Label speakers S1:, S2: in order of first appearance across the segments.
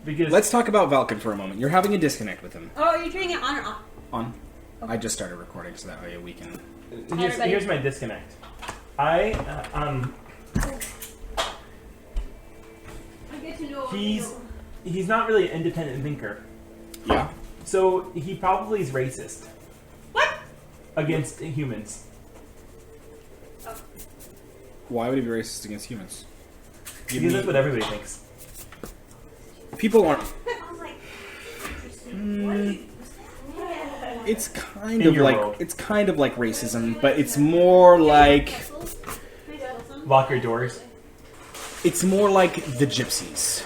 S1: Because
S2: Let's talk about Valken for a moment. You're having a disconnect with him.
S3: Oh, are you turning it on or off?
S2: On. I just started recording, so that way we can...
S1: here's my disconnect. I
S3: get to know
S1: he's not really an independent thinker.
S2: Yeah.
S1: So he probably is racist.
S3: What?
S1: Against humans.
S2: Why would he be racist against humans?
S1: Because that's what everybody thinks.
S2: People aren't...
S3: I was like, interesting.
S2: It's kind
S1: In
S2: of
S1: your
S2: like
S1: world.
S2: it's kind of like racism, but it's more like
S1: Lock your doors.
S2: it's more like the gypsies.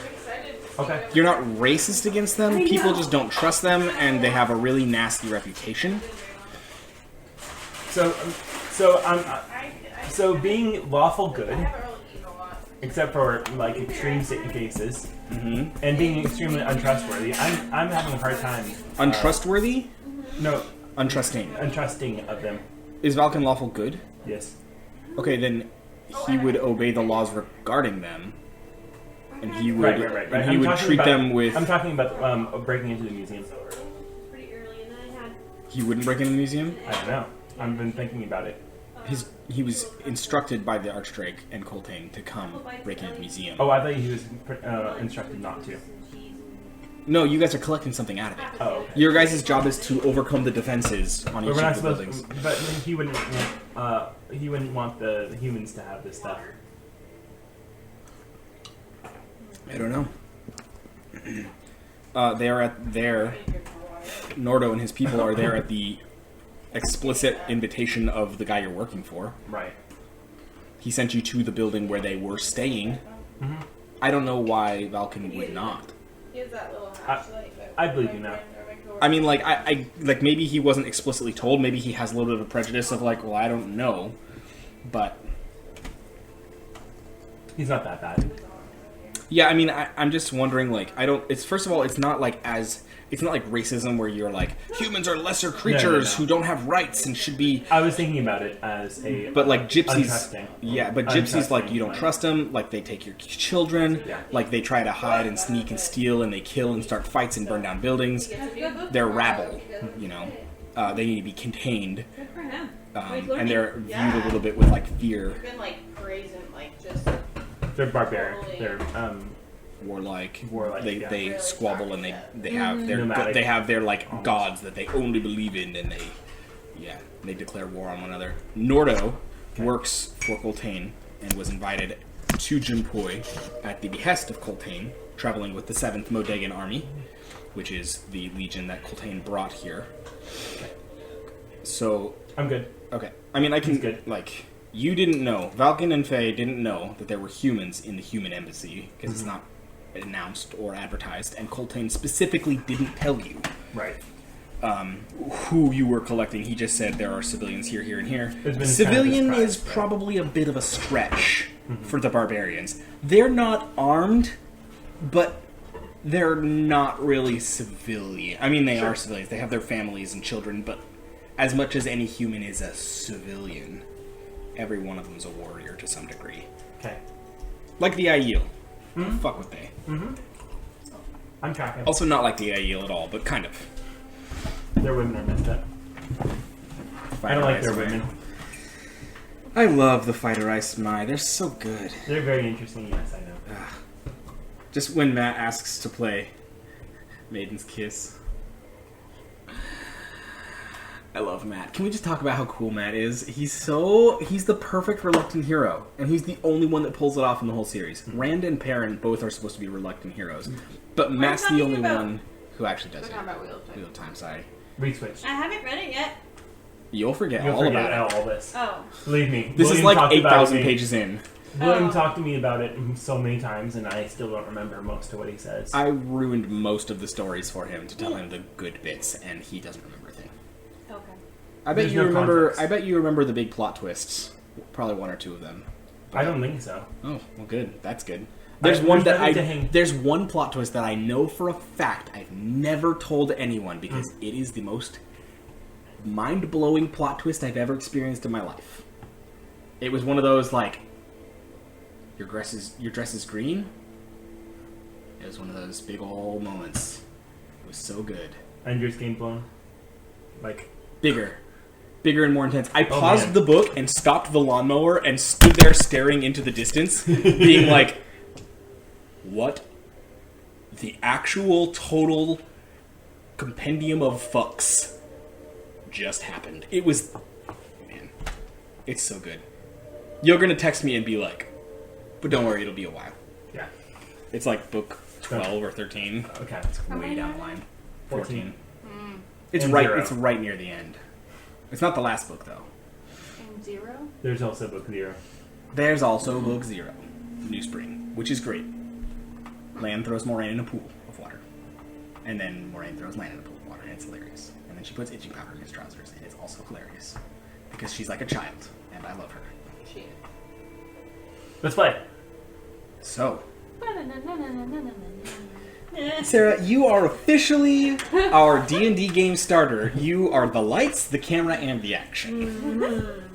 S1: Okay.
S2: You're not racist against them. People just don't trust them, and they have a really nasty reputation.
S1: So being lawful good, except for like extreme cases, and being extremely untrustworthy, I'm having a hard time.
S2: Untrustworthy?
S1: No,
S2: Untrusting.
S1: untrusting of them.
S2: Is Valken lawful good?
S1: Yes.
S2: Okay, then he would obey the laws regarding them, and he would
S1: Right.
S2: and he would treat them with.
S1: I'm talking about breaking into the museum.
S3: Pretty early, and then I had.
S2: He wouldn't break into the museum.
S1: I don't know. I've been thinking about it.
S2: He was instructed by the Archdrake and Coltane to come break into the museum.
S1: Oh, I thought he was instructed not to.
S2: No, you guys are collecting something out of it.
S1: Oh, okay.
S2: Your guys' job is to overcome the defenses on
S1: But
S2: each
S1: we're not
S2: of the
S1: supposed.
S2: buildings.
S1: But he wouldn't. He wouldn't want the humans to have this stuff.
S2: I don't know. They are at their... Nordo and his people are there at the explicit invitation of the guy you're working for.
S1: Right.
S2: He sent you to the building where they were staying. I don't know why Valken would not.
S1: I believe you now.
S2: I mean, like, I like maybe he wasn't explicitly told. Maybe he has a little bit of a prejudice of like, well, I don't know, but
S1: He's not that bad.
S2: yeah, I mean, I'm just wondering, like, I don't. It's first of all, it's not like it's not like racism where you're like humans are lesser creatures who don't have rights and should be.
S1: I was thinking about it as a.
S2: But like gypsies,
S1: Untrusting.
S2: yeah. But gypsies, like, you don't
S1: Untrusting,
S2: trust them. Like they take your children.
S1: Yeah.
S2: Like they try to hide and sneak and steal, and they kill and start fights and burn down buildings. They're rabble, you know. They need to be contained,
S3: Good for him.
S2: and they're viewed a little bit with like fear,
S4: Been like brazen, like just
S1: They're barbaric. They're
S2: warlike.
S1: Warlike,
S2: They
S1: yeah.
S2: they squabble and they have their
S1: Nomadic.
S2: they have their like gods that they only believe in, and they declare war on one another. Nordo works for Coltane and was invited to Jimpoi at the behest of Coltane, traveling with the 7th Modegan Army, which is the legion that Coltane brought here. So,
S1: I'm good.
S2: okay. I mean, I can...
S1: He's good.
S2: Like, you didn't know. Valken and Faye didn't know that there were humans in the human embassy, because it's not announced or advertised, and Coltane specifically didn't tell you
S1: Right.
S2: who you were collecting. He just said there are civilians here, here, and here.
S1: It's been
S2: Civilian
S1: kind of a
S2: is
S1: surprise,
S2: probably a bit of a stretch for the barbarians. They're not armed, but they're not really civilian. I mean, they are civilians. They have their families and children, but as much as any human is a civilian, every one of them is a warrior to some degree.
S1: Okay.
S2: Like the Aiel. Fuck with they.
S1: I'm tracking.
S2: Also not like the Aiel at all, but kind of.
S1: Their women are messed up. I don't like their
S2: Fighter Ice
S1: women.
S2: Mai. I love the Fighter Ice Mai. They're so good.
S1: They're very interesting. Yes, I know.
S2: Just when Matt asks to play Maiden's Kiss. I love Matt. Can we just talk about how cool Matt is? He's the perfect reluctant hero, and he's the only one that pulls it off in the whole series. Rand and Perrin both are supposed to be reluctant heroes, but Matt's the
S3: talking
S2: only
S3: about?
S2: one who actually does
S4: we're
S2: it.
S4: talking about Wheel of Time.
S2: Wheel of Time, sorry.
S1: Retwitch.
S3: I haven't read it yet.
S2: You'll forget
S1: You'll
S2: all
S1: forget
S2: about it.
S1: all this.
S3: Oh.
S1: Believe me.
S2: This is
S1: William
S2: like
S1: talked about
S2: 8,000
S1: me.
S2: pages in.
S1: William
S3: Oh.
S1: talked to me about it so many times, and I still don't remember most of what he says.
S2: I ruined most of the stories for him to tell him the good bits, and he doesn't remember a thing.
S3: Okay.
S2: I bet
S1: There's
S2: you
S1: no
S2: remember.
S1: context.
S2: I bet you remember the big plot twists. Probably one or two of them.
S1: I don't think so.
S2: Oh, well, good. That's good. There's
S1: There's
S2: one that
S1: nothing to hang-
S2: There's one plot twist that I know for a fact I've never told anyone because it is the most mind-blowing plot twist I've ever experienced in my life. It was one of those like, your dress is green, It was one of those big old moments. It was so good.
S1: And yours game blown. Like,
S2: Bigger and more intense. I
S1: Oh,
S2: paused
S1: man.
S2: the book and stopped the lawnmower and stood there staring into the distance, being like, what the actual total compendium of fucks just happened? It was, man, it's so good. You're gonna text me and be like, but don't worry, it'll be a while.
S1: yeah.
S2: It's like book 12 or 13.
S1: Okay.
S2: It's way down the line. 14. It's
S1: And
S2: right.
S1: 0.
S2: It's right near the end. It's not the last book though.
S4: And 0?
S1: There's also book 0.
S2: There's also book 0, New Spring, which is great. Lan throws Moraine in a pool of water, and then Moraine throws Lan in a pool of water, and it's hilarious. And then she puts itching powder in his trousers, and it's also hilarious because she's like a child, and I love her.
S4: Shit.
S1: Let's play.
S2: So, Sarah, you are officially our D&D game starter. You are the lights, the camera, and the action.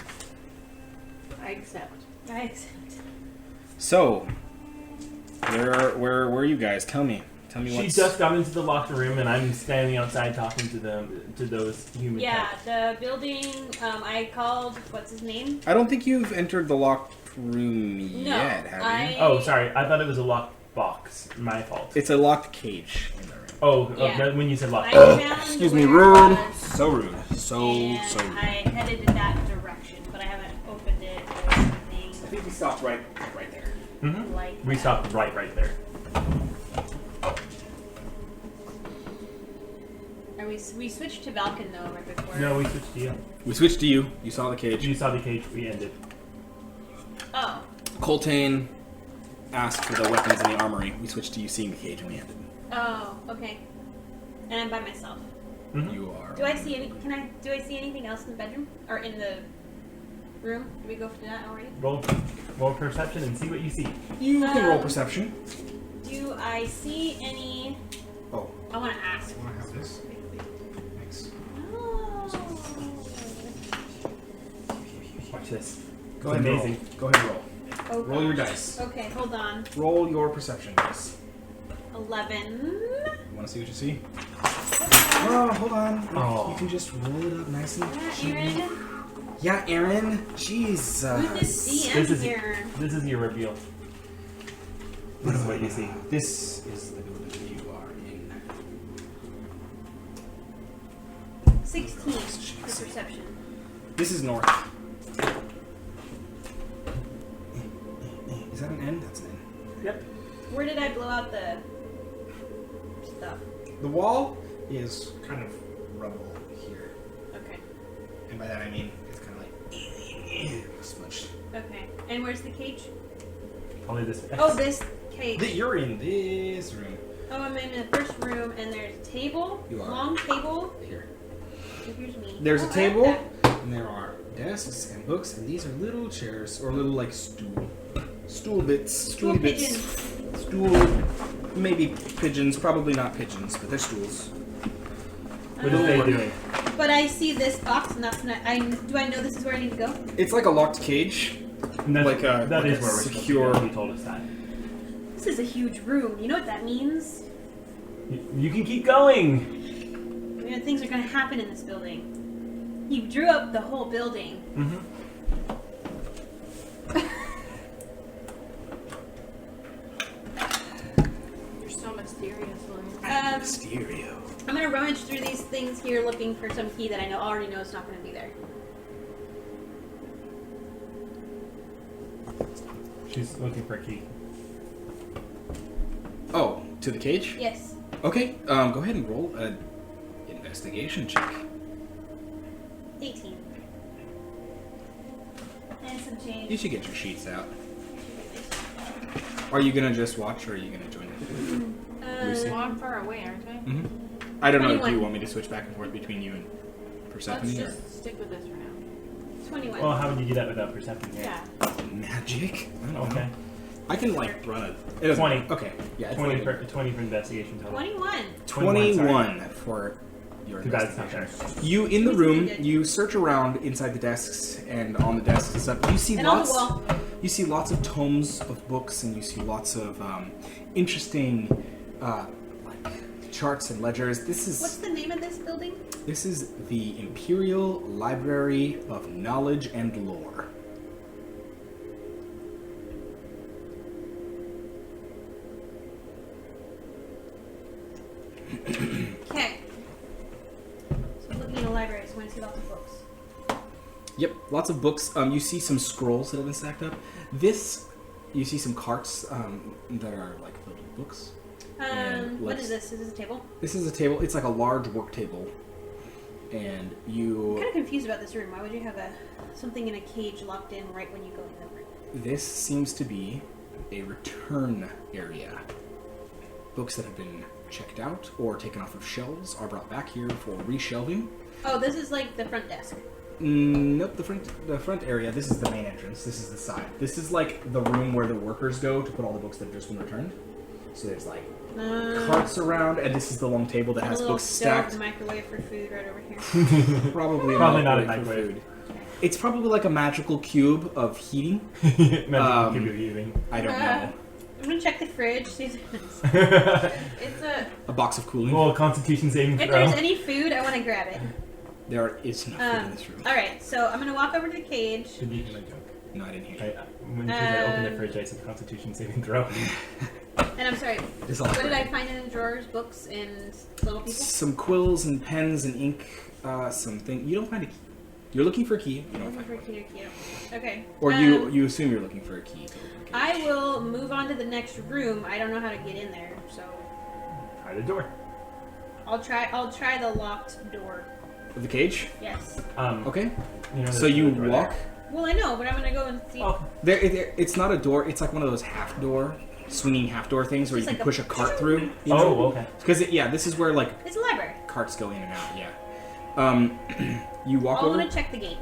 S4: I accept.
S3: I accept.
S2: So, where were you guys? Tell me
S1: She
S2: what's...
S1: just got into the locker room, and I'm standing outside talking to those human.
S3: Yeah,
S1: types.
S3: the building. I called. What's his name?
S2: I don't think you've entered the locked room yet, have you?
S1: Oh, sorry. I thought it was a locked box. My fault.
S2: It's a locked cage in the room.
S1: Oh,
S3: Yeah.
S1: no, when you said locked.
S3: I found
S2: Excuse me,
S3: where it
S2: rude.
S3: was,
S2: So rude. So
S3: and
S2: rude.
S3: I headed in that direction, but I haven't opened it or anything
S2: I think we stopped right there.
S1: Mm-hmm.
S3: like
S1: We
S3: that.
S1: stopped right there.
S3: Or we switched to Balkan though right before.
S1: No, we switched to you.
S2: We switched to you. You saw the cage.
S1: You saw the cage. We ended.
S3: Oh.
S2: Coltane asked for the weapons in the armory. We switched to you seeing the cage and we ended.
S3: Oh. Okay. And I'm by myself.
S1: Mm-hmm.
S2: You are.
S3: Do I see any? Do I see anything else in the bedroom or in the room? Did we go for that already?
S1: Roll perception and see what you see.
S2: You can roll perception.
S3: Do I see any?
S2: Oh,
S3: I want to ask.
S2: I want to have this. Thanks.
S3: Oh.
S1: Watch this.
S2: Go
S1: It's
S2: ahead.
S1: amazing.
S2: Roll. Go ahead. Roll.
S3: Oh,
S2: Roll your
S3: gosh.
S2: dice.
S3: Okay, hold on.
S2: Roll your perception dice.
S3: 11.
S2: You want to see what you see? Oh, hold on.
S1: Oh.
S2: You can just roll it up nice and
S3: Yeah,
S2: cute.
S3: Aaron.
S2: Yeah, Aaron. Jesus.
S3: Who's this DM
S1: This is
S3: here?
S1: This is your reveal. This is what you see.
S2: This is the building you are in.
S3: 16 for perception.
S2: This is north. Is that an N? That's an N.
S1: Yep.
S3: Where did I blow out the stuff?
S2: The wall is kind of rubble here.
S3: Okay.
S2: And by that I mean it's kind of like smudged.
S3: Okay. And where's the cage?
S1: Only this.
S3: Oh, this cage.
S2: You're in this room.
S3: Oh, I'm in the first room, and there's a table.
S2: You are.
S3: Long table.
S2: Here.
S3: And here's me.
S2: There's
S3: Oh,
S2: a
S3: I
S2: table,
S3: like that.
S2: and there are desks and books, and these are little chairs, or little like stool bits.
S3: Stool pigeons.
S2: Stool, maybe pigeons, probably not pigeons, but they're stools.
S1: What are they doing?
S3: But I see this box, and that's not. Do I know this is where I need to go?
S2: It's like a locked cage.
S1: And that's,
S2: Like a-
S1: that
S2: like
S1: is
S2: a
S1: where we're
S2: secure-
S1: supposed to go. He told us that.
S3: This is a huge room. You know what that means?
S1: You can keep going.
S3: You know, things are going to happen in this building. He drew up the whole building.
S1: Mm-hmm.
S4: You're so mysterious, Lauren.
S2: Mysterio.
S3: I'm going to rummage through these things here looking for some key that I already know is not going to be there.
S1: She's looking for a key.
S2: Oh, to the cage?
S3: Yes.
S2: Okay, go ahead and roll an investigation check.
S3: 18. And some change.
S2: You should get your sheets out. Are you gonna just watch, or are you gonna join it? Lucy?
S4: Well, I'm far away, aren't I?
S2: Mm-hmm. I don't know. Do
S3: 21.
S2: you want me to switch back and forth between you and Persephone?
S4: Let's
S2: or-
S4: just stick with this for now.
S3: 21.
S1: Well, how would you do that without perception?
S4: Yeah.
S2: Magic? I don't know.
S1: Okay.
S2: I can like run it. It doesn't
S1: 20.
S2: matter. Okay. Yeah.
S1: 20 for investigation total.
S3: 21.
S2: 21 for your
S1: Too bad it's not
S2: investigation.
S1: there.
S2: You in the
S3: It's
S2: room,
S3: good.
S2: you search around inside the desks and on the desks and stuff. You see
S3: And on the
S2: lots.
S3: wall.
S2: You see lots of tomes of books, and you see lots of interesting like charts and ledgers.
S3: What's the name of this building?
S2: This is the Imperial Library of Knowledge and Lore.
S3: Okay. So looking in a library, so I want to see lots of books.
S2: Yep, lots of books. You see some scrolls that have been stacked up. You see some carts that are like filled with books. And
S3: What is this? Is this a table?
S2: This is a table. It's like a large work table, and
S3: I'm
S2: you.
S3: kind of confused about this room. Why would you have something in a cage locked in right when you go in the room?
S2: This seems to be a return area. Books that have been checked out or taken off of shelves are brought back here for reshelving.
S3: Oh, this is like the front desk.
S2: Nope, the front area. This is the main entrance. This is the side. This is like the room where the workers go to put all the books that have just been returned. So there's like carts around, and this is the long table that has books stacked.
S3: A microwave for food right over here.
S2: Probably
S1: not a
S2: for
S1: microwave.
S2: food. It's probably like a magical cube of heating.
S1: Magical cube of eating.
S2: I don't know.
S3: I'm gonna check the fridge. See if there's,
S4: It's
S2: A box of cooling.
S1: Well, Constitution saving
S3: if
S1: throw.
S3: there's any food, I want to grab it.
S2: There is no food in this room.
S3: All right, so I'm gonna walk over to the cage.
S1: Did you hear my joke?
S2: No, I didn't hear.
S1: When I opened the fridge, I said Constitution saving throw.
S3: And I'm sorry.
S2: It's all
S3: What did I
S2: right.
S3: find in the drawers? Books and little people.
S2: Some quills and pens and ink. Something. You don't find a key. You're looking for a key. You don't
S3: Looking
S2: find
S3: for a key or key. Okay.
S2: Or you assume you're looking for a key. To open a cage.
S3: I will move on to the next room. I don't know how to get in there, so
S1: Try the door.
S3: I'll try the locked door.
S2: Of the cage.
S3: Yes.
S2: Okay.
S1: You know,
S2: So
S1: there's
S2: you
S1: a door
S2: walk.
S3: Well, I know, but I'm gonna go and see.
S1: Oh,
S2: It's not a door. It's like one of those half door, swinging half door things where you
S3: Just
S2: can
S3: like
S2: push a cart through.
S1: okay.
S2: Because this is where like
S3: It's a library.
S2: carts go in and out. Yeah. You walk
S3: I
S2: over.
S3: want to check the gate.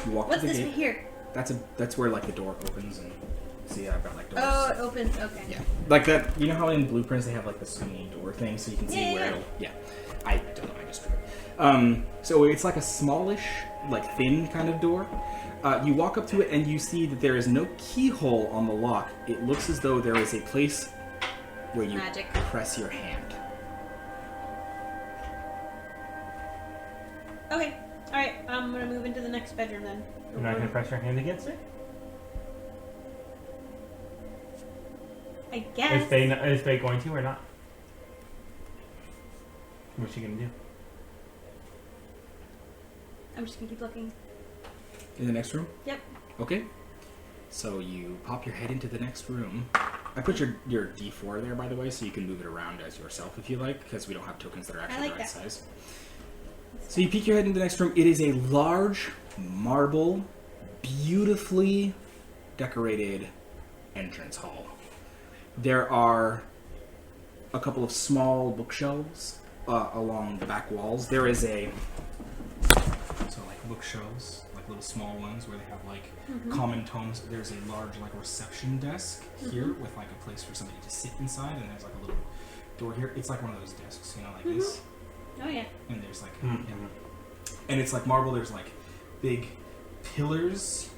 S2: You walk
S3: What's
S2: to the
S3: this
S2: gate.
S3: here?
S2: That's where like the door opens and see I've got like doors.
S3: Oh, it opens. Okay.
S2: Yeah, like that. You know how in blueprints they have like the swinging door thing, so you can see
S3: Yeah,
S2: where.
S3: yeah.
S2: It'll, yeah, I don't know. I just drew it. So it's like a smallish, like thin kind of door. You walk up to it and you see that there is no keyhole on the lock. It looks as though there is a place where you
S3: Magic.
S2: press your hand.
S3: Okay. All right. I'm gonna move into the next bedroom then.
S1: You're not gonna press your hand against it?
S3: I guess.
S1: Is they going to or not? What's she gonna do?
S3: I'm just gonna keep looking.
S2: In the next room?
S3: Yep.
S2: Okay. So you pop your head into the next room. I put your D4 there, by the way, so you can move it around as yourself if you like, because we don't have tokens that are actually
S3: like
S2: the right
S3: that.
S2: size. So you peek your head into the next room. It is a large marble, beautifully decorated entrance hall. There are a couple of small bookshelves along the back walls. There is like bookshelves, like little small ones where they have like common tomes. There's a large like reception desk here with like a place for somebody to sit inside, and there's like a little door here. It's like one of those desks, you know, like this.
S3: Oh yeah.
S2: And there's like, and it's like marble. There's like big pillars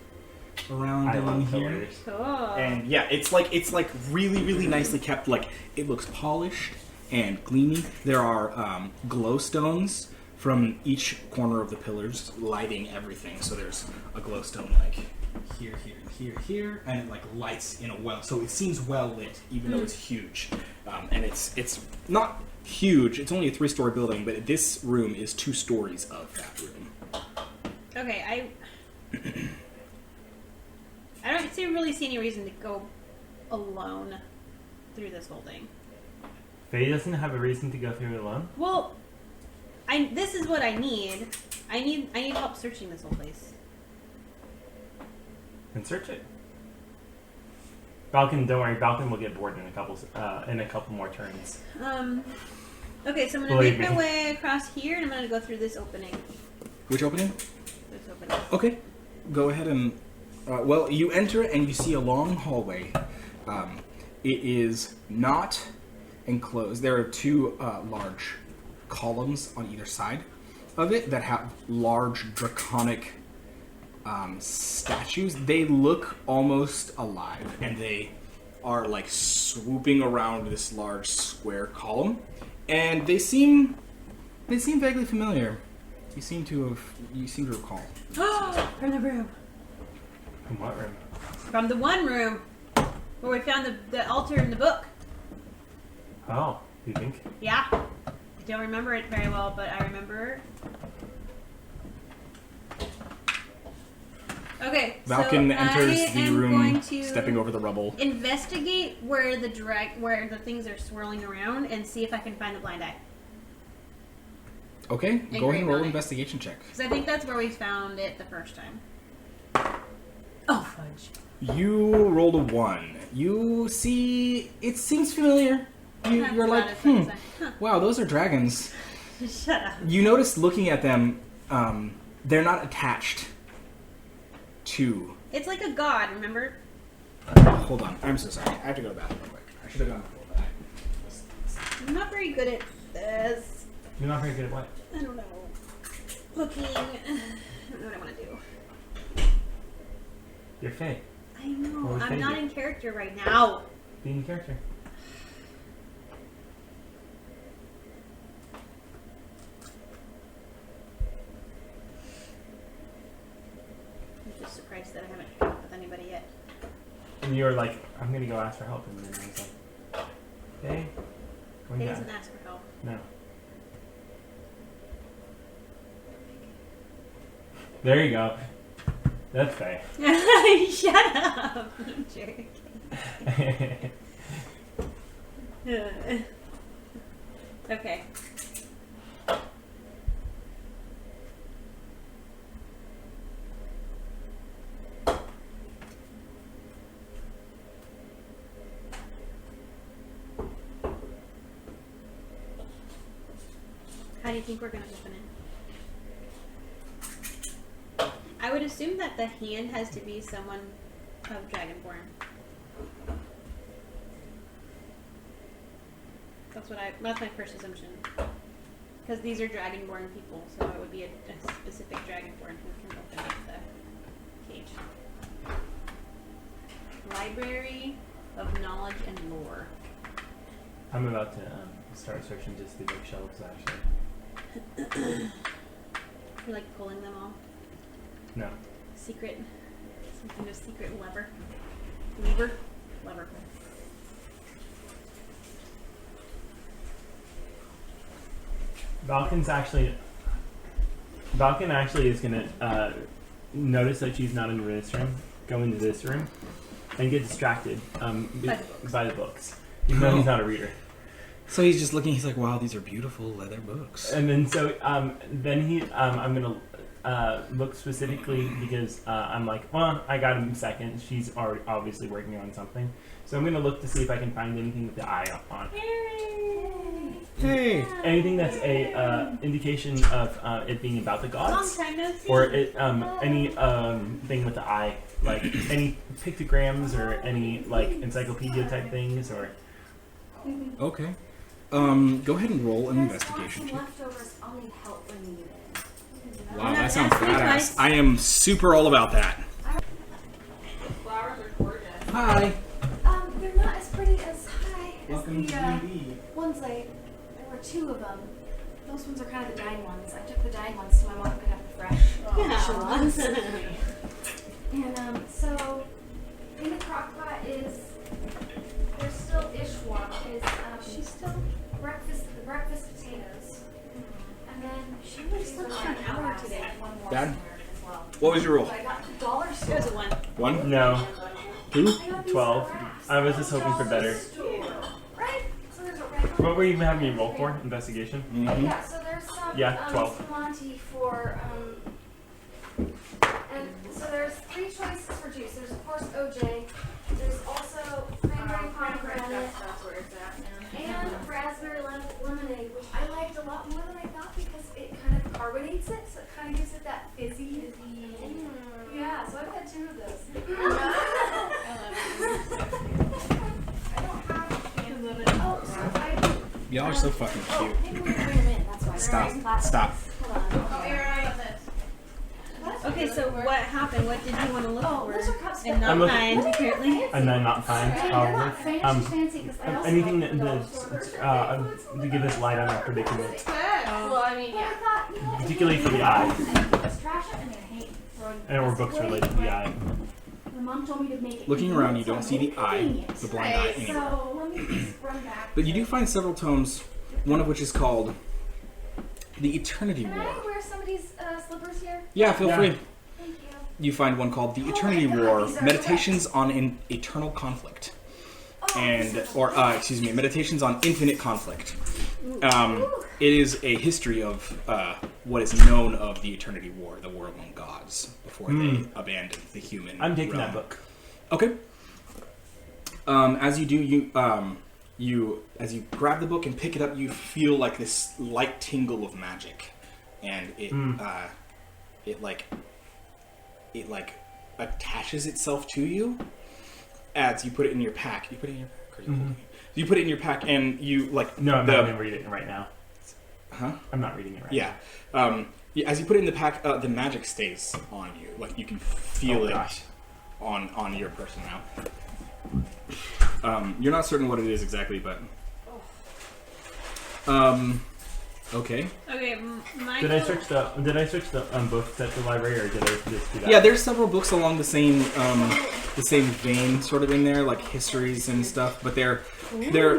S2: around
S1: I
S2: down
S1: love
S2: here.
S1: pillars.
S3: Cool.
S2: And yeah, it's like really nicely kept. Like it looks polished and gleaming. There are glow stones from each corner of the pillars, lighting everything. So there's a glowstone like here, here, and it like lights in a well. So it seems well lit, even though it's huge. And it's not huge. It's only a 3-story building, but this room is 2 stories of that room.
S3: Okay, I don't really see any reason to go alone through this whole thing.
S1: Faye doesn't have a reason to go through it alone.
S3: Well, this is what I need. I need help searching this whole place.
S1: And search it. Falcon, don't worry. Falcon will get bored in a couple more turns.
S3: Okay, so I'm gonna
S1: Believe
S3: make my
S1: me.
S3: way across here, and I'm gonna go through this opening.
S2: Which opening?
S3: This opening.
S2: Okay, go ahead and. Well, you enter and you see a long hallway. It is not enclosed. There are 2 large columns on either side of it that have large draconic statues. They look almost alive, and they are like swooping around this large square column, and they seem vaguely familiar. You seem to recall.
S3: From the room.
S1: From what room?
S3: From the one room where we found the altar in the book.
S1: Oh, you think?
S3: Yeah. I don't remember it very well, but I remember. Okay,
S2: Valken
S3: so
S2: enters
S3: I
S2: the
S3: am
S2: room,
S3: going to
S2: stepping over the rubble.
S3: investigate where where the things are swirling around and see if I can find the blind eye.
S2: Okay, go ahead and roll an
S3: Grapevine.
S2: investigation check.
S3: Because I think that's where we found it the first time. Oh, fudge.
S2: You rolled a 1. You see, it seems familiar. You're like, wow, those are dragons.
S3: Shut up.
S2: You notice looking at them, they're not attached to.
S3: It's like a god, remember?
S2: Hold on, I'm so sorry. I have to go to the bathroom real quick. I should have gone before that.
S3: I'm not very good at this.
S1: You're not very good at what?
S3: I don't know. Looking. I don't know what I want to do.
S1: You're Faye.
S3: I know.
S1: What was
S3: I'm
S1: Faye
S3: not
S1: do?
S3: in character right now.
S1: Being a character.
S3: I'm just surprised that I haven't come up with anybody yet.
S1: And you were like, I'm gonna go ask for help, and then I was like, Faye? Going
S3: He
S1: back.
S3: doesn't ask for help.
S1: No. There you go. That's Faye.
S3: Shut up, you jerk. Okay. How do you think we're going to open it? I would assume that the hand has to be someone of Dragonborn. That's my first assumption. Because these are Dragonborn people, so it would be a specific Dragonborn who can open up the cage. Library of Knowledge and Lore.
S1: I'm about to start searching just the bookshelves, actually.
S3: You're like pulling them all.
S1: No.
S3: Secret. Some kind of secret lever. Lever? Lever.
S1: Valken actually is gonna notice that she's not in this room, go into this room, and get distracted by the books. Even though he's not a reader.
S2: So he's just looking, he's like, wow, these are beautiful leather books.
S1: And then I'm gonna look specifically because I'm like, well, I got him second. She's already obviously working on something, so I'm gonna look to see if I can find anything with the eye on.
S2: Hey!
S1: Anything that's a indication of it being about the gods,
S3: Long time no see.
S1: or it any thing with the eye, like any pictograms or any like encyclopedia type things, or
S2: Okay. Go ahead and roll an investigation check.
S5: Leftovers, I'll need help bringing you in.
S2: Wow, that
S3: That's
S2: sounds
S3: pretty
S2: badass.
S3: nice.
S2: I am super all about that.
S4: Flowers are gorgeous.
S2: Hi.
S5: They're not as pretty as
S2: Welcome to D&D.
S5: ones there were two of them. Those ones are kind of the dying ones. I took the dying ones so my mom could have the fresh ones. And so in the crock pot is there's still Ishwa is she's still the breakfast potatoes. And then she was
S3: slept for an hour today.
S2: Dad?
S5: As well.
S2: What was your roll?
S5: But I got the dollar
S3: There's
S5: store.
S3: a one.
S2: 1?
S1: no,
S2: 2?
S5: I got these
S1: 12.
S5: wraps.
S1: I was just hoping for better.
S5: Right? So there's a red
S1: What were you having me roll for? Investigation?
S2: Mm-hmm.
S5: Yeah, so there's some
S1: Yeah, 12.
S5: Monty for and so there's 3 choices for juice. There's of course OJ. There's also cranberry pomegranate
S4: That's where it's at now.
S5: and raspberry lemonade, which I liked a lot more than I thought because it kind of carbonates it, so it kind of gives it that fizzy. Yeah, so I've had 2 of those. I don't have. Oh, so I.
S2: Y'all are so fucking
S5: Oh,
S2: cute.
S5: maybe we can bring them in. That's why.
S2: Stop.
S5: They're in plastic.
S2: Stop.
S5: Hold on.
S4: Oh, Aaron, I got this.
S5: What?
S3: Okay, so what happened? What did you want to look
S5: Oh,
S3: for?
S5: those are cups.
S3: And not
S1: I'm looking-
S3: mine, apparently.
S1: And then not fine,
S5: They're
S1: probably.
S5: not fancy, because I also
S1: Anything
S5: like
S1: that
S5: dollar store.
S1: to give us light on our predicament,
S4: Well, I mean,
S5: But I
S4: yeah.
S5: thought, you know what,
S1: particularly for the eye.
S5: Just trash it and I hate throwing
S1: And or books
S5: plastic
S1: related to
S5: away.
S1: the eye.
S5: My mom told me to make it.
S2: Looking around, you don't see the eye,
S5: convenient.
S2: the blind eye, anywhere.
S5: So let me just run back.
S2: But you do find several tomes, one of which is called The Eternity
S5: Can
S2: War.
S5: I wear somebody's slippers here?
S2: Yeah, feel
S1: Yeah.
S2: free.
S5: Thank you.
S2: You find one called The
S5: Oh
S2: Eternity
S5: my God,
S2: War:
S5: these are
S2: Meditations on Eternal Conflict,
S5: Oh,
S2: Meditations on Infinite Conflict. It is a history of what is known of the Eternity War, the war among gods, before they abandoned the human.
S1: I'm taking
S2: realm.
S1: that book.
S2: Okay. As you do, as you grab the book and pick it up, you feel like this light tingle of magic, and it attaches itself to you as you put it in your pack. You put it in your pack. Or you holding it? You put it in your pack, and you like
S1: No, I'm
S2: the-
S1: not going to read it right now.
S2: Huh?
S1: I'm not reading it right
S2: Yeah. As you put it in the pack, the magic stays on you. Like you can
S1: now.
S2: feel
S1: Oh,
S2: it
S1: gosh.
S2: on your person now. You're not certain what it is exactly, but okay.
S3: Okay, my
S1: Did I search the books at the library, or did I just do that?
S2: Yeah, there's several books along the same vein, sort of in there, like histories and stuff. But they're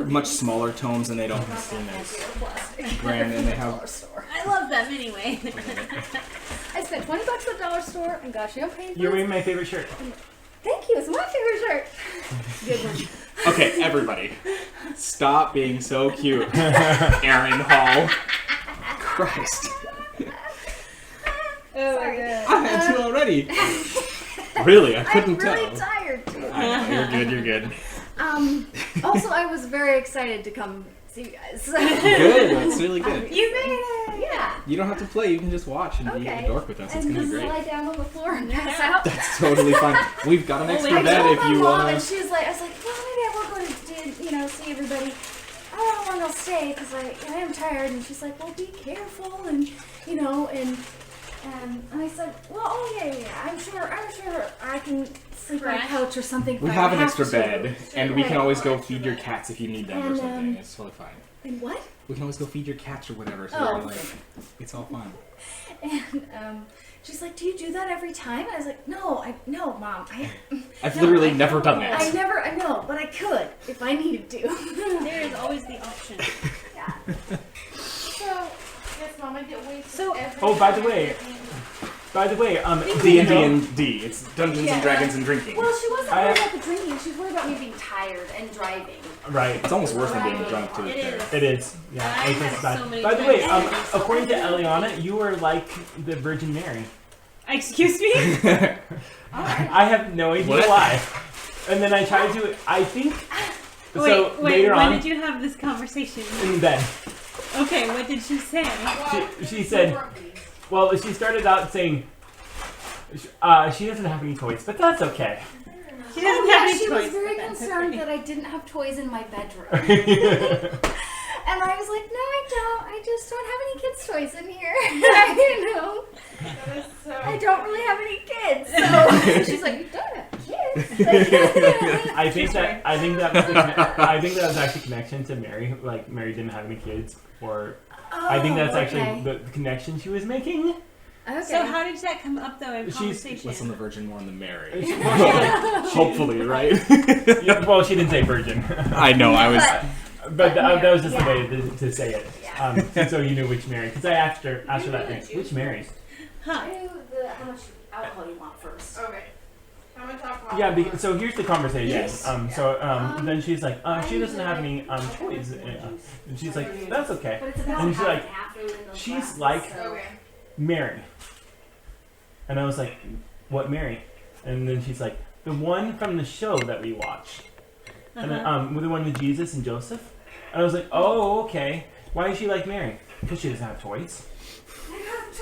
S2: much smaller tomes, and they don't seem as grand. And they have
S3: I love them anyway.
S6: I spent $20 at the dollar store and got champagne.
S1: You're wearing my favorite shirt.
S6: Thank you. It's my favorite shirt. Good one.
S2: okay. Everybody, stop being so cute, Aaron Hall. Christ,
S6: Oh
S5: Sorry.
S6: my god.
S2: I had two already. Really, I
S6: I'm
S2: couldn't
S6: really
S2: tell.
S6: tired too.
S2: I know, you're good. You're good.
S6: Also, I was very excited to come see you guys.
S2: Good. That's really good.
S6: You made it. Yeah.
S2: You don't have to play. You can just watch and be
S6: Okay.
S2: a dork with us. It's
S6: And
S2: gonna be
S6: just
S2: great.
S6: lie down on the floor and pass out.
S2: That's totally fine. We've got an extra
S6: I
S2: bed
S6: told
S2: if
S6: my
S2: you
S6: mom,
S2: wanna.
S6: and she was like, I was like, well, maybe I will go to see everybody. I don't know how long I'll stay because I am tired. And she's like, well, be careful, and and I said, well, oh yeah, I'm sure I can sleep on a
S3: Fresh.
S6: couch or something.
S2: We
S6: if I
S2: have an
S6: to.
S2: extra bed, and we can
S6: Right.
S2: always go feed your cats if you need them or
S6: And,
S2: something. It's totally fine.
S6: And what?
S2: We can always go feed your cats or whatever. So
S6: Oh,
S2: you're like, it's all fine.
S6: And she's like, do you do that every time? And I was like, no, Mom.
S2: I've
S6: No,
S2: literally
S6: I
S2: never done
S6: I
S2: that.
S6: know, but I could if I needed to.
S3: There is always the option.
S6: Yeah.
S4: So, yes, Mom, I get wasted
S6: So-
S4: every
S1: Oh, by the
S4: time
S1: way,
S4: I drink.
S2: D&D and D. It's Dungeons
S6: Yeah.
S2: and Dragons and drinking.
S6: Well, she wasn't
S1: I-
S6: worried about the drinking. She was worried about me being tired and driving.
S1: Right.
S2: It's almost worse than being drunk too.
S3: It is.
S1: It is. Yeah.
S3: I
S1: it's
S3: had
S1: just
S3: so
S1: bad.
S3: many
S1: By the way,
S3: times.
S1: according to Eliana, you are like the Virgin Mary.
S3: Excuse me?
S1: I have no idea
S2: What?
S1: why. And then I tried to. I think. So
S3: wait,
S1: later
S3: when
S1: on
S3: did you have this conversation?
S1: in bed,
S3: Okay, what did she say?
S1: she said. Well, she started out saying. She doesn't have any toys, but that's okay.
S3: She doesn't
S6: Yeah,
S3: have any
S6: she
S3: toys.
S6: was very
S3: but that's
S6: concerned
S3: okay.
S6: that I didn't have toys in my bedroom. And I was like, no, I don't. I just don't have any kids' toys in here.
S4: That is so
S6: I don't really have any kids. So she's like, you don't have kids.
S1: I think that was actually connection to Mary. Like Mary didn't have any kids, or I think that's actually the connection she was making.
S6: Okay.
S3: So how did that come up though in
S1: She's-
S3: conversation?
S2: Less on the virgin, more on the Mary.
S1: Well,
S2: Hopefully, right?
S1: well, she didn't say virgin,
S2: I know. I was.
S1: but that was just
S6: yeah.
S1: the way to say it. So you knew which Mary, because I asked her that thing. Which Mary?
S3: Huh.
S6: Do how much alcohol you want first.
S4: Okay. I'm gonna talk about
S1: Yeah. So here's the conversation.
S2: Yes.
S1: Then she's like, she doesn't have any toys, and she's like, that's okay.
S6: But it's about
S1: And she's
S6: half
S1: like,
S6: and half in those
S1: she's
S6: glasses,
S1: like-
S6: so-
S4: Okay.
S1: Mary. And I was like, what Mary? And then she's like, the one from the show that we watched. And then, the one with Jesus and Joseph. And I was like, oh, okay. Why is she like Mary? Because she doesn't have toys.
S6: I have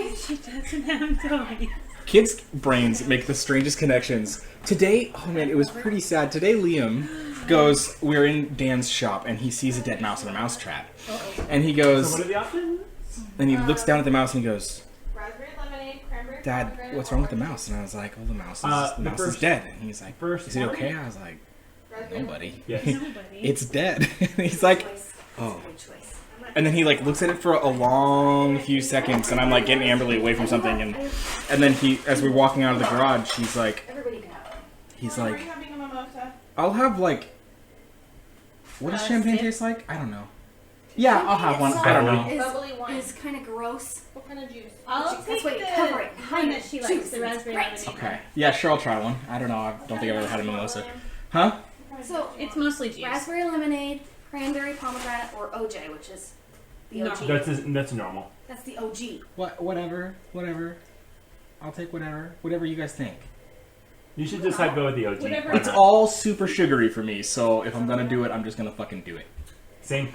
S6: toys.
S3: She doesn't have toys.
S2: Kids' brains make the strangest connections. Today, oh man, it was pretty sad. Today, Liam goes, we're in Dan's shop, and he sees a dead mouse in a mouse trap. And he
S1: So
S2: goes,
S1: what are the options?
S2: and he looks down at the mouse and he goes,
S4: Raspberry lemonade, cranberry
S2: Dad, what's wrong with the mouse? And I was like, well, the mouse is dead. And he's like,
S1: First,
S2: is it okay? I was like, no, buddy.
S1: Yes.
S3: Nobody.
S2: It's dead. And he's like, oh. And then he like looks at it for a long few seconds, and I'm like getting Amberly away from something, and then he, as we're walking out of the garage, he's like,
S4: Are you having a mimosa?
S2: I'll have like, what does champagne taste like? I don't know. Yeah, I'll have one. I don't know.
S4: Bubbly wine.
S6: Is kind of gross.
S4: What kind of juice?
S3: I'll
S6: That's
S3: take
S6: what
S3: the
S6: cover it.
S3: one that she likes,
S6: Juice.
S3: the raspberry
S6: Right.
S3: lemonade.
S2: Okay. Yeah, sure, I'll try one. I don't know. I don't think I've ever had a mimosa. Huh?
S6: So
S3: It's mostly juice.
S6: raspberry lemonade, cranberry pomegranate, or OJ, which is the
S3: No.
S6: OG.
S1: That's normal.
S6: That's the OG.
S2: Whatever. I'll take whatever you guys think.
S1: You should just go with the OG.
S3: Whatever.
S1: Why
S2: It's
S1: not?
S2: all super sugary for me, so if I'm gonna do it, I'm just gonna fucking do it.
S1: Same.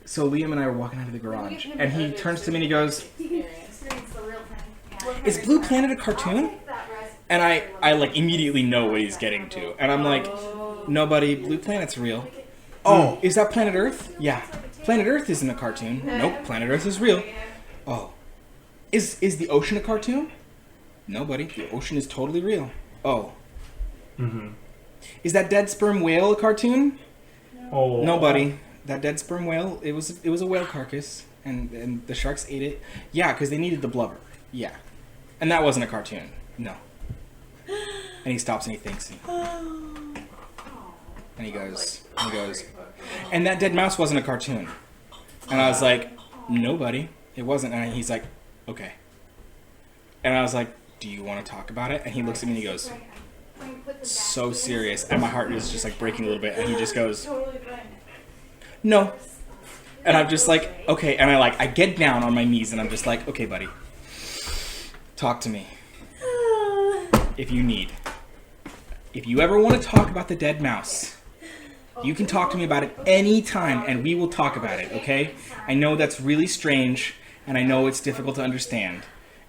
S2: So Liam and I were walking out of the garage, and he turns to me and he goes,
S6: You can experience the real thing.
S2: "Is Blue Planet a cartoon?" And I like immediately know what he's getting to, and I'm like, "No, buddy, Blue Planet's real." Oh, is that Planet Earth? Yeah, Planet Earth isn't a cartoon. Nope, Planet Earth is real. Oh, is the ocean a cartoon? No, buddy, the ocean is totally real. Oh,
S1: Mm-hmm.
S2: is that dead sperm whale a cartoon?
S1: Oh.
S2: No, buddy. That dead sperm whale, it was a whale carcass, and the sharks ate it. Yeah, because they needed the blubber. Yeah. And that wasn't a cartoon. No. And he stops and he thinks. And he goes, and that dead mouse wasn't a cartoon. And I was like, no, buddy, it wasn't. And he's like, okay. And I was like, do you want to talk about it? And he looks at me and he goes, so serious. And my heart is just like breaking a little bit. And he just goes, no. And I'm just like, okay. And I get down on my knees and I'm just like, okay, buddy, talk to me. If you need. If you ever want to talk about the dead mouse, you can talk to me about it anytime and we will talk about it, okay? I know that's really strange and I know it's difficult to understand.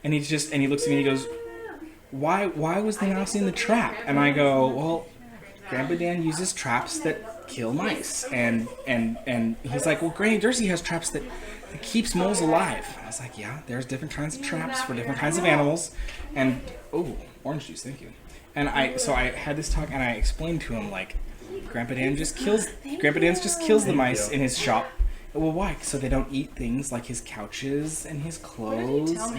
S2: And he looks at me and he goes, why was the mouse in the trap? And I go, well, Grandpa Dan uses traps that kill mice. And he's like, well, Granny Jersey has traps that keeps moles alive. I was like, yeah, there's different kinds of traps for different kinds of animals. And, oh, orange juice, thank you. And so I had this talk and I explained to him, like, Grandpa Dan just kills the mice in his shop. Well, why? So they don't eat things like his couches and his clothes and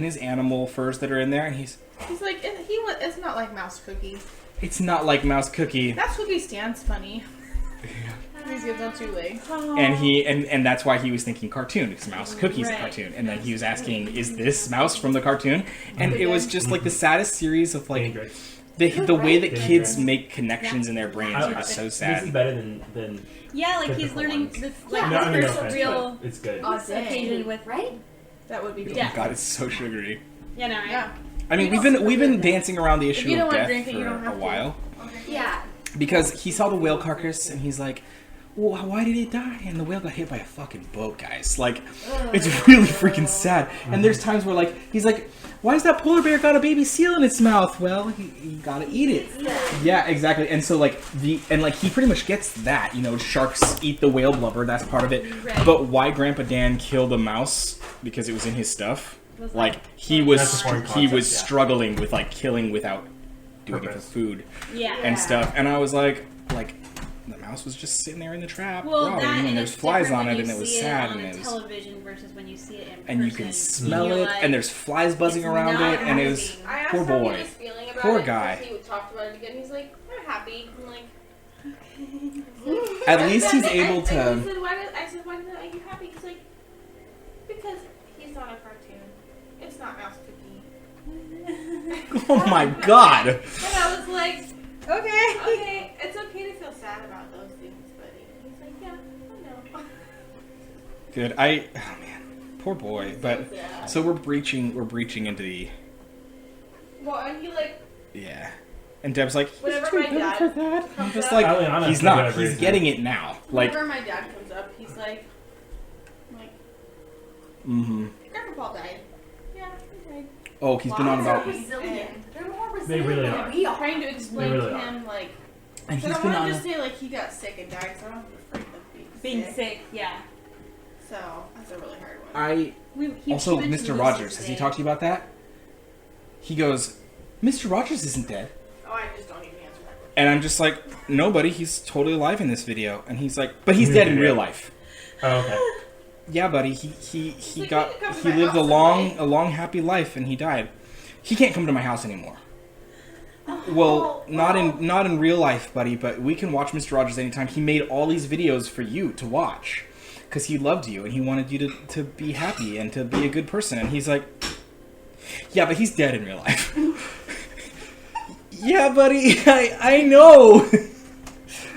S2: his animal furs that are in there. And he's
S4: like, it's not like Mouse Cookie.
S2: it's not like Mouse Cookie.
S4: Mouse Cookie stands funny. He gives on 2 legs.
S2: And that's why he was thinking cartoon, because Mouse Cookie's a cartoon. And then he was asking, is this mouse from the cartoon? And it was just like the saddest series of like the way that kids make connections in their brains are just so
S1: This is
S2: sad.
S1: better than
S3: Yeah, like he's
S1: Typical
S3: learning
S1: ones.
S3: this,
S1: no,
S3: like
S1: I mean,
S3: his
S1: no
S3: first
S1: offense,
S3: real
S1: but it's good.
S3: occasion with.
S6: Right?
S4: That would be good.
S3: Yeah.
S2: God, it's so sugary.
S3: Yeah, no, right?
S4: Yeah.
S2: I mean, we've been dancing around the
S4: If
S2: issue
S4: you don't
S2: of
S4: want to
S2: death
S4: drink it, you
S2: for
S4: don't have
S2: a
S4: to.
S2: while.
S6: Yeah.
S2: Because he saw the whale carcass and he's like, well, why did it die? And the whale got hit by a fucking boat, guys. Like, it's really freaking sad. And there's times where, like, he's like, why has that polar bear got a baby seal in its mouth? Well, he gotta eat it. Yeah, exactly. And so, like, he pretty much gets that. You know, sharks eat the whale blubber. That's part of it.
S3: Right.
S2: But why Grandpa Dan killed a mouse because it was in his stuff?
S3: Was
S2: Like,
S3: that-
S2: he
S1: That's
S2: was
S1: a foreign
S2: he
S1: concept,
S2: was
S1: yeah.
S2: struggling with, like, killing without doing it for
S1: Purpose.
S2: food
S3: Yeah.
S2: and stuff. And I was like, the mouse was just sitting there in the trap,
S3: Well,
S2: rotting,
S3: that
S2: and there's
S3: it's
S2: flies
S3: different
S2: on
S3: when
S2: it, and
S3: you
S2: it was
S3: see
S2: sad,
S3: on
S2: and
S3: a
S2: it was,
S3: television versus when you see it in person.
S2: and you can smell
S3: You're
S2: it,
S3: like,
S2: and there's flies buzzing
S3: it's
S2: around
S3: not
S2: it, and it was
S3: moving.
S4: I asked
S2: poor
S4: how
S2: boy.
S4: he was feeling about
S2: Poor
S4: it.
S2: guy.
S4: He would talk about it again. He's like, I'm happy. I'm like,
S2: At least he's
S4: I
S2: able to.
S4: said, why are you happy? He's like, because he's not a cartoon. It's not Mouse Cookie.
S2: Oh my god!
S4: And I was like, okay, it's okay to feel sad about those things, buddy. He's like, yeah, I know.
S2: Good. Oh man, poor boy. But
S4: Yeah.
S2: so we're breaching into the
S4: Well, and he like,
S2: yeah. And Deb's like, he's
S4: Whenever
S2: too
S4: my
S2: good
S4: dad
S2: for that. I'm
S4: comes
S2: just
S4: up-
S2: like,
S1: Aliana
S2: he's
S1: for
S2: not.
S1: whatever
S2: He's
S1: reason.
S2: getting it now. Like,
S4: whenever my dad comes up, he's like,
S2: mm-hmm.
S4: Grandpa Paul died. Yeah, he died.
S2: Oh, he's been on about,
S6: resilient. They're more resilient
S1: They really
S6: than
S1: are.
S6: we are.
S4: Trying to explain
S1: They really
S4: to
S1: are.
S4: him like,
S2: and
S4: so I
S2: he's
S4: don't
S2: been
S4: want
S2: on.
S4: to just say like he got sick and died, so I don't have to be afraid of being
S3: Being sick, yeah.
S4: So that's a really hard one.
S2: I
S3: She
S2: also,
S3: mentioned
S2: Mr.
S3: Lucy
S2: Rogers. Has he
S3: today.
S2: talked to you about that? He goes, Mr. Rogers isn't dead.
S4: Oh, I just don't even answer that question.
S2: And I'm just like, no, buddy, he's totally alive in this video. And he's like, but he's dead in real life.
S1: Oh, okay.
S2: Yeah, buddy,
S4: like,
S2: he
S4: "You can come to
S2: he
S4: my
S2: lived
S4: house
S2: a long happy life and he died. He can't come to my house anymore. Well, not in real life, buddy, but we can watch Mr. Rogers anytime. He made all these videos for you to watch because he loved you and he wanted you to be happy and to be a good person. And he's like, yeah, but he's dead in real life. Yeah, buddy, I know.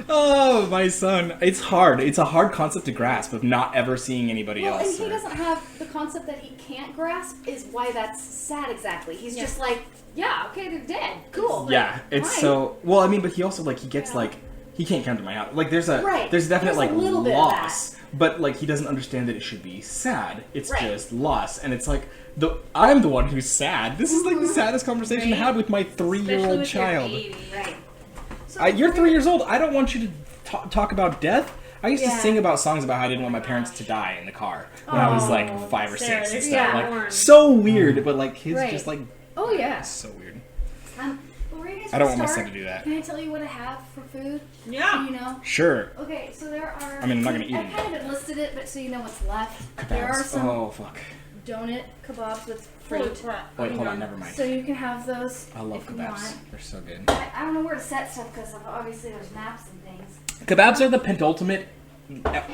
S2: Oh, my son. It's hard. It's a hard concept to grasp of not ever seeing anybody
S6: Well,
S2: else.
S6: and he
S2: or-
S6: doesn't have the concept that he can't grasp is why that's sad exactly. He's just like, yeah, okay, they're dead. Cool.
S2: Yeah, it's
S6: fine.
S2: so well. I mean, but he also like he gets like he can't come to my house. Like there's a
S6: Right.
S2: there's definite
S6: There's a
S2: like
S6: little bit of
S2: loss, but like he doesn't understand that it should be sad. It's
S6: Right.
S2: just loss, and it's like I'm the one who's sad. This is like the saddest conversation to
S3: Right.
S2: have with my
S3: Especially
S2: 3-year-old
S3: with your
S2: child.
S3: baby.
S6: Right. So
S2: You're
S6: we're
S2: 3 years old. I don't want you to talk about death. I used to
S6: Yeah.
S2: sing about songs about how I didn't want my parents to die in the car when I was like 5 or 6
S3: Sarah,
S2: and
S3: there's
S2: stuff.
S6: yeah.
S2: Like so weird, but like his
S6: Right.
S2: just like
S6: Oh yeah.
S2: so weird.
S6: Where you guys
S2: I don't want
S6: wanna
S2: my son
S6: start?
S2: to do that.
S6: Can I tell you what I have for food? So
S3: Yeah.
S6: you know.
S2: Sure.
S6: Okay, so there are.
S2: I mean, I'm not gonna eat
S6: I
S2: it.
S6: kind of enlisted it, but so you know what's left. There are
S2: Kebabs.
S6: some
S2: Oh fuck.
S6: donut kebabs with fruit.
S2: Wait, hold on. Never mind.
S6: So you can have those.
S2: I love
S6: if you
S2: kebabs.
S6: want.
S2: They're so good.
S6: I don't know where to set stuff because obviously there's maps and things.
S2: Kebabs are the penultimate,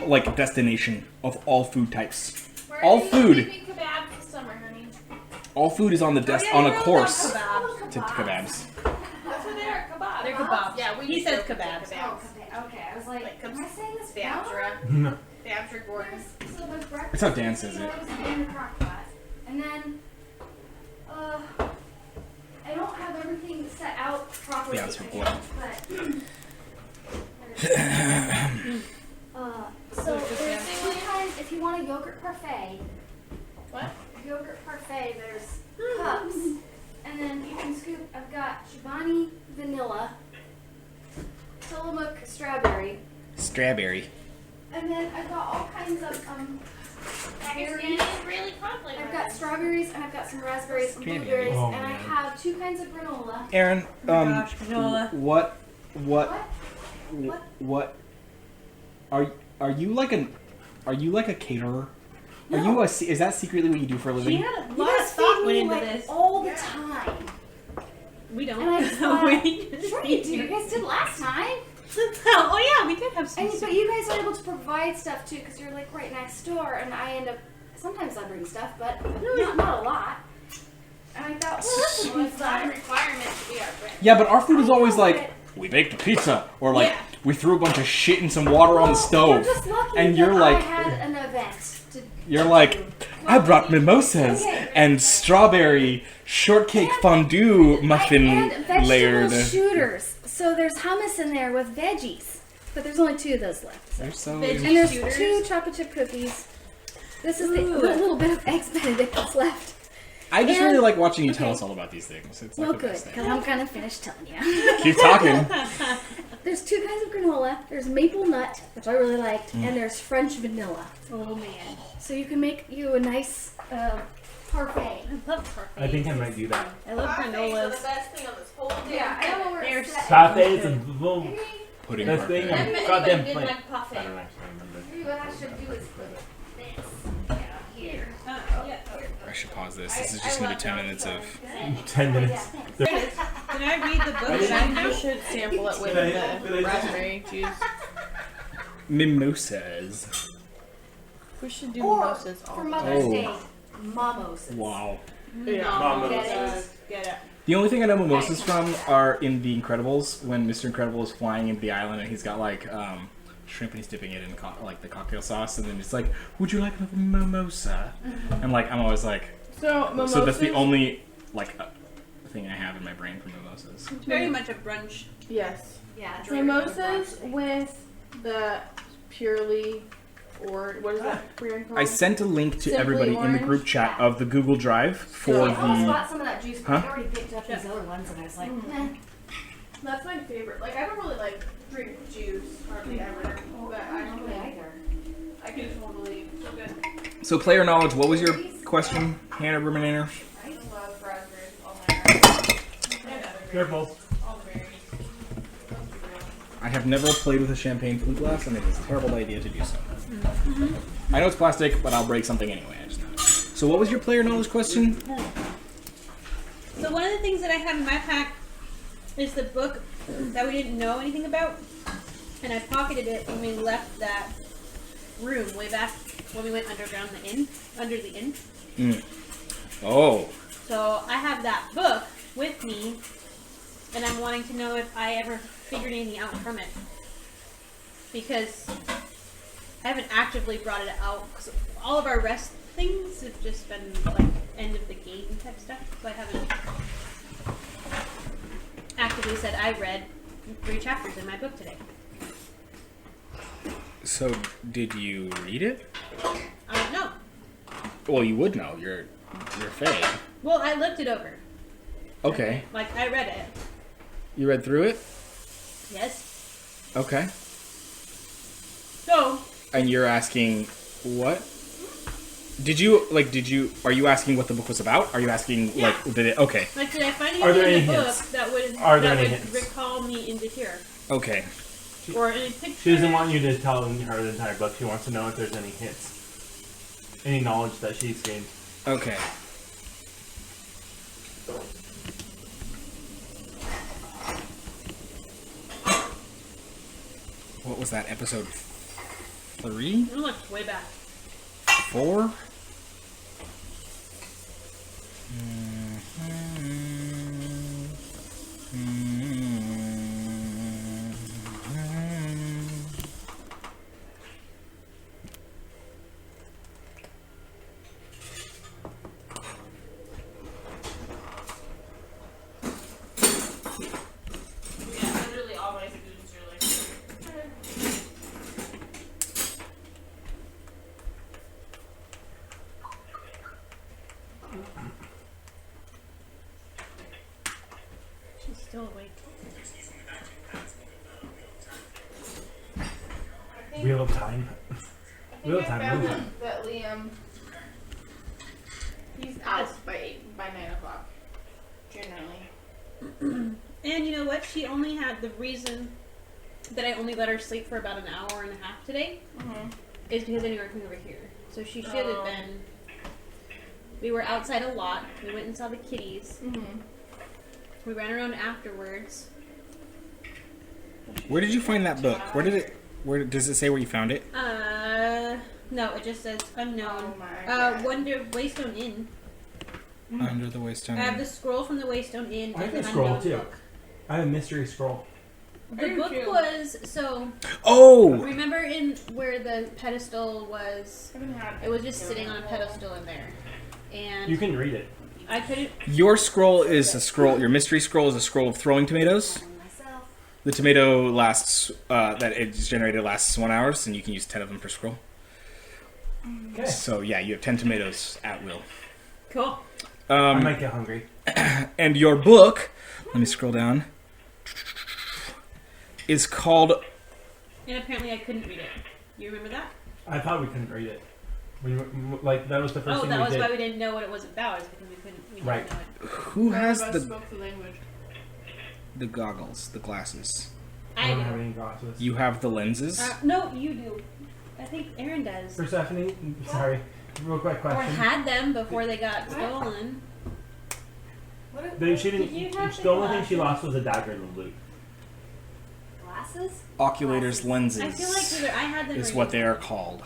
S2: like, destination of all food types.
S4: Where
S2: All
S4: are you
S2: food.
S4: making kebabs this summer, honey?
S2: All food is on the on a course
S4: Kebabs.
S2: to kebabs.
S4: That's what they are, kebabs.
S3: They're kebabs.
S4: Yeah, we
S3: He
S4: used
S3: says
S4: to
S3: kebabs.
S4: say
S6: Oh, okay. I was like,
S4: Like
S6: am I saying this
S4: Babsra.
S6: wrong?
S4: Babsra Gordon.
S6: So there's breakfast.
S2: That's how Dan says it.
S6: potatoes in the crock pot. And then, I don't have everything set out properly.
S2: Yeah, that's for what?
S6: So there's two kinds. If you want a yogurt parfait,
S4: What?
S6: yogurt parfait, there's cups, and then you can scoop. I've got Chobani vanilla, Tillamook strawberry,
S2: Strawberry.
S6: and then I've got all kinds of berries.
S4: Pakistan's really complicated.
S6: I've got strawberries and I've got some raspberries and
S2: Strawberry.
S6: blueberries,
S1: Oh,
S6: and I
S1: man.
S6: have two kinds of granola.
S2: Aaron,
S3: gosh, granola.
S2: what
S6: What?
S2: are you like a caterer? Are
S6: No.
S2: you is that secretly what you do for a
S3: She
S2: living?
S3: had a
S6: You
S3: lot of
S6: guys
S3: thought
S6: feed
S3: went
S6: me
S3: into
S6: like
S3: this.
S6: all the time.
S3: We don't.
S6: And I just thought,
S3: We just
S6: sure you
S3: need
S6: do. You
S3: to.
S6: guys did last time.
S3: Oh yeah, we did have some.
S6: And but you guys are able to provide stuff too, because you're like right next door, and I end up. Sometimes I bring stuff, but not a lot. And I thought, well, this would
S4: Well,
S6: be
S4: it's not a
S6: fun.
S4: requirement to be our friend.
S2: Yeah, but our food is
S6: I
S2: always
S6: know,
S2: like we baked a pizza or like
S3: Yeah.
S2: we threw a bunch of shit and some water on the stove.
S6: You're just lucky
S2: And
S6: that
S2: you're like-
S6: I had an event.
S2: You're like, I brought mimosas
S6: Okay.
S2: and strawberry shortcake fondue muffin
S6: and vegetable
S2: layered.
S6: shooters. So there's hummus in there with veggies, but there's only two of those left.
S2: They're so.
S3: Veggie-
S6: And there's
S3: shooters?
S6: 2 chocolate chip cookies. This is the
S3: Ooh.
S6: little bit of eggs Benedict that's left.
S2: I just
S6: and-
S2: really like watching you tell
S6: okay.
S2: us all about these things. It's like
S6: Well,
S2: the
S6: good,
S2: best
S6: because
S2: thing.
S6: I'm kind of finished telling you.
S2: Keep talking.
S6: There's 2 kinds of granola. There's maple nut, which I really liked,
S2: Mm.
S6: and there's French vanilla.
S3: Oh man,
S6: So you can make you a nice parfait.
S3: I love parfaits.
S1: I think I might do that.
S3: I love
S4: Parfaits are
S3: granolas.
S4: the best thing on this whole damn
S6: Yeah, I don't know where
S3: They're
S6: it's set.
S1: Parfait is a little
S2: Pudding
S1: best thing
S2: parfait.
S1: on
S4: Anybody
S1: goddamn
S4: didn't
S1: plate.
S4: like
S1: I
S4: parfait.
S1: don't actually remember.
S6: Maybe what I should do is put this here.
S2: I should pause this. This is just gonna be 10 minutes of.
S1: 10 minutes.
S3: Can I read the book?
S1: I think
S3: you should sample it with the raspberry juice.
S2: Mimosas.
S3: We should do
S6: Or
S3: mimosas all
S6: for
S3: the
S6: Mother's
S2: Oh.
S6: Day, momos.
S2: Wow.
S3: Yeah.
S6: Get it?
S2: The only thing I know mimosas from are in The Incredibles when Mr. Incredible is flying into the island and he's got like shrimp and he's dipping it in like the cocktail sauce and then it's like, would you like a mimosa? And like I'm always like,
S3: So mimosas.
S2: so that's the only like thing I have in my brain for mimosas.
S3: It's very much a brunch.
S4: Yes.
S6: Yeah. it's
S4: Mimosas with the purely, or what is that weird called?
S2: I sent a link to
S4: Simply
S2: everybody in the
S4: Orange?
S2: group chat of the Google Drive for
S6: I almost
S2: the.
S6: bought some of that juice, but
S2: Huh?
S6: I already picked up these other ones, and I was like, eh.
S4: That's my favorite. Like I don't really like drink juice hardly ever, but
S6: I don't really either.
S4: I can totally. So so good.
S2: So player knowledge. What was your question, Hannah Bermaniner?
S4: I love raspberries. All my
S1: Careful.
S4: all the berries.
S2: I have never played with a champagne flute glass, and it is a terrible idea to do so. I know it's plastic, but I'll break something anyway. I just know. So what was your player knowledge question?
S3: So one of the things that I have in my pack is the book that we didn't know anything about, and I pocketed it when we left that room way back when we went under the inn.
S2: Oh.
S3: So I have that book with me, and I'm wanting to know if I ever figured anything out from it, because I haven't actively brought it out. Cause all of our rest things have just been like end of the game type stuff, so I haven't actively said I read 3 chapters in my book today.
S2: So did you read it?
S3: I don't know.
S2: Well, you would know. You're Faye.
S3: Well, I looked it over.
S2: Okay.
S3: Like I read it.
S2: You read through it?
S3: Yes.
S2: Okay.
S3: So
S2: And you're asking what? Are you asking what the book was about? Are you asking,
S3: Yeah.
S2: did it, okay.
S3: like, did I find
S1: Are there
S3: anything in the
S1: any
S3: book
S1: hints?
S3: that would
S1: Are there
S3: that
S1: any
S3: would
S1: hints?
S3: recall me into here,
S2: Okay.
S3: or any pictures?
S1: She doesn't want you to tell her the entire book. She wants to know if there's any hints, any knowledge that she's gained.
S2: Okay. What was that, episode 3?
S3: It looks way back.
S2: 4?
S4: Yeah, literally all my students are like.
S3: She's still awake.
S4: I think,
S1: Wheel of Time.
S4: I
S1: Wheel of
S4: think I
S1: Time.
S4: found that Liam. He's out by 9 o'clock. Generally.
S3: And you know what? She only had the reason that I only let her sleep for about an hour and a half today is because I knew her coming over here. So she should have
S4: Oh.
S3: been. We were outside a lot. We went and saw the kitties. We ran around afterwards.
S2: Where did you find that book? Where does it say where you found it?
S3: No, it just says unknown.
S4: Oh my God.
S3: Wonder Waystone Inn.
S2: Under the Waystone.
S3: I have the scroll from the Waystone Inn
S1: I have
S3: and
S1: the
S3: the
S1: scroll
S3: unknown
S1: too.
S3: book.
S1: I have a mystery scroll.
S3: The
S4: I do
S3: book
S4: too.
S3: was so.
S2: Oh!
S3: Remember in where the pedestal was?
S4: I haven't had
S3: It was just sitting on a pedestal in there, and
S1: You can read it.
S3: I couldn't.
S2: Your scroll is a scroll. Your mystery scroll is a scroll of throwing tomatoes.
S6: Myself.
S2: The tomato lasts that it's generated lasts 1 hour, and you can use 10 of them per scroll.
S1: Okay.
S2: So yeah, you have 10 tomatoes at will.
S3: Cool.
S1: I might get hungry.
S2: And your book, let me scroll down, is called.
S3: And apparently I couldn't read it. You remember that?
S1: I thought we couldn't read it. That was the first
S3: Oh,
S1: thing
S3: that
S1: we
S3: was
S1: did.
S3: why we didn't know what it was about. Is because we couldn't. We
S1: Right.
S3: didn't know it.
S2: Who has
S4: None of us
S2: the
S4: spoke the language.
S2: goggles, the glasses?
S1: I
S3: I
S1: don't
S3: do.
S1: have any glasses.
S2: You have the lenses.
S3: No, you do. I think Aaron does.
S1: Persephone, sorry. Real quick
S3: Or
S1: question.
S3: had them before they got stolen.
S1: She
S3: Did you
S1: didn't.
S3: have
S1: The
S3: the
S1: only thing she
S3: glasses?
S1: lost was a dagger in the loot.
S6: Glasses?
S2: Oculators lenses
S3: I feel like either I had them
S2: is
S3: or
S2: what
S3: you
S2: they
S3: did.
S2: are called.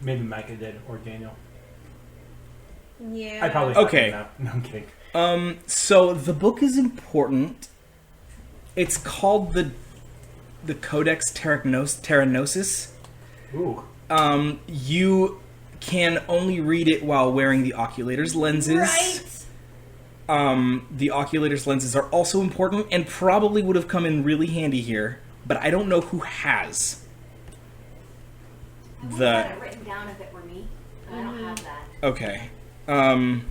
S1: Maybe Micah did, or Daniel.
S3: Yeah.
S1: I probably.
S2: Okay.
S1: have them now. No, I'm kidding.
S2: So the book is important. It's called the Codex Terranosis.
S1: Ooh.
S2: You can only read it while wearing the oculators lenses.
S3: Right.
S2: The oculators lenses are also important and probably would have come in really handy here, but I don't know who has.
S6: I would
S2: The-
S6: have had it written down if it were me, but I don't have that.
S2: Okay.
S6: And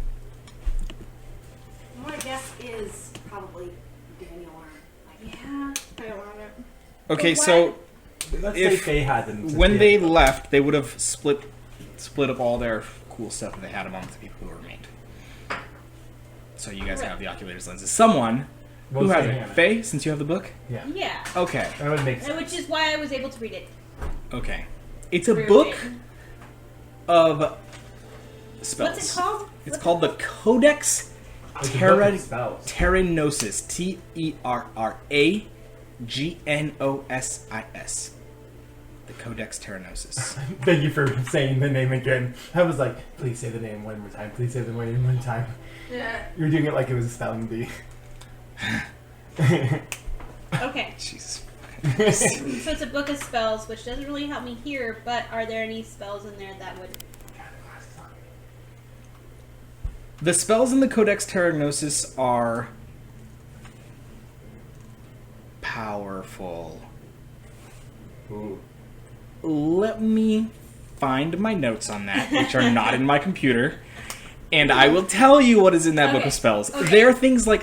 S6: what I guess is probably Daniel or like,
S3: Yeah.
S4: I don't want it.
S2: Okay,
S3: But
S2: so
S1: Let's say
S2: if
S1: they had them.
S2: when they left, they would have split up all their cool stuff that they had among the people who remained. So you guys have the oculators lenses. Someone who
S1: We'll
S2: has
S1: say
S2: it?
S1: Hannah.
S2: Faye, since you have the book.
S1: Yeah,
S3: Yeah.
S2: Okay.
S1: that would make sense.
S3: Which is why I was able to read it.
S2: Okay. It's a
S3: Through
S2: book
S3: it.
S2: of spells.
S3: What's it called?
S2: It's called the Codex
S1: It's a book of spells.
S2: Terranosis. Terragnosis. The Codex Terranosis.
S1: Thank you for saying the name again. I was like, please say the name one more time. Please say the name one time.
S4: Yeah.
S1: You were doing it like it was a spelling bee.
S3: Okay.
S2: Jesus.
S3: So it's a book of spells, which doesn't really help me here, but are there any spells in there that would...
S2: The spells in the Codex Terragnosis are powerful.
S1: Ooh.
S2: Let me find my notes on that, which are not in my computer, and I will tell you what is in that book
S3: Okay.
S2: of spells.
S3: Okay.
S2: There are things like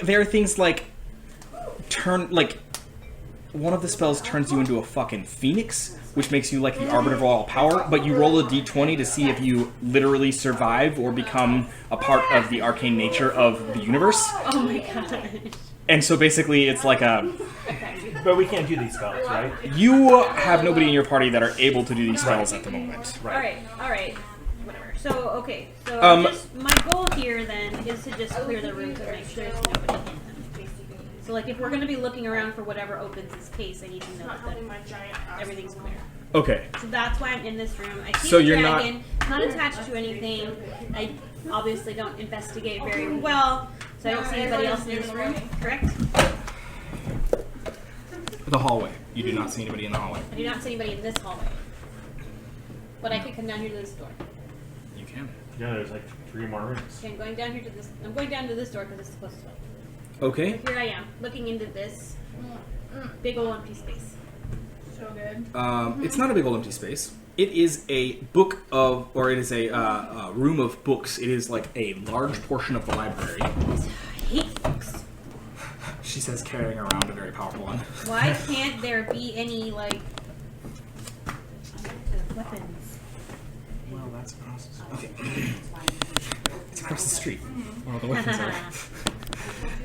S2: one of the spells turns you into a fucking phoenix, which makes you like the arbiter of all power, but you roll a d20 to see if you literally survive or become a part of the arcane nature of the universe.
S3: Oh my god.
S2: And so basically it's like
S1: But we can't do these spells, right?
S2: you have nobody in your party that are able to do these spells at the moment.
S3: Alright. Whatever. So, okay. So, just, my goal here then is to just clear the rooms and make sure there's nobody in them. So, like, if we're going to be looking around for whatever opens this case, I need to know
S4: Not
S3: that
S4: having my giant ass.
S3: everything's clear.
S2: Okay.
S3: So that's why I'm in this room. I see
S2: So
S3: the
S2: you're not-
S3: dragon, not attached to anything. I obviously don't investigate very well, so I don't see anybody else in this room, correct?
S2: The hallway. You do not see anybody in the hallway.
S3: I do not see anybody in this hallway. But I could come down here to this door.
S2: You can.
S1: Yeah, there's like 3 more rooms.
S3: Okay, I'm going down here to this. I'm going down to this door because it's the closest way.
S2: Okay.
S3: So here I am, looking into this big old empty space.
S4: So good.
S2: It's not a big old empty space. It is a book of, or it is a room of books. It is like a large portion of the library.
S3: I hate books.
S2: She says, carrying around a very powerful one.
S3: Why can't there be any like weapons?
S2: Well, that's across. Okay. It's across the street. Where all the weapons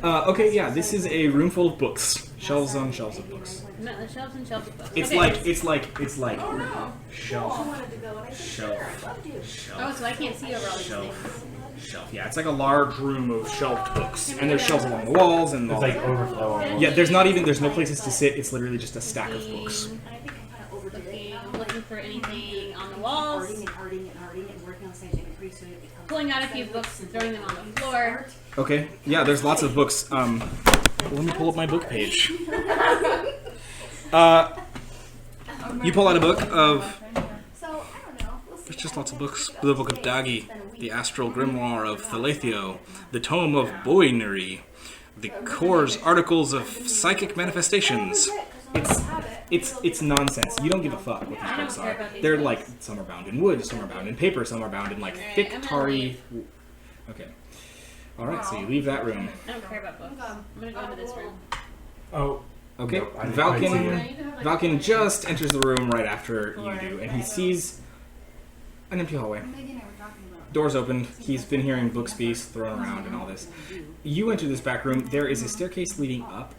S2: are. Okay, yeah, this is a room full of books. Shelves on shelves of books.
S3: No, the shelves and shelves of books.
S2: It's
S3: Okay.
S2: like
S4: Oh no.
S2: shelf,
S4: I wanted to go and I said,
S2: Shelf.
S4: sure, I'd love to.
S3: Oh,
S2: shelf,
S3: so I can't see over all these
S2: Shelf.
S3: things.
S2: shelf. Yeah, it's like a large room of shelved books, and there's shelves along the walls and
S1: It's
S2: all.
S1: like overflow almost.
S2: Yeah, there's no places to sit. It's literally just a stack of books.
S3: Looking for anything on the walls. Pulling out a few books and throwing them on the floor.
S2: Okay, yeah, there's lots of books. Let me pull up my book page. You pull out a book of.
S6: So, I don't know. We'll see.
S2: There's just lots of books. The book of Dagi, the Astral Grimoire of Thalathio, the Tome of Boinery, the Core's Articles of Psychic Manifestations. It's nonsense. You don't give a fuck what these books are. They're like, some are bound in wood, some are bound in paper, some are bound in like thick, tarry. Okay. Alright, so you leave that room.
S3: I don't care about books. I'm gonna go into this room.
S1: Oh.
S2: Okay,
S1: Nope, I didn't quite see
S2: Valken, Valken just enters the room right after you do, and he sees an empty hallway. Doors opened. He's been hearing books be thrown around and all this. You enter this back room. There is a staircase leading up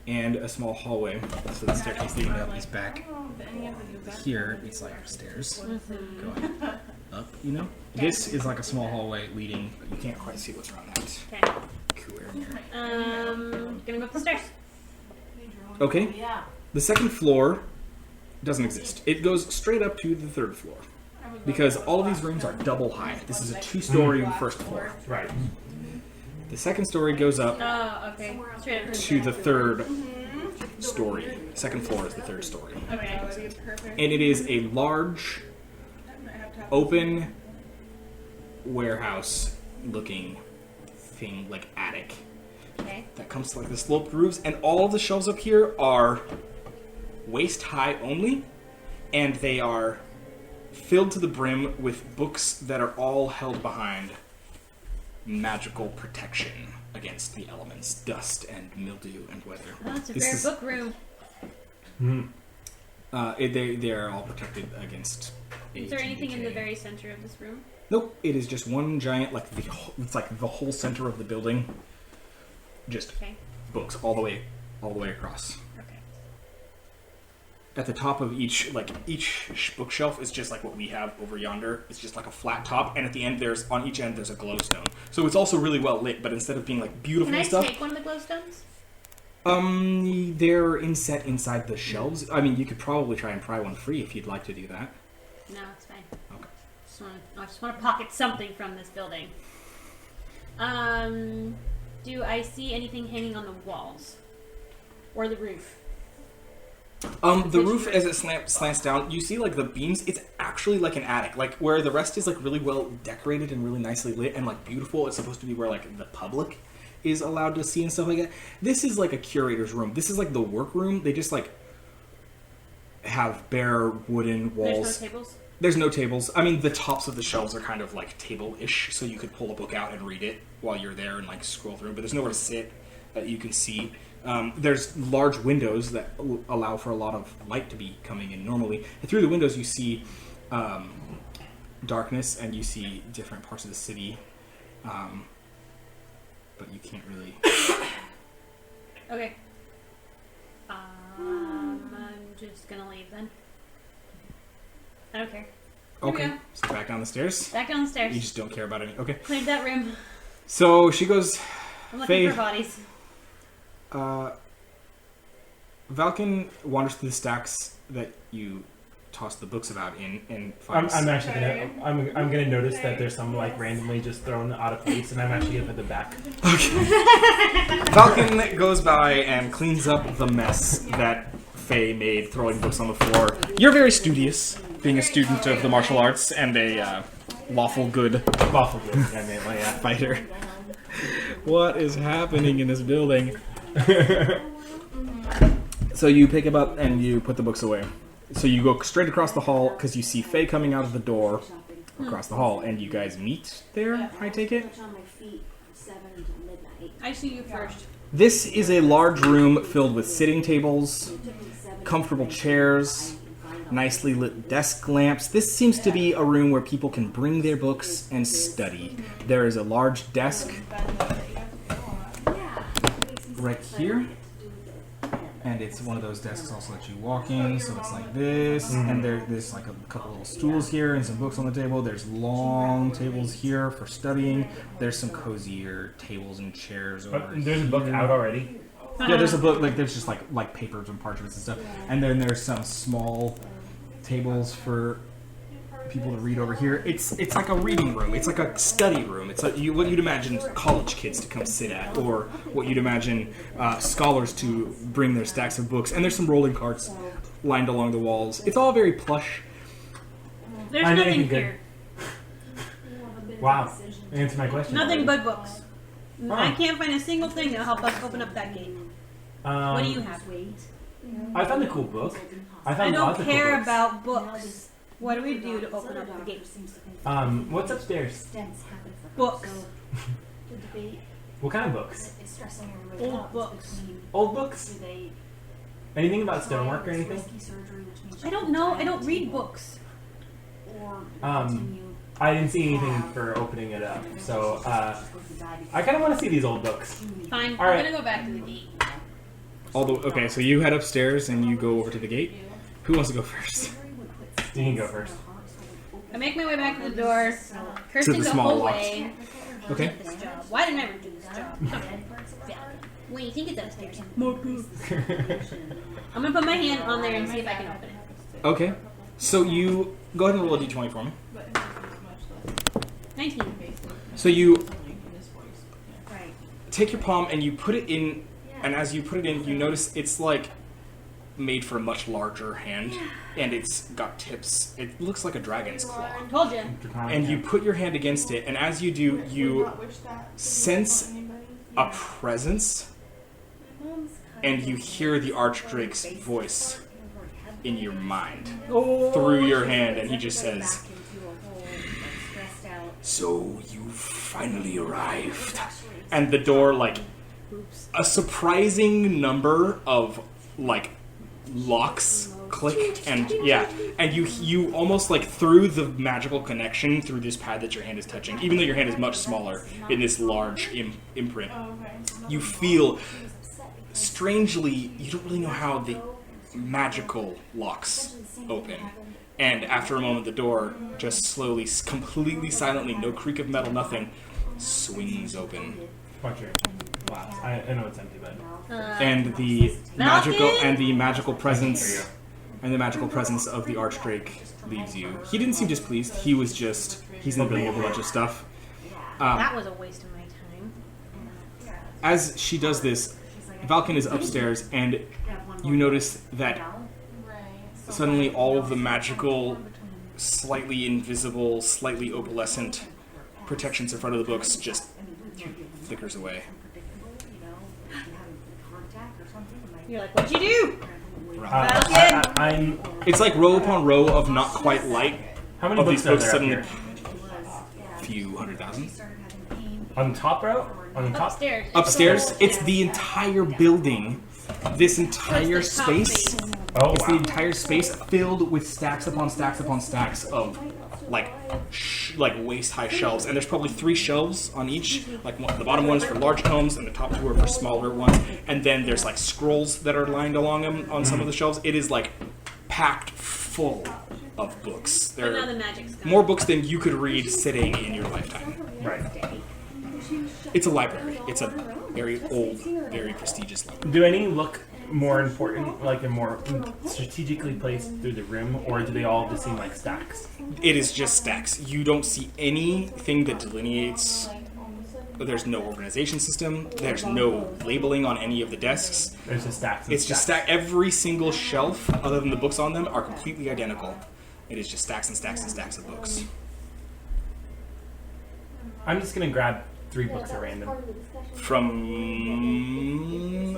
S2: and a small hallway. So the staircase leading up is back here. It's like stairs going up, you know? This is like a small hallway leading, but you can't quite see what's around that.
S3: Okay.
S2: Cool area.
S3: Gonna go up the stairs.
S2: Okay. The second floor doesn't exist. It goes straight up to the third floor. Because all of these rooms are double high. This is a 2-story first floor.
S1: Right.
S2: The second story goes up
S3: Oh, okay. Straight up
S2: to the third story. Second floor is the third story.
S3: Okay.
S2: And it is a large, open warehouse looking thing, like attic,
S3: Okay.
S2: that comes to like the sloped roofs. And all of the shelves up here are waist high only, and they are filled to the brim with books that are all held behind magical protection against the elements, dust and mildew and weather.
S3: Oh, it's a
S2: This
S3: rare
S2: is-
S3: book room.
S1: Hmm.
S2: They are all protected against.
S3: Is there
S2: age and
S3: anything in the
S2: decay.
S3: very center of this room?
S2: Nope. It is just one giant it's like the whole center of the building. Just
S3: Okay.
S2: books all the way across.
S3: Okay.
S2: At the top of each bookshelf is just like what we have over yonder. It's just like a flat top, and at the end on each end there's a glowstone. So it's also really well lit, but instead of being like beautiful
S3: Can I
S2: stuff,
S3: take one of the glowstones?
S2: they're inset inside the shelves. I mean, you could probably try and pry one free if you'd like to do that.
S3: No, it's fine.
S2: Okay.
S3: I just want to pocket something from this building. Do I see anything hanging on the walls or the roof?
S2: The roof, as it slants down, you see like the beams. It's actually like an attic, like where the rest is like really well decorated and really nicely lit and like beautiful. It's supposed to be where like the public is allowed to see and stuff like that. This is like a curator's room. This is like the workroom. They just like have bare wooden walls.
S3: There's no tables?
S2: There's no tables. I mean, the tops of the shelves are kind of like table-ish, so you could pull a book out and read it while you're there and like scroll through. But there's nowhere to sit that you can see. There's large windows that allow for a lot of light to be coming in normally. And through the windows, you see darkness and you see different parts of the city, but you can't really.
S3: Okay. I'm just gonna leave then. I don't care. Here we
S2: Okay,
S3: go.
S2: so back down the stairs.
S3: Back down the stairs.
S2: You just don't care about any. Okay,
S3: Cleared that room.
S2: so she goes.
S3: I'm looking
S2: Faye.
S3: for bodies.
S2: Valken wanders through the stacks that you toss the books about in and
S1: I'm
S2: finds.
S1: actually gonna I'm gonna notice that there's some like randomly just thrown out of place, and I'm actually gonna put them back.
S2: Valken goes by and cleans up the mess that Faye made, throwing books on the floor. You're very studious, being a student of the martial arts and a lawful good
S1: Awful good. I mean, like, yeah.
S2: fighter. What is happening in this building? So you pick them up and you put the books away. So you go straight across the hall because you see Faye coming out of the door across the hall, and you guys meet there, I take it?
S3: I see you first.
S2: This is a large room filled with sitting tables, comfortable chairs, nicely lit desk lamps. This seems to be a room where people can bring their books and study. There is a large desk right here, and it's one of those desks also that you walk in, so it's like this, and there's like a couple little stools here and some books on the table. There's long tables here for studying. There's some cozier tables and chairs over
S1: But there's a book
S2: here.
S1: out already.
S2: Yeah, there's a book, like there's just like papers and parchments and stuff. And then there's some small tables for people to read over here. It's like a reading room. It's like a study room. It's like what you'd imagine college kids to come sit at, or what you'd imagine scholars to bring their stacks of books. And there's some rolling carts lined along the walls. It's all very plush.
S3: There's
S1: I know
S3: nothing
S1: you could-
S3: here.
S1: Wow. Answer my question.
S3: Nothing
S1: already.
S3: but books.
S1: Huh.
S3: I can't find a single thing to help us open up that gate. What do you have?
S1: I found a cool book. I
S3: I
S1: found
S3: don't
S1: lots of cool
S3: care
S1: books.
S3: about books. What do we do to open up the gate?
S1: What's upstairs?
S3: Books.
S1: What kind of books?
S3: Old books.
S1: Old books? Anything about stonework or anything?
S3: I don't know. I don't read books.
S1: I didn't see anything for opening it up, so I kind of want to see these old books.
S3: Fine.
S1: All
S3: I'm
S1: right.
S3: gonna go back to the gate.
S2: Okay, so you head upstairs and you go over to the gate. Who wants to go first?
S1: You can go first.
S3: I make my way back to the door, cursing
S2: the
S3: the
S2: small
S3: whole
S2: lock.
S3: way.
S2: Okay.
S3: This job. Why didn't I ever do this job? Yeah. When you think it's upstairs, more proof. I'm gonna put my hand on there and see if I can open it.
S2: Okay. So you go ahead and roll a d20 for me.
S3: 19.
S2: So you
S3: Right.
S2: take your palm and you put it in, and as you put it in, you notice it's like made for a much larger hand, and it's got tips. It looks like a dragon's claw.
S3: Told you.
S2: And you put your hand against it, and as you do, you sense a presence, and you hear the Archdrake's voice in your mind through your hand, and he just says, "So you finally arrived." And the door, like, a surprising number of, like, locks click, and and you almost like through the magical connection through this pad that your hand is touching, even though your hand is much smaller in this large imprint, you feel strangely, you don't really know how the magical locks open. And after a moment, the door just slowly, completely silently, no creak of metal, nothing, swings open.
S1: Watch your glass. I know it's empty, but
S2: And the magical presence of the Archdrake leaves you. He didn't seem displeased. He was just, he's in the middle of a bunch of stuff.
S3: That was a waste of my time.
S2: As she does this, Valken is upstairs, and you notice that suddenly all of the magical, slightly invisible, slightly opalescent protections in front of the books just flickers away.
S3: You're like, what'd you do?
S1: I'm.
S2: It's like row upon row of not quite light.
S1: How many
S2: Of these
S1: books are
S2: books
S1: there up
S2: suddenly,
S1: here?
S2: few 100,000.
S1: On the top row? On the top?
S3: Upstairs.
S2: Upstairs, it's the entire building. This entire
S3: Where's the top
S2: space.
S3: face?
S1: Oh,
S2: It's the
S1: wow.
S2: entire space filled with stacks upon stacks upon stacks of like waist high shelves, and there's probably 3 shelves on each. Like the bottom one's for large tomes, and the top 2 are for smaller ones. And then there's like scrolls that are lined along them on some of the shelves. It is like packed full of books.
S3: But now
S2: There
S3: the
S2: are
S3: magic's gone.
S2: more books than you could read sitting in your lifetime.
S1: Right.
S2: It's a library. It's a very old, very prestigious library.
S1: Do any look more important, like they're more strategically placed through the room, or do they all just seem like stacks?
S2: It is just stacks. You don't see anything that delineates. There's no organization system. There's no labeling on any of the desks.
S1: There's just stacks. And
S2: It's just stack. Every single shelf, other than the books on them, are completely identical. It is just stacks and stacks and stacks of books.
S1: I'm just gonna grab 3 books at random.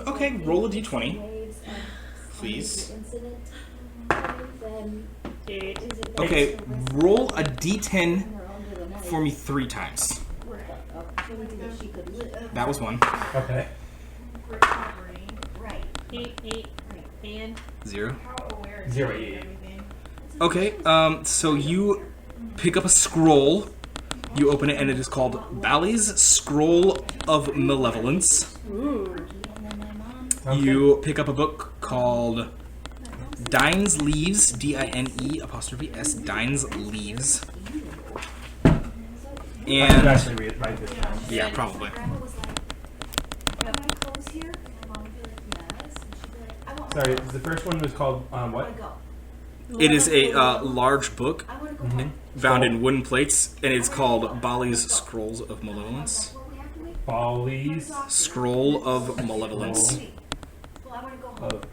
S2: Okay, roll a d20, please. Okay, roll a d10 for me 3 times. That was 1.
S1: Okay.
S3: 8, and
S2: 0.
S1: 0, 8.
S2: Okay, so you pick up a scroll, you open it, and it is called Bally's Scroll of Malevolence. You pick up a book called Dine's Leaves, D-I-N-E'(s), Dine's Leaves.
S1: I should
S2: And,
S1: actually read it right this time.
S2: yeah, probably.
S1: Sorry, the first one was called what?
S2: It is a large book bound in wooden plates, and it's called Bally's Scrolls of Malevolence.
S1: Follies
S2: Scroll of Malevolence.
S1: of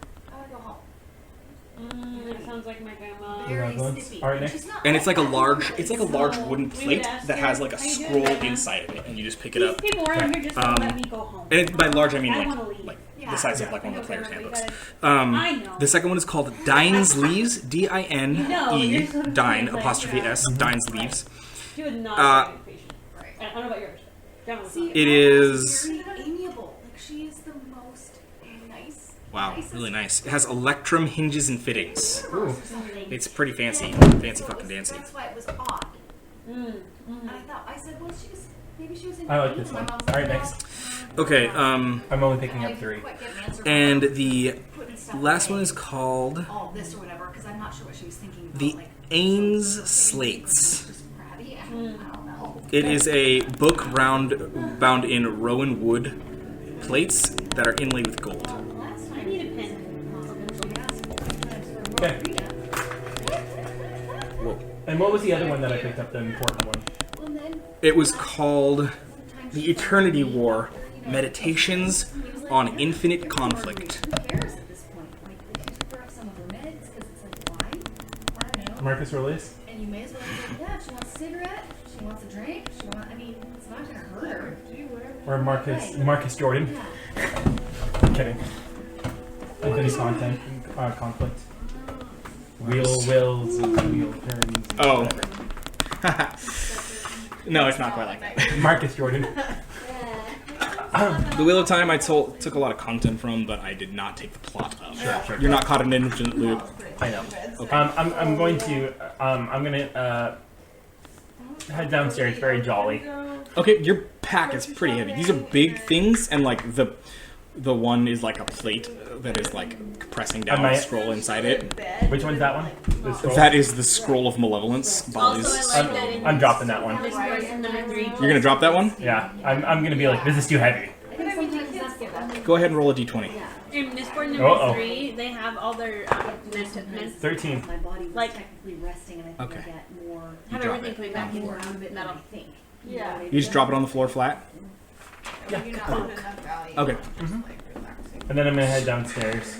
S3: that sounds like my grandma.
S1: Malevolence. All right, next.
S2: And it's like a large wooden plate that has like a scroll inside of it, and you just pick it
S3: These
S2: up.
S3: people around here just won't let me go home.
S2: And by large, I mean
S3: I wanna
S2: like,
S3: leave.
S2: like the size of like one of the player's handbooks.
S3: I know.
S2: The second one is called Dine's Leaves,
S3: No,
S2: D-I-N-E,
S3: you're so
S2: Dine,
S3: like,
S2: apostrophe S, Dine's Leaves.
S3: She was not
S2: Uh,
S3: very patient. I don't know about yours. That was
S6: See,
S3: not.
S2: It is,
S6: very amiable. Like she is the most nice.
S2: wow, really nice. It has electrum hinges and fittings.
S1: Ooh.
S2: It's pretty fancy, fancy fucking dancy.
S6: That's why it was odd. And I said, well, maybe she was in.
S1: I like this one. All right, next.
S2: Okay,
S1: I'm only picking up 3.
S2: and the last one is called
S6: all this or whatever, because I'm not sure what she was thinking about.
S2: The
S6: like,
S2: Ains Slates.
S6: just crabby. I don't know.
S2: It is a book bound in rowan wood plates that are inlaid with gold.
S3: I need a pen.
S1: Okay.
S2: Whoa.
S1: And what was the other one that I picked up? The important one.
S6: Well, then
S2: It was called The Eternity War, Meditations on Infinite Conflict.
S6: who cares at this point? Like, she took her up some of her meds because it's like, why? I don't know.
S1: Marcus Aurelius.
S6: And you may as well be like, yeah, she wants a cigarette, she wants a drink, I mean, it's not gonna hurt her.
S1: Or Marcus Jordan. Kidding. Infinite content, conflict. Wheel wills, wheel turns.
S2: Oh.
S1: whatever.
S2: No, it's not quite like that.
S1: Marcus Jordan.
S2: The Wheel of Time I took a lot of content from, but I did not take the plot of.
S1: Sure.
S2: You're not caught in an infinite loop.
S1: I know.
S2: Okay.
S1: I'm going to head downstairs. Very jolly.
S2: Okay, your pack is pretty heavy. These are big things, and like the one is like a plate that is like pressing down
S1: Am I-
S2: a scroll inside it.
S1: Which one's that one? The scroll?
S2: That is the Scroll of Malevolence.
S3: Also,
S2: Bali's.
S3: I like that in
S1: I'm dropping that one.
S3: this person number 3.
S2: You're gonna drop that one?
S1: Yeah, I'm gonna be like, this is too heavy.
S2: Go ahead and roll a d20.
S3: In Mistborn number
S1: Uh-oh.
S3: 3, they have all their
S1: 13.
S7: My body was
S3: Like-
S7: technically resting, and I think
S2: Okay.
S7: I get more.
S3: have
S2: drop
S3: everything coming back in
S7: more out of it
S3: metal.
S7: than I think.
S4: Yeah.
S2: You just drop it on the floor flat.
S4: You're not putting enough value.
S2: Okay.
S4: Just like relaxing.
S1: And then I'm gonna head downstairs.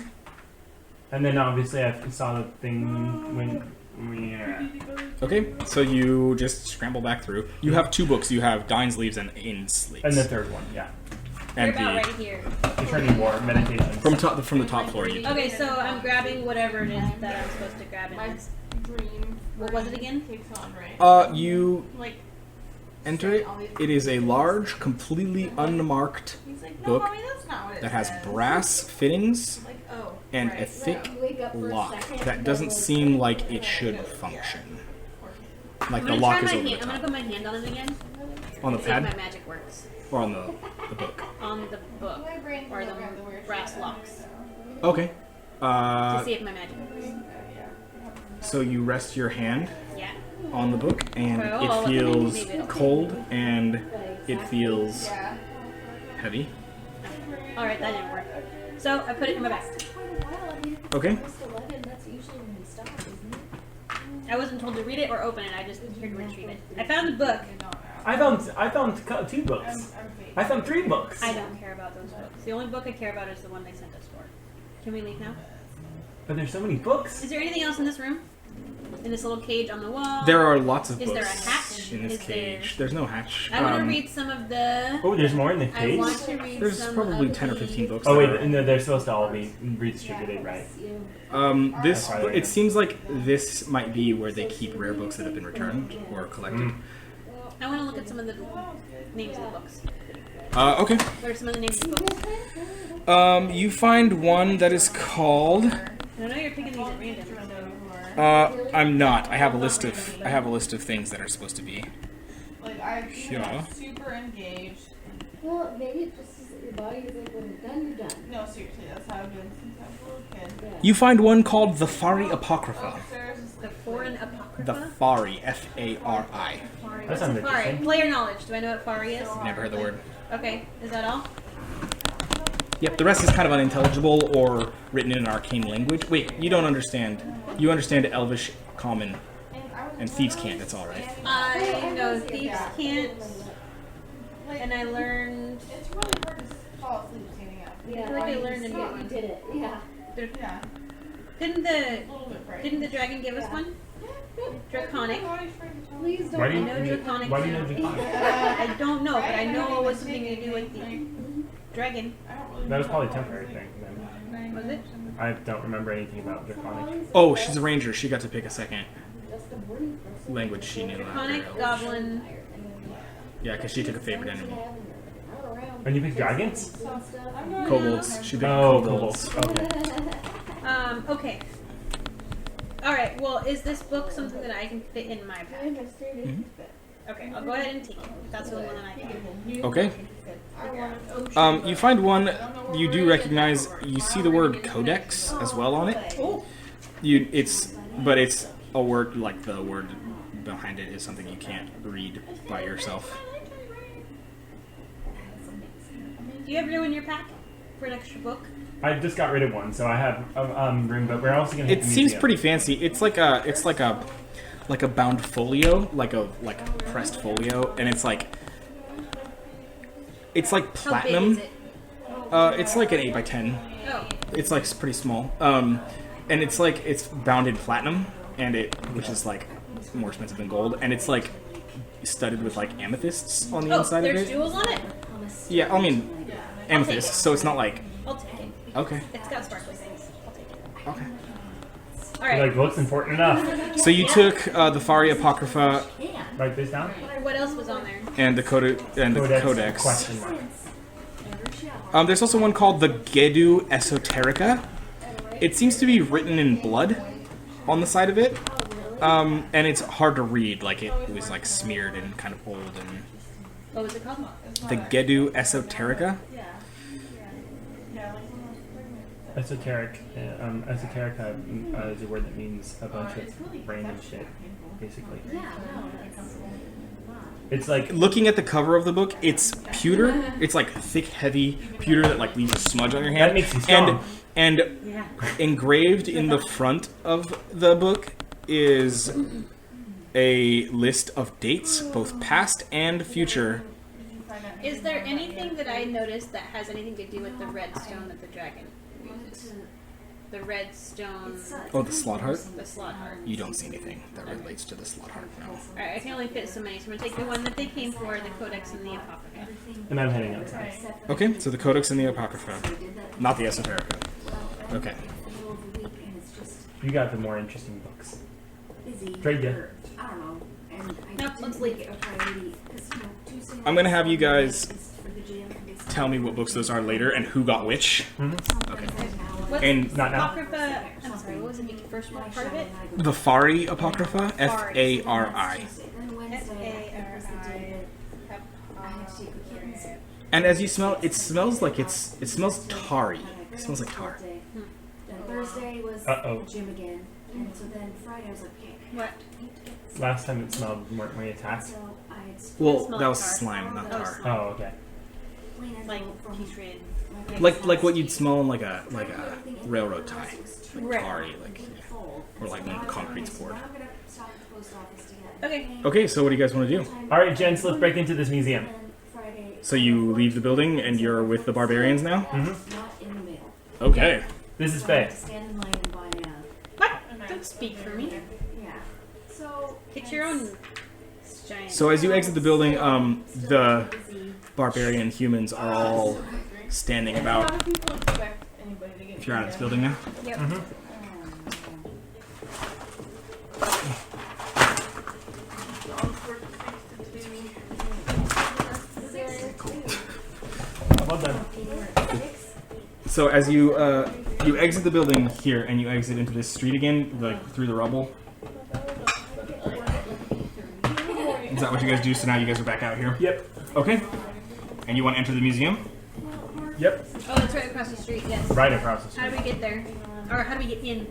S1: And then obviously I saw the thing when
S2: Okay, so you just scramble back through. You have 2 books. You have Dying Sleeves and In Sleeves.
S1: and the third one, yeah.
S3: They're
S2: And
S3: about
S2: the
S3: right here.
S1: Eternity War, meditation.
S2: from the top floor. You
S3: Okay, so I'm grabbing whatever it is that I'm supposed to grab in
S4: My
S3: this.
S4: dream.
S3: What was it again?
S4: Takes on, right?
S2: you
S4: Like,
S2: enter it. It is a large, completely unmarked
S4: he's like, no,
S2: book
S4: mommy, that's not what it
S2: that has
S4: says.
S2: brass fittings
S4: Like, oh.
S2: and
S4: right.
S2: a thick
S6: You wake up for a
S2: lock
S6: second,
S2: that doesn't seem like it should function. Like
S3: I'm
S2: the
S3: gonna
S2: lock
S3: try
S2: is
S3: my
S2: over
S3: hand.
S2: the
S3: I'm gonna
S2: top.
S3: put my hand on it again.
S2: On the
S3: See if my
S2: pad
S3: magic works.
S2: or on the book.
S3: On the book.
S4: My brain
S3: Or the
S4: will grab the weird
S3: brass
S4: shit.
S3: locks.
S2: Okay.
S3: To see if my magic works.
S2: So you rest your hand
S3: Yeah.
S2: on the book, and
S3: Oh,
S2: it
S3: maybe
S2: feels
S3: it'll-
S2: cold and it feels
S4: Yeah.
S2: heavy.
S3: Alright, that didn't work. So I put it in my bag.
S2: Okay.
S6: That's usually when we stop, isn't it?
S3: I wasn't told to read it or open it. I just here to retrieve it. I found the book.
S1: I found 2 books. I found 3 books.
S3: I don't care about those books. The only book I care about is the one they sent us for. Can we leave now?
S1: But there's so many books.
S3: Is there anything else in this room? In this little cage on the wall?
S2: There are lots of
S3: Is there a
S2: books
S3: hatch?
S2: in this
S3: Is there-
S2: cage. There's no hatch.
S3: I want to read some of the.
S1: Oh, there's more in the
S3: I
S1: cage.
S3: want to read
S2: There's
S3: some
S2: probably
S3: of
S2: 10 or
S3: the-
S2: 15 books.
S1: Oh
S2: that
S1: wait,
S2: are-
S1: no, they're supposed to all be redistributed, right?
S2: This
S1: That's why
S2: it seems like this might be where they keep rare books that have been returned or collected.
S3: I want to look at some of the names of the books.
S2: Okay.
S3: What are some of the names of the books?
S2: You find one that is called.
S3: I know you're picking these at random, so.
S2: I'm not. I have a list of things that are supposed to be.
S4: Like, I'm
S2: Yeah.
S4: super engaged.
S6: Well, maybe it just is that your body is like, when you're done, you're done.
S4: No, seriously, that's how I've been since I was a little kid.
S2: You find one called the Fari Apocrypha.
S4: Upstairs is
S3: The
S4: like
S3: Foreign Apocrypha?
S2: The Fari, F-A-R-I.
S3: Fari.
S1: That
S3: What's
S1: sounds
S3: a Fari?
S1: interesting.
S3: Player knowledge. Do I know what Fari is?
S2: Never heard the word.
S3: Okay, is that all?
S2: Yep, the rest is kind of unintelligible or written in an arcane language. Wait, you don't understand. You understand Elvish, Common, and Thieves can't. That's all right.
S3: I know thieves can't, and I learned.
S4: It's really hard to fall asleep standing up.
S6: Yeah,
S3: I feel like I learned a new
S6: you
S3: one.
S6: did it. Yeah.
S4: Yeah,
S3: Didn't
S4: a
S3: the
S4: little bit frightening.
S3: dragon give us one? Draconic.
S6: Please don't.
S1: Why do
S3: I
S1: you,
S3: know Draconic.
S1: why do you know Draconic?
S3: I don't know, but I know it was something to do with the dragon.
S1: That was probably a temporary thing then.
S3: Was it?
S1: I don't remember anything about Draconic.
S2: Oh, she's a ranger. She got to pick a second language she knew.
S3: Draconic,
S2: after Elvish.
S3: goblin.
S2: Yeah, because she took a favorite enemy.
S1: And you picked dragons?
S2: Kobolds. She picked
S1: Oh,
S2: kobolds.
S1: kobolds. Okay.
S3: Okay. Alright, well, is this book something that I can fit in my bag?
S2: Mhm.
S3: Okay, I'll go ahead and take it. If that's the only one that I can.
S2: Okay. You find one you do recognize. You see the word codex as well on it. But it's a word like the word behind it is something you can't read by yourself.
S3: Do you have room in your pack for an extra book?
S1: I just got rid of one, so I have room, but we're also gonna hit
S2: It
S1: the
S2: seems
S1: museum.
S2: pretty fancy. It's like a bound folio, like a pressed folio, and it's like platinum.
S3: How big is it?
S2: It's like an 8x10.
S3: Oh,
S2: It's like pretty small. And it's bound in platinum, which is like more expensive than gold, and it's like studded with like amethysts on the
S3: oh,
S2: inside of
S3: there's
S2: it.
S3: jewels on it?
S2: Yeah, I mean amethyst, so it's not like
S3: I'll take it.
S2: okay.
S3: It's got sparkly things. I'll take it.
S2: Okay.
S1: You're
S3: Alright,
S1: like, looks important enough.
S2: So you took the Fari Apocrypha
S1: Write this down.
S3: what else was on there?
S2: and the Codex.
S1: Question mark.
S2: There's also one called the Gedu Esoterica. It seems to be written in blood on the side of it. And it's hard to read, like it was like smeared and kind of old. And
S3: What was it called?
S2: the Gedu Esoterica.
S1: Esoteric. Esoterica is a word that means a bunch of random shit, basically. It's like
S2: Looking at the cover of the book, it's pewter. It's like thick, heavy pewter that like leaves a smudge on your hand.
S1: That makes you strong.
S2: And
S3: Yeah.
S2: engraved in the front of the book is a list of dates, both past and future.
S3: Is there anything that I noticed that has anything to do with the red stone that the dragon uses? The red stone,
S2: Oh, the slot heart?
S3: the slot heart.
S2: You don't see anything that relates to the slot heart, no.
S3: Alright, I can only fit so many, so I'm gonna take the one that they came for, the Codex and the Apocrypha.
S1: and I'm heading outside.
S2: Okay, so the Codex and the Apocrypha. Not the Esoterica. Okay.
S1: You got the more interesting books. Trade ya.
S3: Nope, let's leave.
S2: I'm gonna have you guys tell me what books those are later and who got which. Okay.
S3: What's
S2: And
S1: Not now.
S3: Apocrypha? I'm sorry, what was the first one part of it?
S2: The Fari Apocrypha, F-A-R-I. And as you smell, it smells like it smells tarry. It smells like tar.
S6: Then Thursday was
S1: Uh-oh.
S6: gym again, and so then Friday I was like, okay,
S3: What?
S1: Last time it smelled weren't we attacked?
S6: so I had
S2: Well,
S3: Smell
S2: that was
S3: tar.
S2: slime, not tar.
S1: Oh, okay.
S3: Like putrid.
S2: Like what you'd smell in like a railroad tie. Like
S3: Right.
S2: tarry, like or like when concrete's poured.
S6: I'm gonna stop at the post office to get
S3: Okay.
S2: Okay, so what do you guys want to do?
S1: All right, gents, let's break into this museum.
S6: then Friday.
S2: So you leave the building and you're with the barbarians now?
S1: Mm-hmm.
S6: Not in the mail.
S2: Okay.
S1: This is
S6: So I had
S1: Faye.
S6: to stand in line and buy
S3: What? Don't speak for me.
S6: yeah. So
S3: Get your own giant.
S2: So as you exit the building, the barbarian humans are all standing
S4: How
S2: about.
S4: do people expect anybody to get
S2: If you're out of this building now.
S3: Yep.
S1: Well done.
S2: So as you you exit the building here and you exit into this street again, like through the rubble. Is that what you guys do? So now you guys are back out here.
S1: Yep.
S2: Okay. And you want to enter the museum?
S1: Yep.
S3: Oh, that's right across the street, yes.
S1: Right across the
S3: How
S1: street.
S3: do we get there? Or how do we get in?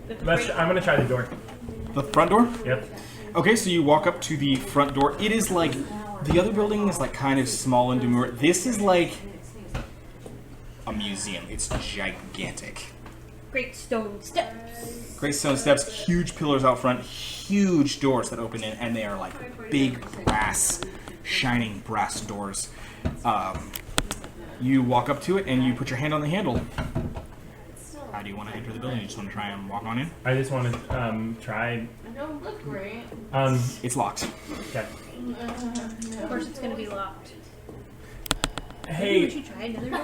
S3: We have to
S1: Let's.
S3: break-
S1: I'm gonna try the door.
S2: The front door?
S1: Yep.
S2: Okay, so you walk up to the front door. It is like the other building is like kind of small and demure. This is like a museum. It's gigantic.
S3: Great stone steps.
S2: Great stone steps, huge pillars out front, huge doors that open in, and they are like big brass, shining brass doors. You walk up to it and you put your hand on the handle. How do you want to enter the building? You just want to try and walk on in?
S1: I just want to try.
S4: I don't look great.
S2: It's locked.
S1: Okay.
S3: Of course, it's gonna be locked. Would
S1: Hey,
S3: you try another door?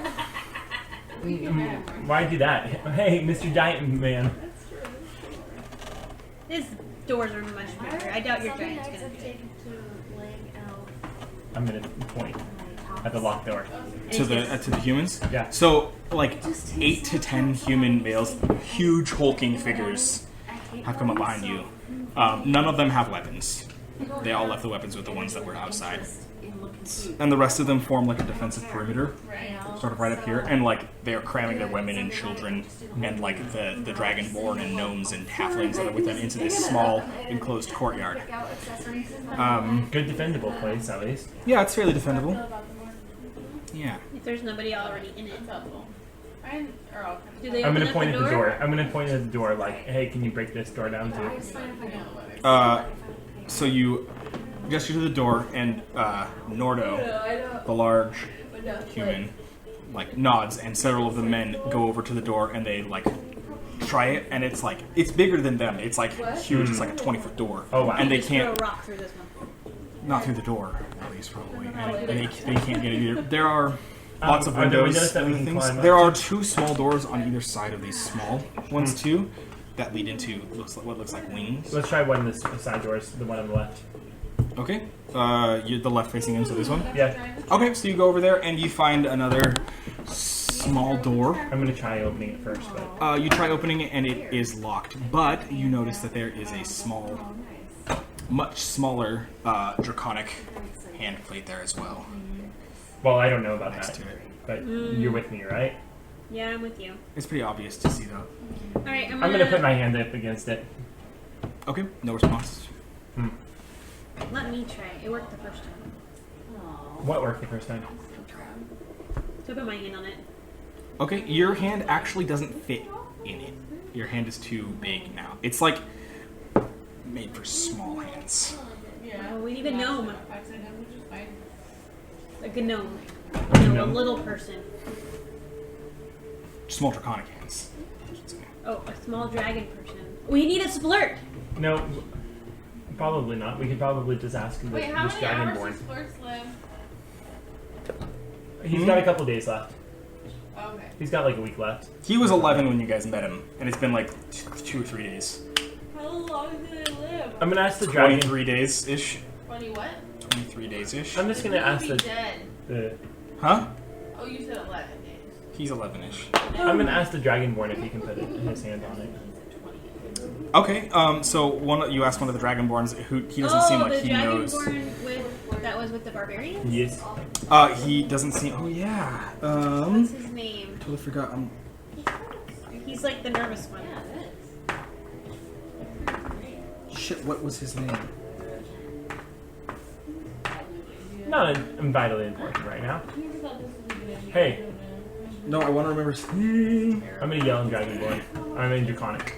S1: why do that? Hey, Mr. Giant Man.
S3: His doors are much bigger. I doubt your giant's gonna do it.
S1: I'm gonna point at the locked door.
S2: To the humans?
S1: Yeah.
S2: So, like, 8 to 10 human males, huge hulking figures, have come up behind you. None of them have weapons. They all left the weapons with the ones that were outside. And the rest of them form like a defensive perimeter, sort of right up here. And like they are cramming their women and children and like the dragonborn and gnomes and halflings that are with them into this small enclosed courtyard.
S1: Good defendable place, at least.
S2: Yeah, it's fairly defendable. Yeah.
S3: If there's nobody already in it.
S4: Mine are all
S3: Do they
S1: I'm
S3: open
S1: gonna
S3: up
S1: point
S3: the
S1: at the
S3: door?
S1: door. I'm gonna point at the door, like, hey, can you break this door down too?
S2: So you gesture to the door, and Nordo, the large human, like nods, and several of the men go over to the door, and they like try it, and it's like it's bigger than them. It's like huge. It's like a 20-foot door.
S1: Oh, wow.
S2: And they
S3: Just
S2: can't
S3: throw a rock through this one.
S2: not through the door, at least probably. And they can't get it either. There are lots of
S1: Are there
S2: windows
S1: windows that we
S2: and
S1: can
S2: things.
S1: climb up
S2: There
S1: to?
S2: are 2 small doors on either side of these small ones too, that lead into what looks like wings.
S1: Let's try one of the side doors, the one on the left.
S2: Okay. You're the left facing in, so this one.
S1: Yeah.
S2: Okay, so you go over there and you find another small door.
S1: I'm gonna try opening it first, but
S2: You try opening it and it is locked, but you notice that there is a small, much smaller draconic hand plate there as well.
S1: well, I don't know about
S2: Next
S1: that.
S2: to it.
S1: But you're with me, right?
S3: Yeah, I'm with you.
S2: It's pretty obvious to see though.
S3: All right,
S1: I'm gonna put my hand up against it.
S2: Okay, no response.
S3: Let me try. It worked the first time.
S1: What worked the first time?
S3: So I put my hand on it.
S2: Okay, your hand actually doesn't fit in it. Your hand is too big now. It's like made for small hands.
S3: Oh, we need a gnome. A gnome. No, a little person.
S2: Small draconic hands. I should say.
S3: Oh, a small dragon person. We need a splurt.
S1: No, probably not. We could probably just ask this
S4: Wait, how many hours
S1: dragonborn.
S4: does Flirts live?
S1: He's got a couple days left.
S4: Okay.
S1: He's got like a week left.
S2: He was 11 when you guys met him, and it's been like 2 or 3 days.
S4: How long did they live?
S1: I'm gonna ask the dragon.
S2: 23 days ish.
S4: 20 what?
S2: 23 days ish.
S1: I'm just gonna
S4: He'll
S1: ask
S4: be
S1: the,
S4: dead.
S1: the.
S2: Huh?
S4: Oh, you said 11 days.
S2: He's 11 ish.
S1: I'm gonna ask the dragonborn if he can put his hand on it.
S2: Okay, so you asked one of the dragonborns who he doesn't seem like he knows.
S3: dragonborn that was with the barbarians?
S1: Yes.
S2: He doesn't seem. Oh yeah.
S3: What's his name?
S2: Totally forgot.
S3: He's like the nervous one.
S2: Shit. What was his name?
S1: Not vitally important right now. Hey,
S2: No, I want to remember his name.
S1: I'm gonna yell in dragonborn. I'm in draconic.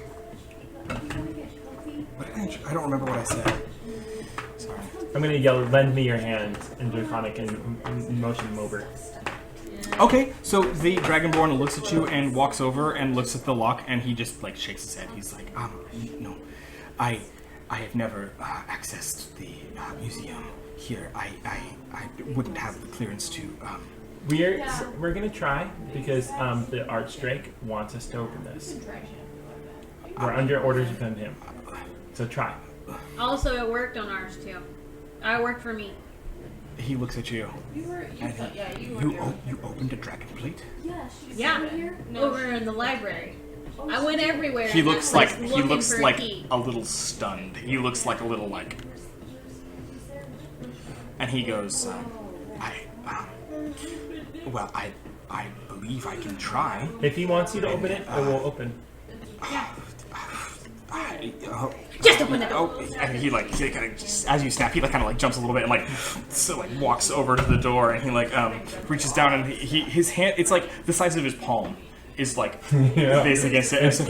S2: I don't remember what I said. Sorry.
S1: I'm gonna yell, lend me your hand in draconic and motion him over.
S2: Okay, so the dragonborn looks at you and walks over and looks at the lock, and he just like shakes his head. He's like, no, I have never accessed the museum here. I wouldn't have the clearance to.
S1: We're gonna try because the Archdrake wants us to open this. We're under orders from him, so try.
S3: Also, it worked on ours too. I worked for me.
S2: He looks at you.
S4: You were
S2: You opened a dragon plate.
S3: Yeah, over in the library. I went everywhere.
S2: He
S3: in that
S2: looks
S3: place
S2: like
S3: looking for a key.
S2: a little stunned. He looks like a little like, and he goes, well, I believe I can try.
S1: If he wants you to open it, it will open.
S3: Just open the door.
S2: And he kind of just, as you snap, he like kind of like jumps a little bit and like so like walks over to the door and he like reaches down and his hand, it's like the size of his palm is like this against it, and so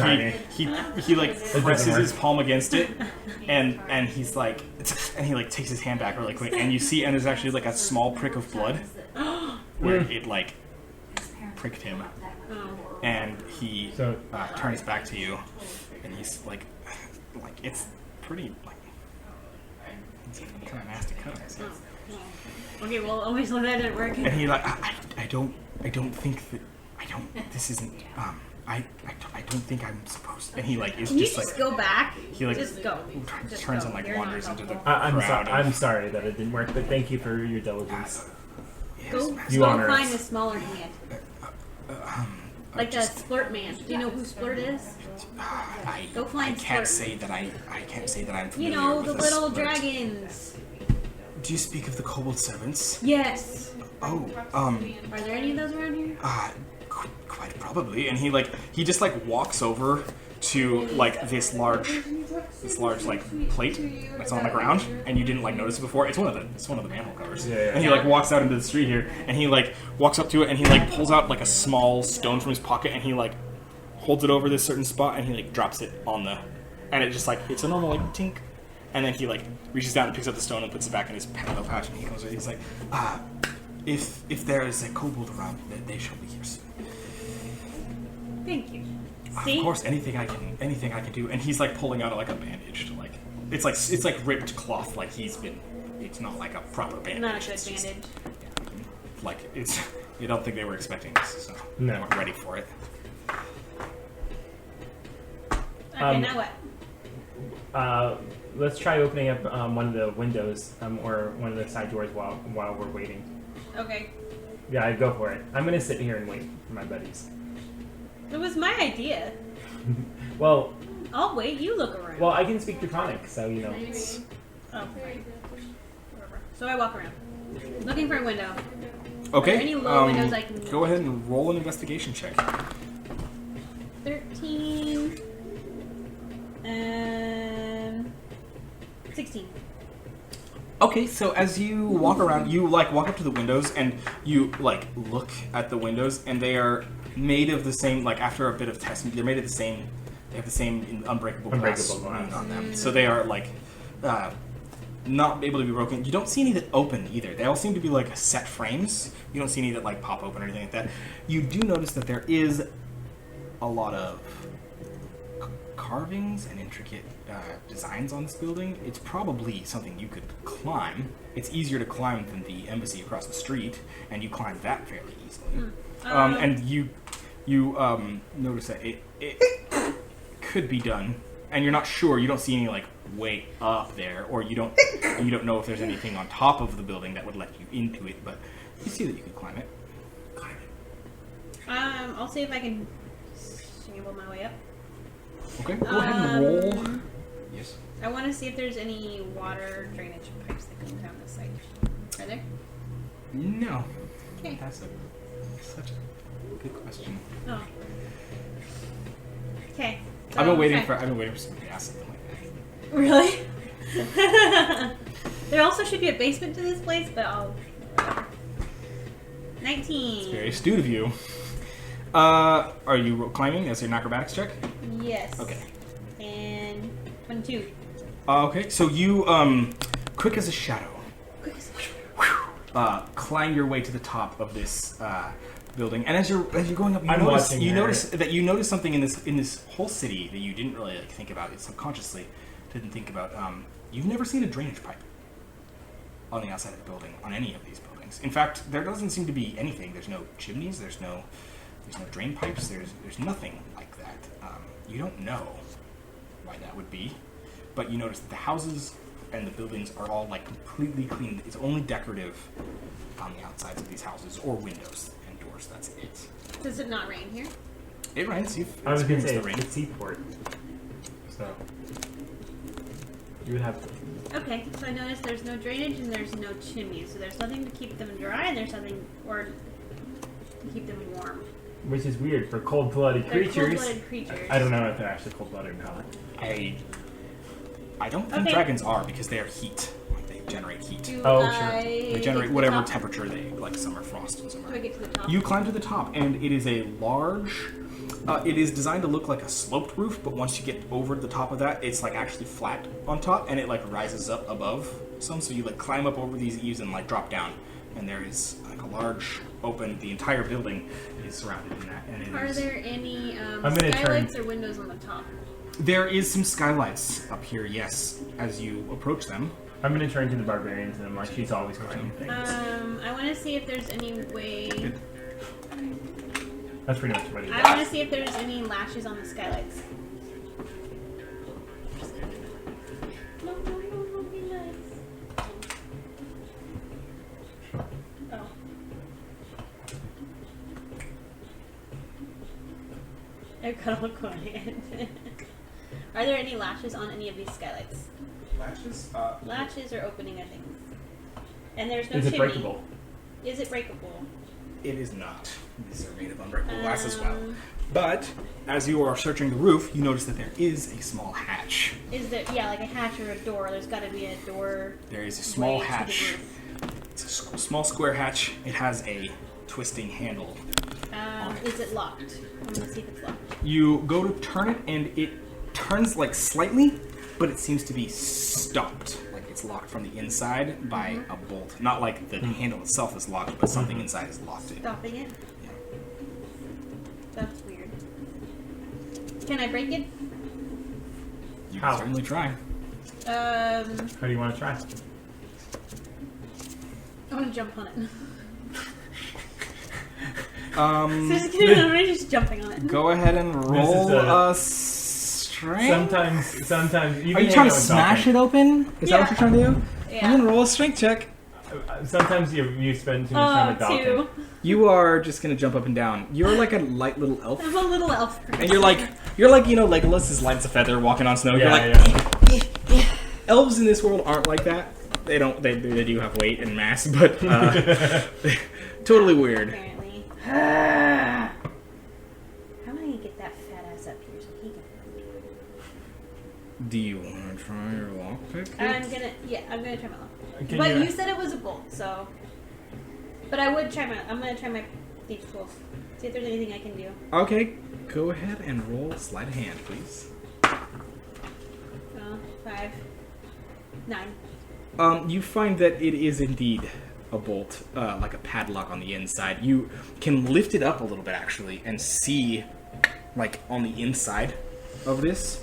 S2: he like presses his palm against it and he's like, and he like takes his hand back really quick and you see, and there's actually like a small prick of blood where it like pricked him, and he turns back to you and he's like it's pretty like it's kind of nasty cut.
S3: Okay, well, obviously that didn't work.
S2: And he like I don't think that this isn't I don't think I'm supposed to. And he like is
S3: Can you
S2: just
S3: just
S2: like
S3: go back?
S2: he like
S3: Just go.
S2: turns
S3: go.
S2: and like
S3: You're
S2: wanders
S3: not
S2: into the
S1: I'm
S2: crowd.
S1: sorry that it didn't work, but thank you for your diligence.
S3: Go,
S1: You
S3: go
S1: honor
S3: find
S1: us.
S3: the smaller hand. Like a splurt man. Do you know who splurt is? Go
S2: I
S3: find
S2: can't
S3: Splurt.
S2: say that I can't say that I'm
S3: You
S2: familiar
S3: know,
S2: with
S3: the
S2: this,
S3: little
S2: but-
S3: dragons.
S2: Do you speak of the kobold servants?
S3: Yes.
S2: Oh,
S3: Are there any of those around here?
S2: quite probably. And he just like walks over to like this large like plate that's on the ground, and you didn't like notice it before. It's one of the manhole covers.
S1: Yeah.
S2: And he like walks out into the street here, and he like walks up to it, and he like pulls out like a small stone from his pocket, and he like holds it over this certain spot, and he like drops it on the, and it just like it's a normal like tink, and then he like reaches down and picks up the stone and puts it back in his little pouch, and he goes, he's like, if there is a kobold around, they shall be here soon.
S3: Thank you. See?
S2: Of course, anything I can do. And he's like pulling out like a bandage to like, it's like ripped cloth. Like it's not like a proper bandage.
S3: Not a good
S2: It's just,
S3: bandage.
S2: like it's, you don't think they were expecting this, so
S1: No.
S2: they weren't ready for it.
S3: Okay, now what?
S1: Let's try opening up one of the windows or one of the side doors while we're waiting.
S3: Okay.
S1: Yeah, I'd go for it. I'm gonna sit here and wait for my buddies.
S3: It was my idea.
S1: Well,
S3: I'll wait. You look around.
S1: I can speak Draconic, so you know.
S3: Oh, fine.
S4: Very good.
S3: Whatever. So I walk around, looking for a window.
S2: Okay.
S3: Are there any low windows I can
S2: Go ahead and roll an investigation check.
S3: 13 and 16.
S2: Okay, so as you walk around, you like walk up to the windows and you like look at the windows, and they are made of the same. Like after a bit of testing, they're made of the same. They have the same unbreakable glass on them, so they are like not able to be broken. You don't see any that open either. They all seem to be like set frames. You don't see any that like pop open or anything like that. You do notice that there is a lot of carvings and intricate designs on this building. It's probably something you could climb. It's easier to climb than the embassy across the street, and you climb that fairly easily. And you notice that it could be done, and you're not sure. You don't see any like way up there, or you don't know if there's anything on top of the building that would let you into it. But you see that you could climb it.
S3: I'll see if I can shamble my way up.
S2: Okay, go ahead and roll. Yes.
S3: I want to see if there's any water drainage pipes that come down this side. Are there?
S2: No.
S3: Okay.
S2: That's such a good question.
S3: Oh. Okay.
S2: I've been waiting
S3: okay.
S2: for somebody to ask something like that.
S3: Really? There also should be a basement to this place, but I'll. 19.
S2: It's very astute of you. Are you climbing? That's an acrobatics check?
S3: Yes.
S2: Okay.
S3: And 22.
S2: Okay, so you, quick as a shadow, climb your way to the top of this building. And as you're going up, you notice something in this whole city that you didn't really like think about. It subconsciously didn't think about. You've never seen a drainage pipe on the outside of the building on any of these buildings. In fact, there doesn't seem to be anything. There's no chimneys. There's no drain pipes. There's nothing like that. You don't know why that would be, but you notice that the houses and the buildings are all like completely clean. It's only decorative on the outsides of these houses or windows and doors. That's it.
S3: Does it not rain here?
S2: It rains. You've
S1: I was gonna
S2: experienced
S1: say
S2: the rain.
S1: it's Seaport, so you would have to.
S3: Okay, so I noticed there's no drainage and there's no chimney, so there's nothing to keep them dry and there's nothing to keep them warm.
S1: Which is weird for cold-blooded
S3: They're
S1: creatures.
S3: cold-blooded creatures.
S1: I don't know if they're actually cold-blooded or not.
S2: I don't think
S3: Okay.
S2: dragons are, because they are heat. Like, they generate heat.
S3: Do
S1: Oh,
S3: I
S1: sure.
S2: They
S3: get
S2: generate
S3: to the
S2: whatever
S3: top?
S2: temperature they like. Some are frost and some
S3: Do I
S2: are.
S3: get to the top?
S2: You climb to the top, and it is a large. It is designed to look like a sloped roof, but once you get over the top of that, it's like actually flat on top, and it like rises up above some. So you like climb up over these eaves and like drop down, and there is like a large open. The entire building is surrounded in that, and it
S3: Are
S2: is.
S3: there any
S1: I'm gonna
S3: skylights or windows on the top?
S2: There is some skylights up here, yes. As you approach them,
S1: I'm gonna turn to the barbarians and I'm like, she's always climbing things.
S3: I want to see if there's any way.
S1: That's pretty much what he
S3: I
S1: does.
S3: want to see if there's any lashes on the skylights. No, be nice. Oh. I've got to look quiet. Are there any lashes on any of these skylights?
S2: latches.
S3: Latches or opening, I think. And there's no
S1: Is it
S3: chimney.
S1: breakable?
S3: Is it breakable?
S2: It is not. These are made of unbreakable glass as well.
S3: Um,
S2: But as you are searching the roof, you notice that there is a small hatch.
S3: Is there, like a hatch or a door? There's got to be a door.
S2: There is a small
S3: way to the
S2: hatch.
S3: roof.
S2: It's a small square hatch. It has a twisting handle.
S3: Is it locked? I'm gonna see if it's locked.
S2: You go to turn it, and it turns like slightly, but it seems to be stopped. Like it's locked from the inside by a bolt. Not like the handle itself is locked, but something inside is locked.
S3: Stopping it?
S2: Yeah.
S3: That's weird. Can I break it?
S2: You
S1: How?
S2: can certainly try.
S1: How do you want to try?
S3: I want to jump on it. So
S2: Um,
S3: just kidding, I'm really just jumping on it.
S2: go ahead and roll
S1: a-
S2: a strength.
S1: Sometimes
S2: Are you trying to smash it open? Is that what
S3: Yeah.
S2: you're trying to do?
S3: Yeah.
S2: I'm gonna roll a strength check.
S1: Sometimes you spend too much time with Dalton.
S3: 2.
S2: You are just gonna jump up and down. You're like a light little elf.
S3: I'm a little elf.
S2: And you're like, Legolas is light as a feather walking on snow. You're like, elves in this world aren't like that. They don't. They do have weight and mass, but totally weird.
S3: Apparently. How am I gonna get that fat ass up here so he can?
S2: Do you want to try your lockpick?
S3: I'm gonna try my luck.
S1: Can
S3: But
S1: you-
S3: you said it was a bolt, so. But I'm gonna try my thieves tools. See if there's anything I can do.
S2: Okay, go ahead and roll sleight of hand, please.
S3: 5, 9.
S2: You find that it is indeed a bolt, like a padlock on the inside. You can lift it up a little bit, actually, and see, like, on the inside of this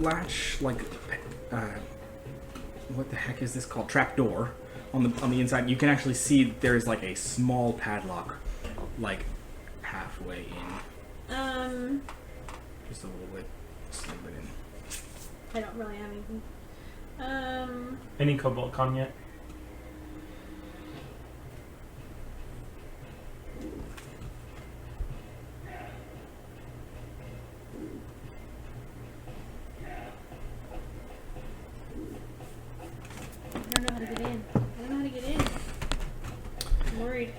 S2: latch, like, what the heck is this called? Trapdoor. On the inside, you can actually see there's, like, a small padlock, like, halfway in. Just a little bit in.
S3: I don't really have anything.
S1: Any Cobalt Con yet?
S3: I don't know how to get in. I'm worried.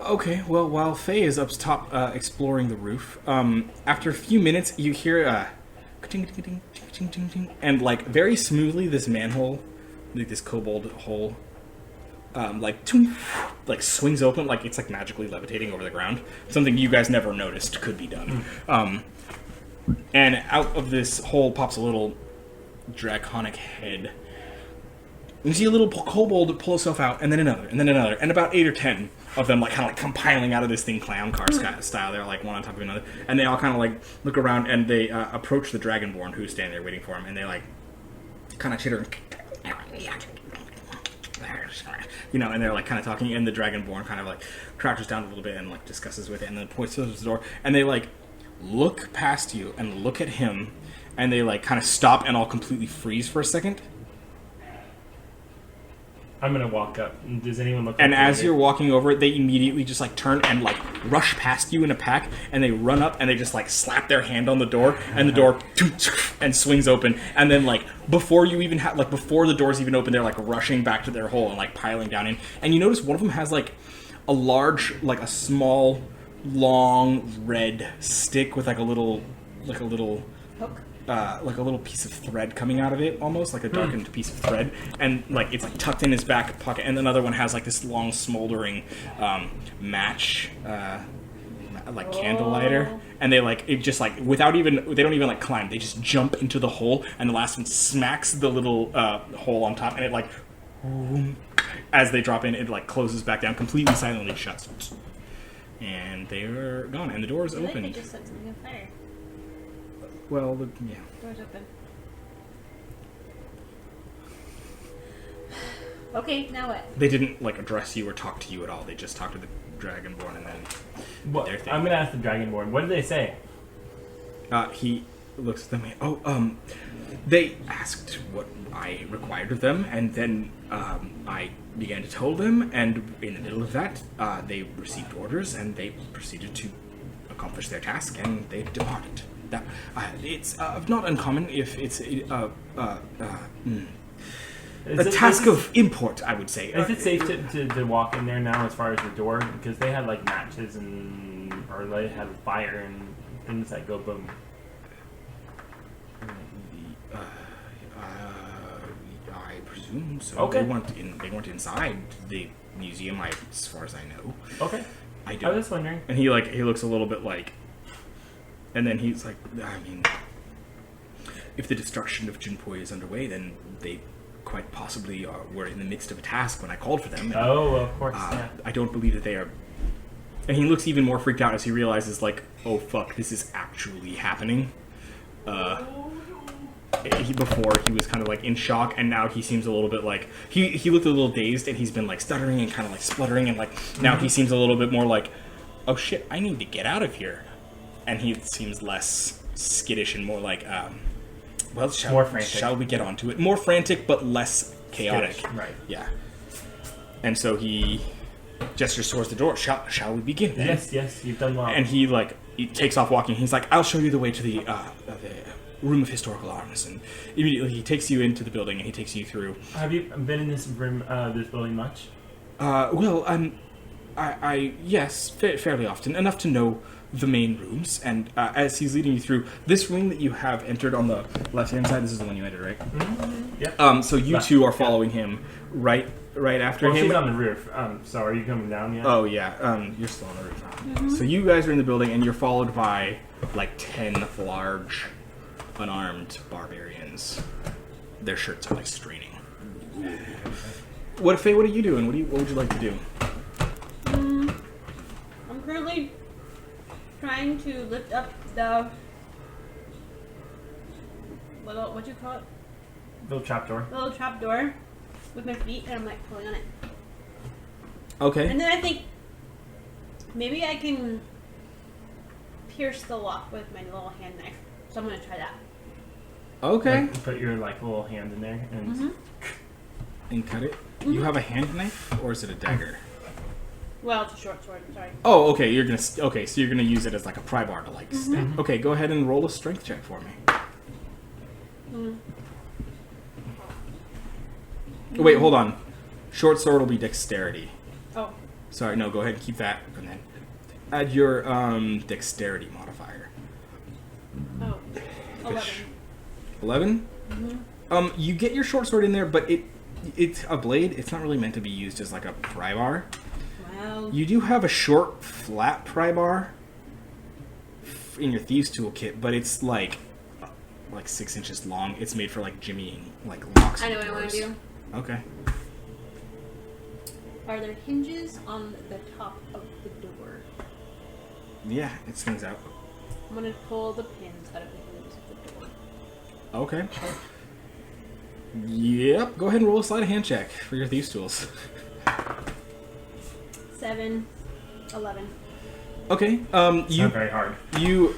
S2: Okay, well, while Faye is up top exploring the roof, after a few minutes, you hear ka-ting, ka-ting, ting, ting, ting, and like very smoothly, this manhole, like this kobold hole, like swings open, like it's like magically levitating over the ground. Something you guys never noticed could be done. And out of this hole pops a little draconic head. You see a little kobold pull itself out, and then another, and about 8 or 10 of them, like, kind of like compiling out of this thing, clown car style. They're like one on top of another, and they all kind of like look around, and they approach the Dragonborn who's standing there waiting for him, and they like kind of chitter, and they're like kind of talking, and the Dragonborn kind of like crouches down a little bit and like discusses with it, and then points towards the door, and they like look past you and look at him, and they like kind of stop and all completely freeze for a second.
S1: I'm gonna walk up. Does anyone look?
S2: And as you're walking over it, they immediately just like turn and like rush past you in a pack, and they run up and they just like slap their hand on the door, and the door and swings open, and then like before you even have before the doors even open, they're like rushing back to their hole and like piling down in. And you notice one of them has like a small, long red stick with like a little
S3: Hook.
S2: like a little piece of thread coming out of it, almost like a darkened piece of thread, and like it's like tucked in his back pocket. And another one has like this long smoldering match, like candle lighter, and they like it just like they don't even like climb, they just jump into the hole, and the last one smacks the little hole on top, and it like as they drop in, it like closes back down, completely silently shuts, and they're gone, and the door's
S3: I think
S2: opened.
S3: they just set something on fire.
S2: Well, yeah.
S3: Door's open. Okay, now what?
S2: They didn't like address you or talk to you at all. They just talked to the Dragonborn, and then
S1: What?
S2: their thing.
S1: I'm gonna ask the Dragonborn. What did they say?
S2: He looks at them. They asked what I required of them, and then I began to tell them. And in the middle of that, they received orders, and they proceeded to accomplish their task, and they departed. That it's not uncommon if it's a task of import, I would say.
S1: Is it safe to walk in there now as far as the door? Because they had like matches or they had fire and things that go boom.
S2: I presume so.
S1: Okay.
S2: They weren't inside the museum, as far as I know.
S1: Okay.
S2: I
S1: I
S2: don't.
S1: was wondering.
S2: And he looks a little bit like, and then he's like, I mean, if the destruction of Jinpoi is underway, then they quite possibly were in the midst of a task when I called for them. And,
S1: Oh, of course. Yeah.
S2: I don't believe that they are. And he looks even more freaked out as he realizes, like, oh fuck, this is actually happening. Before he was kind of like in shock, and now he seems a little bit like he looked a little dazed, and he's been like stuttering and kind of like spluttering, and like now he seems a little bit more like, oh shit, I need to get out of here. And he seems less skittish and more like, well,
S1: More frantic.
S2: shall we get onto it? More frantic, but less chaotic.
S1: Skittish, right.
S2: Yeah. And so he gestures towards the door. Shall we begin then?
S1: Yes, you've done well.
S2: And he takes off walking. He's like, I'll show you the way to the room of historical arms. And immediately he takes you into the building and he takes you through.
S1: Have you been in this room, this building much?
S2: Yes, fairly often. Enough to know the main rooms. And as he's leading you through, this room that you have entered on the left-hand side, this is the one you entered, right?
S1: Mm-hmm. Yep.
S2: So you two are following him right after
S1: Well,
S2: him.
S1: she's on the roof. So are you coming down yet?
S2: Oh, yeah. You're still on the roof now. So you guys are in the building, and you're followed by, 10 large, unarmed barbarians. Their shirts are, straining. Faye, what are you doing? What would you like to do?
S3: I'm currently trying to lift up the little, what do you call it?
S1: Little trapdoor.
S3: The little trap door with my feet, and I'm pulling on it.
S2: Okay.
S3: And then I think maybe I can pierce the lock with my little hand knife. So I'm gonna try that.
S2: Okay.
S1: Like, put your little hand in there and
S2: And cut it. You have a hand knife, or is it a dagger?
S3: Well, it's a short sword. Sorry.
S2: Oh, okay. So you're gonna use it as a pry bar to stab. Okay, go ahead and roll a strength check for me. Wait, hold on. Short sword will be dexterity.
S3: Oh.
S2: Sorry, no. Go ahead and keep that, and then add your dexterity modifier.
S3: Oh. 11.
S2: 11. You get your short sword in there, but it's a blade. It's not really meant to be used as a pry bar.
S3: Wow.
S2: You do have a short, flat pry bar in your thieves' toolkit, but it's like 6 inches long. It's made for jimmying locks.
S3: I know what I want
S2: doors.
S3: to do.
S2: Okay.
S3: Are there hinges on the top of the door?
S2: Yeah, it swings out.
S3: I'm gonna pull the pins out of the hinges of the door.
S2: Okay. Yep. Go ahead and roll a sleight of hand check for your thieves' tools.
S3: 7, 11.
S2: Okay.
S1: It's not very hard.
S2: You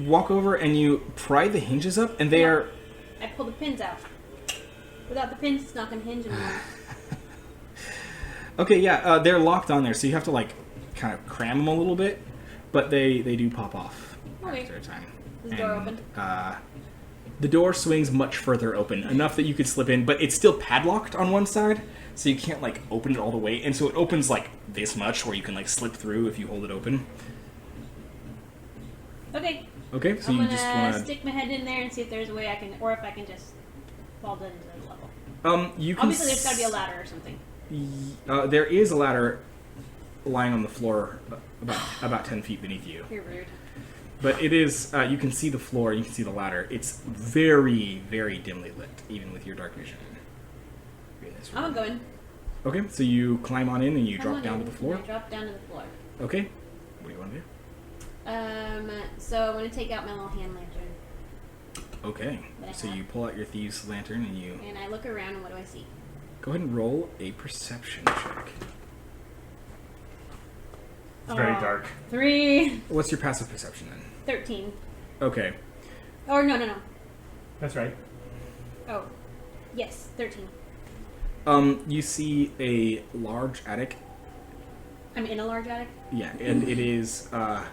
S2: walk over and you pry the hinges up, and they are.
S3: I pull the pins out. Without the pins, it's not gonna hinge anymore.
S2: Okay, yeah, they're locked on there, so you have to kind of cram them a little bit, but they do pop off
S3: Okay.
S2: after a time.
S3: Is the door open?
S2: The door swings much further open, enough that you could slip in, but it's still padlocked on one side, so you can't open it all the way, and so it opens this much, where you can slip through if you hold it open.
S3: Okay.
S2: Okay, so
S3: I'm
S2: you
S3: gonna
S2: just want to.
S3: stick my head in there and see if there's a way I can, or if I can just fall down into the level.
S2: You can.
S3: Obviously, there's gotta be a ladder or something.
S2: There is a ladder lying on the floor about 10 feet beneath you.
S3: You're rude.
S2: But it is, you can see the floor, you can see the ladder. It's very, very dimly lit, even with your dark vision. In this room.
S3: I'm gonna go in.
S2: Okay, so you climb on in and you
S3: Come
S2: drop
S3: on
S2: down
S3: in.
S2: to the floor.
S3: I drop down to the floor.
S2: Okay. What do you want to do?
S3: So I'm gonna take out my little hand lantern
S2: Okay.
S3: That I
S2: So
S3: have.
S2: you pull out your thieves' lantern and you
S3: and I look around and what do I see?
S2: go ahead and roll a perception check.
S1: It's very
S3: Aw.
S1: dark.
S3: 3,
S2: What's your passive perception then?
S3: 13.
S2: Okay.
S3: Or no.
S1: That's right.
S3: Oh, yes, 13.
S2: You see a large attic.
S3: I'm in a large attic.
S2: Yeah, and it is a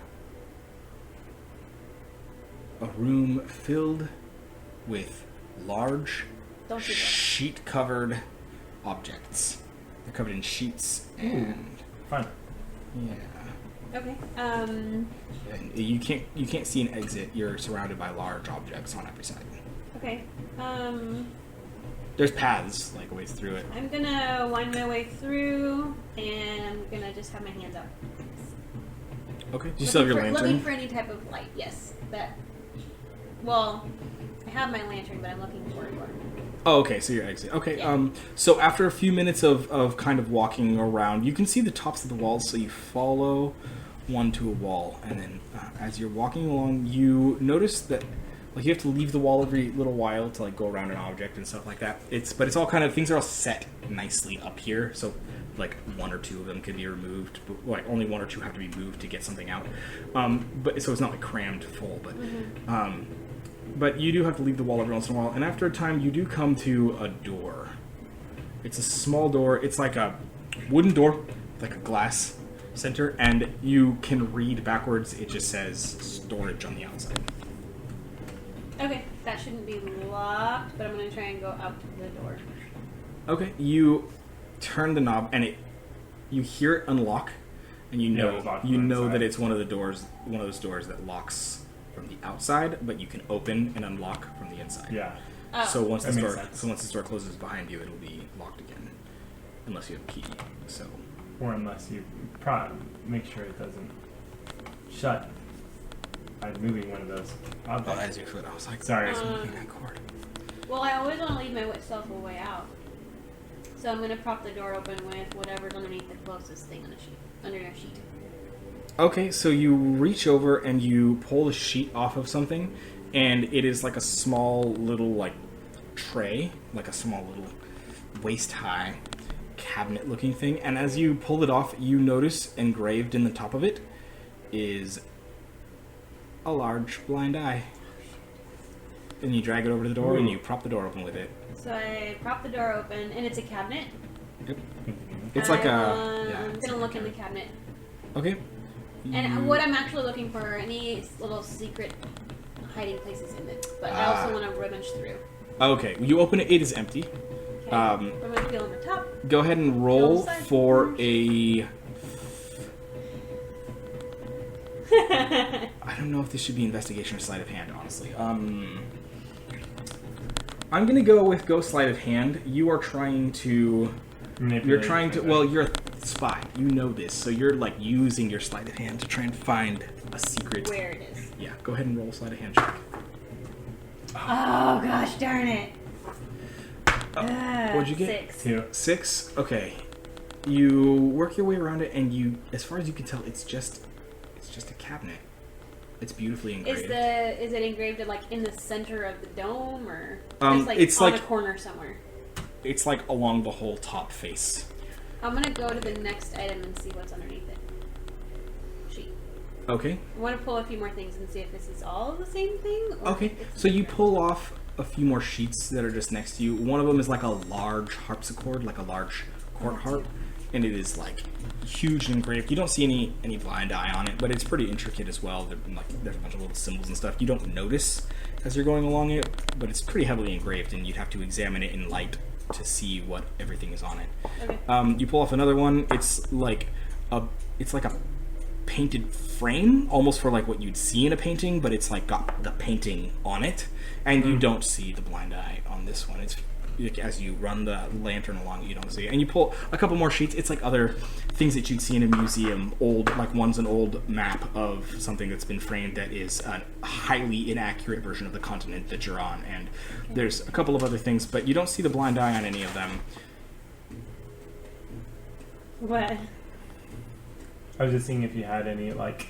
S2: room filled with large
S3: Don't do that.
S2: sheet-covered objects. They're covered in sheets and
S1: Fun.
S2: yeah.
S3: Okay.
S2: And you can't see an exit. You're surrounded by large objects on every side.
S3: Okay.
S2: There's paths like ways through it.
S3: I'm gonna wind my way through, and I'm gonna just have my hands up.
S2: Okay. You still have your
S3: Looking
S2: lantern.
S3: for any type of light. Yes. Well, I have my lantern, but I'm looking for a door.
S2: Oh, okay. So your exit. Okay.
S3: Yeah.
S2: So after a few minutes of kind of walking around, you can see the tops of the walls. So you follow one to a wall, and then as you're walking along, you notice that you have to leave the wall every little while to go around an object and stuff like that. But it's all kind of things are all set nicely up here. So one or two of them can be removed, but only one or two have to be moved to get something out. But so it's not crammed full, but. But you do have to leave the wall every once in a while, and after a time, you do come to a door It's a small door. It's like a wooden door, like a glass center, and you can read backwards. It just says storage on the outside.
S3: Okay, that shouldn't be locked, but I'm gonna try and go out to the door.
S2: Okay, you turn the knob, and you hear it unlock, and you
S1: Yeah,
S2: know
S1: it was locked
S2: you
S1: from
S2: know
S1: inside.
S2: that it's one of those doors that locks from the outside, but you can open and unlock from the inside.
S1: Yeah.
S3: Oh.
S2: So once
S1: That makes
S2: once
S1: sense.
S2: this door closes behind you, it'll be locked again, unless you have a key. So
S1: Or unless you make sure it doesn't shut by moving one of those objects.
S2: as your foot, I was like,
S1: Sorry.
S2: I was moving that cord.
S3: Well, I always want to leave myself a way out. So I'm gonna prop the door open with whatever's underneath the closest thing on the sheet, under a sheet.
S2: Okay, so you reach over and you pull a sheet off of something, and it is like a small little like tray, like a small little waist-high cabinet-looking thing. And as you pull it off, you notice engraved in the top of it is a large blind eye. And you drag it over to the door, and you prop the door open with it.
S3: So I prop the door open, and it's a cabinet.
S2: Yep. It's like
S3: I'm
S2: it's
S3: gonna
S2: like
S3: look
S2: a
S3: in the
S2: cabinet.
S3: cabinet.
S2: Okay.
S3: And what I'm actually looking for, any little secret hiding places in it. But I also want to rummage through.
S2: Okay, you open it. It is empty.
S3: Okay. I'm gonna feel on the top.
S2: Go ahead and roll
S3: Outside
S2: for
S3: doors.
S2: a. I don't know if this should be investigation or sleight of hand, honestly. I'm gonna go sleight of hand. You are trying to. You're trying to. Well, you're a spy. You know this, so you're like using your sleight of hand to try and find a secret.
S3: Where it is.
S2: Yeah. Go ahead and roll a sleight of hand check.
S3: Oh gosh, darn it.
S2: What'd you get?
S3: 6.
S1: 2.
S2: 6. Okay. You work your way around it, and you, as far as you can tell, it's just a cabinet. It's beautifully engraved.
S3: Is it engraved like in the center of the dome, or
S2: it's
S3: on
S2: like-
S3: a corner somewhere?
S2: It's like along the whole top face.
S3: I'm gonna go to the next item and see what's underneath it. Sheet.
S2: Okay.
S3: I want to pull a few more things and see if this is all the same thing. Or
S2: Okay.
S3: if it's
S2: So you
S3: different.
S2: pull off a few more sheets that are just next to you. One of them is like a large harpsichord, like a large court harp, and it is like huge and engraved. You don't see any blind eye on it, but it's pretty intricate as well. There's a bunch of little symbols and stuff. You don't notice as you're going along it, but it's pretty heavily engraved, and you'd have to examine it in light to see what everything is on it.
S3: Okay.
S2: You pull off another one. It's like a painted frame, almost for like what you'd see in a painting, but it's like got the painting on it, and you don't see the blind eye on this one. It's like, as you run the lantern along, you don't see it. And you pull a couple more sheets. It's like other things that you'd see in a museum. One's an old map of something that's been framed that is a highly inaccurate version of the continent that you're on. And there's a couple of other things, but you don't see the blind eye on any of them.
S3: What?
S1: I was just seeing if you had any like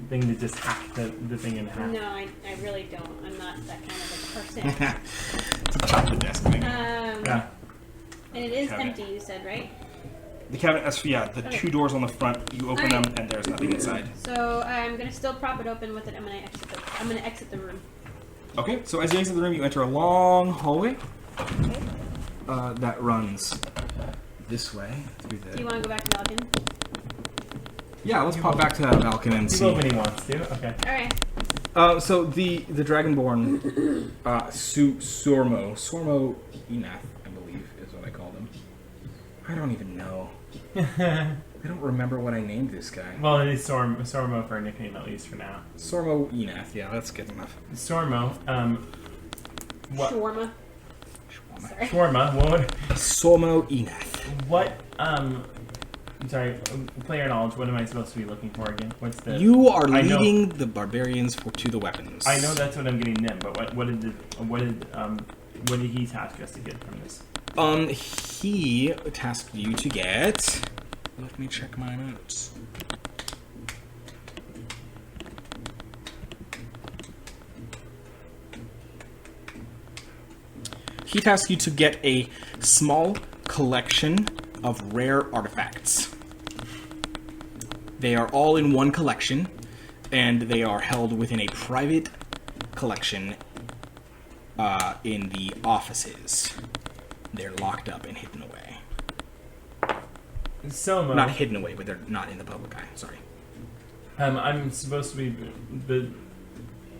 S1: thing to just hack the thing in half.
S3: No, I really don't. I'm not that kind of a person.
S2: Chop the desk thing.
S1: Yeah.
S3: And it is
S2: Cabinet.
S3: empty, you said, right?
S2: The cabinet, the
S3: Okay.
S2: two doors on the front, you open
S3: Alright.
S2: them and there's nothing inside.
S3: So I'm gonna still prop it open with it. I'm gonna exit the room.
S2: Okay, so as you exit the room, you enter a long hallway
S3: Okay.
S2: that runs this way through
S3: Do you
S2: the.
S3: want to go back to Falcon?
S2: Yeah, let's pop back to Valken and
S1: He's
S2: see.
S1: open he wants to. Okay.
S3: All right.
S2: So the Dragonborn, Sormo Enath, I believe is what I called him. I don't even know. I don't remember what I named this guy.
S1: Well, it is Sormo for a nickname at least for now.
S2: Sormo Enath, yeah, that's good enough.
S1: Sormo. What?
S3: Shawarma. Sorry.
S1: Shawarma.
S2: Sormo Enath.
S1: What? Sorry. Player knowledge. What am I supposed to be looking for again? What's the?
S2: You are
S1: I know-
S2: leading the barbarians to the weapons.
S1: I know that's what I'm getting them, but what did he task us to get from this?
S2: He tasked you to get. Let me check my notes. He tasked you to get a small collection of rare artifacts. They are all in one collection, and they are held within a private collection in the offices. they're locked up and hidden away.
S1: Selma.
S2: Not hidden away, but they're not in the public eye. Sorry.
S1: I'm supposed to be. The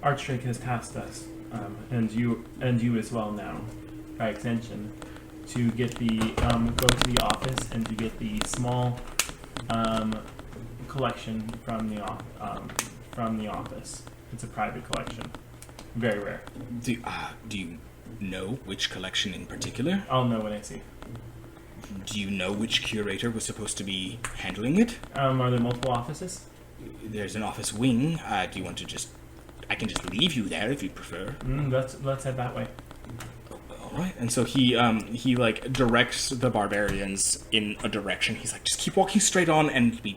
S1: Archdrake has tasked us, and you as well now, by extension, to get the go to the office and to get the small collection from the office. It's a private collection, very rare.
S2: Do you know which collection in particular?
S1: I'll know when I see.
S2: Do you know which curator was supposed to be handling it?
S1: Are there multiple offices?
S2: There's an office wing. Do you want to just... I can just leave you there if you prefer.
S1: Let's head that way.
S2: All right. And so he like directs the barbarians in a direction. He's like, just keep walking straight on and be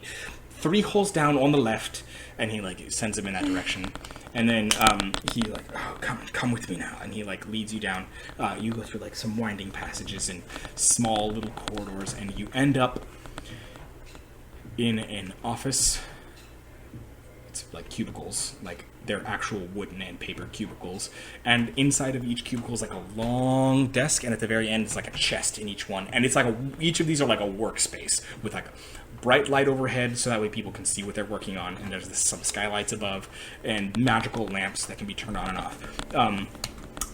S2: 3 holes down on the left. And he like sends them in that direction. And then he like, oh, come with me now. And he like leads you down. You go through like some winding passages and small little corridors, and you end up in an office. It's like cubicles, like they're actual wooden and paper cubicles. And inside of each cubicle is like a long desk, and at the very end is like a chest in each one. And it's like each of these are like a workspace with like bright light overhead, so that way people can see what they're working on. And there's some skylights above, and magical lamps that can be turned on and off.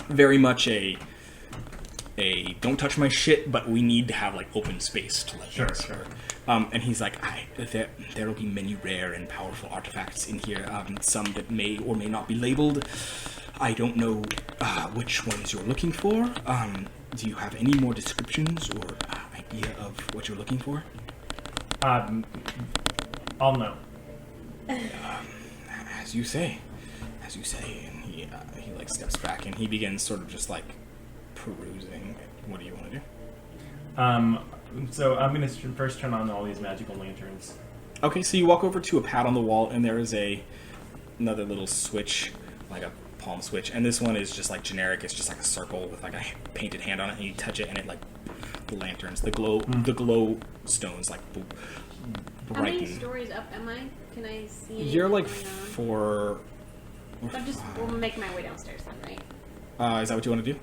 S2: Very much a don't touch my shit, but we need to have like open space to let things
S1: Sure.
S2: And he's like, there will be many rare and powerful artifacts in here, some that may or may not be labeled. I don't know which ones you're looking for. Do you have any more descriptions or idea of what you're looking for?
S1: I'll know.
S2: As you say. And he like steps back and he begins sort of just like perusing. What do you want to do?
S1: So I'm gonna first turn on all these magical lanterns.
S2: Okay, so you walk over to a pad on the wall, and there is another little switch, like a palm switch, and this one is just like generic. It's just like a circle with like a painted hand on it, and you touch it, and it like the lanterns, the glow stones like
S3: How many
S2: brighten.
S3: stories up am I? Can I see anything
S2: You're like
S3: going on?
S2: 4. Or
S3: I'm just
S2: 5.
S3: we'll make my way downstairs then, right?
S2: Is that what you want to do?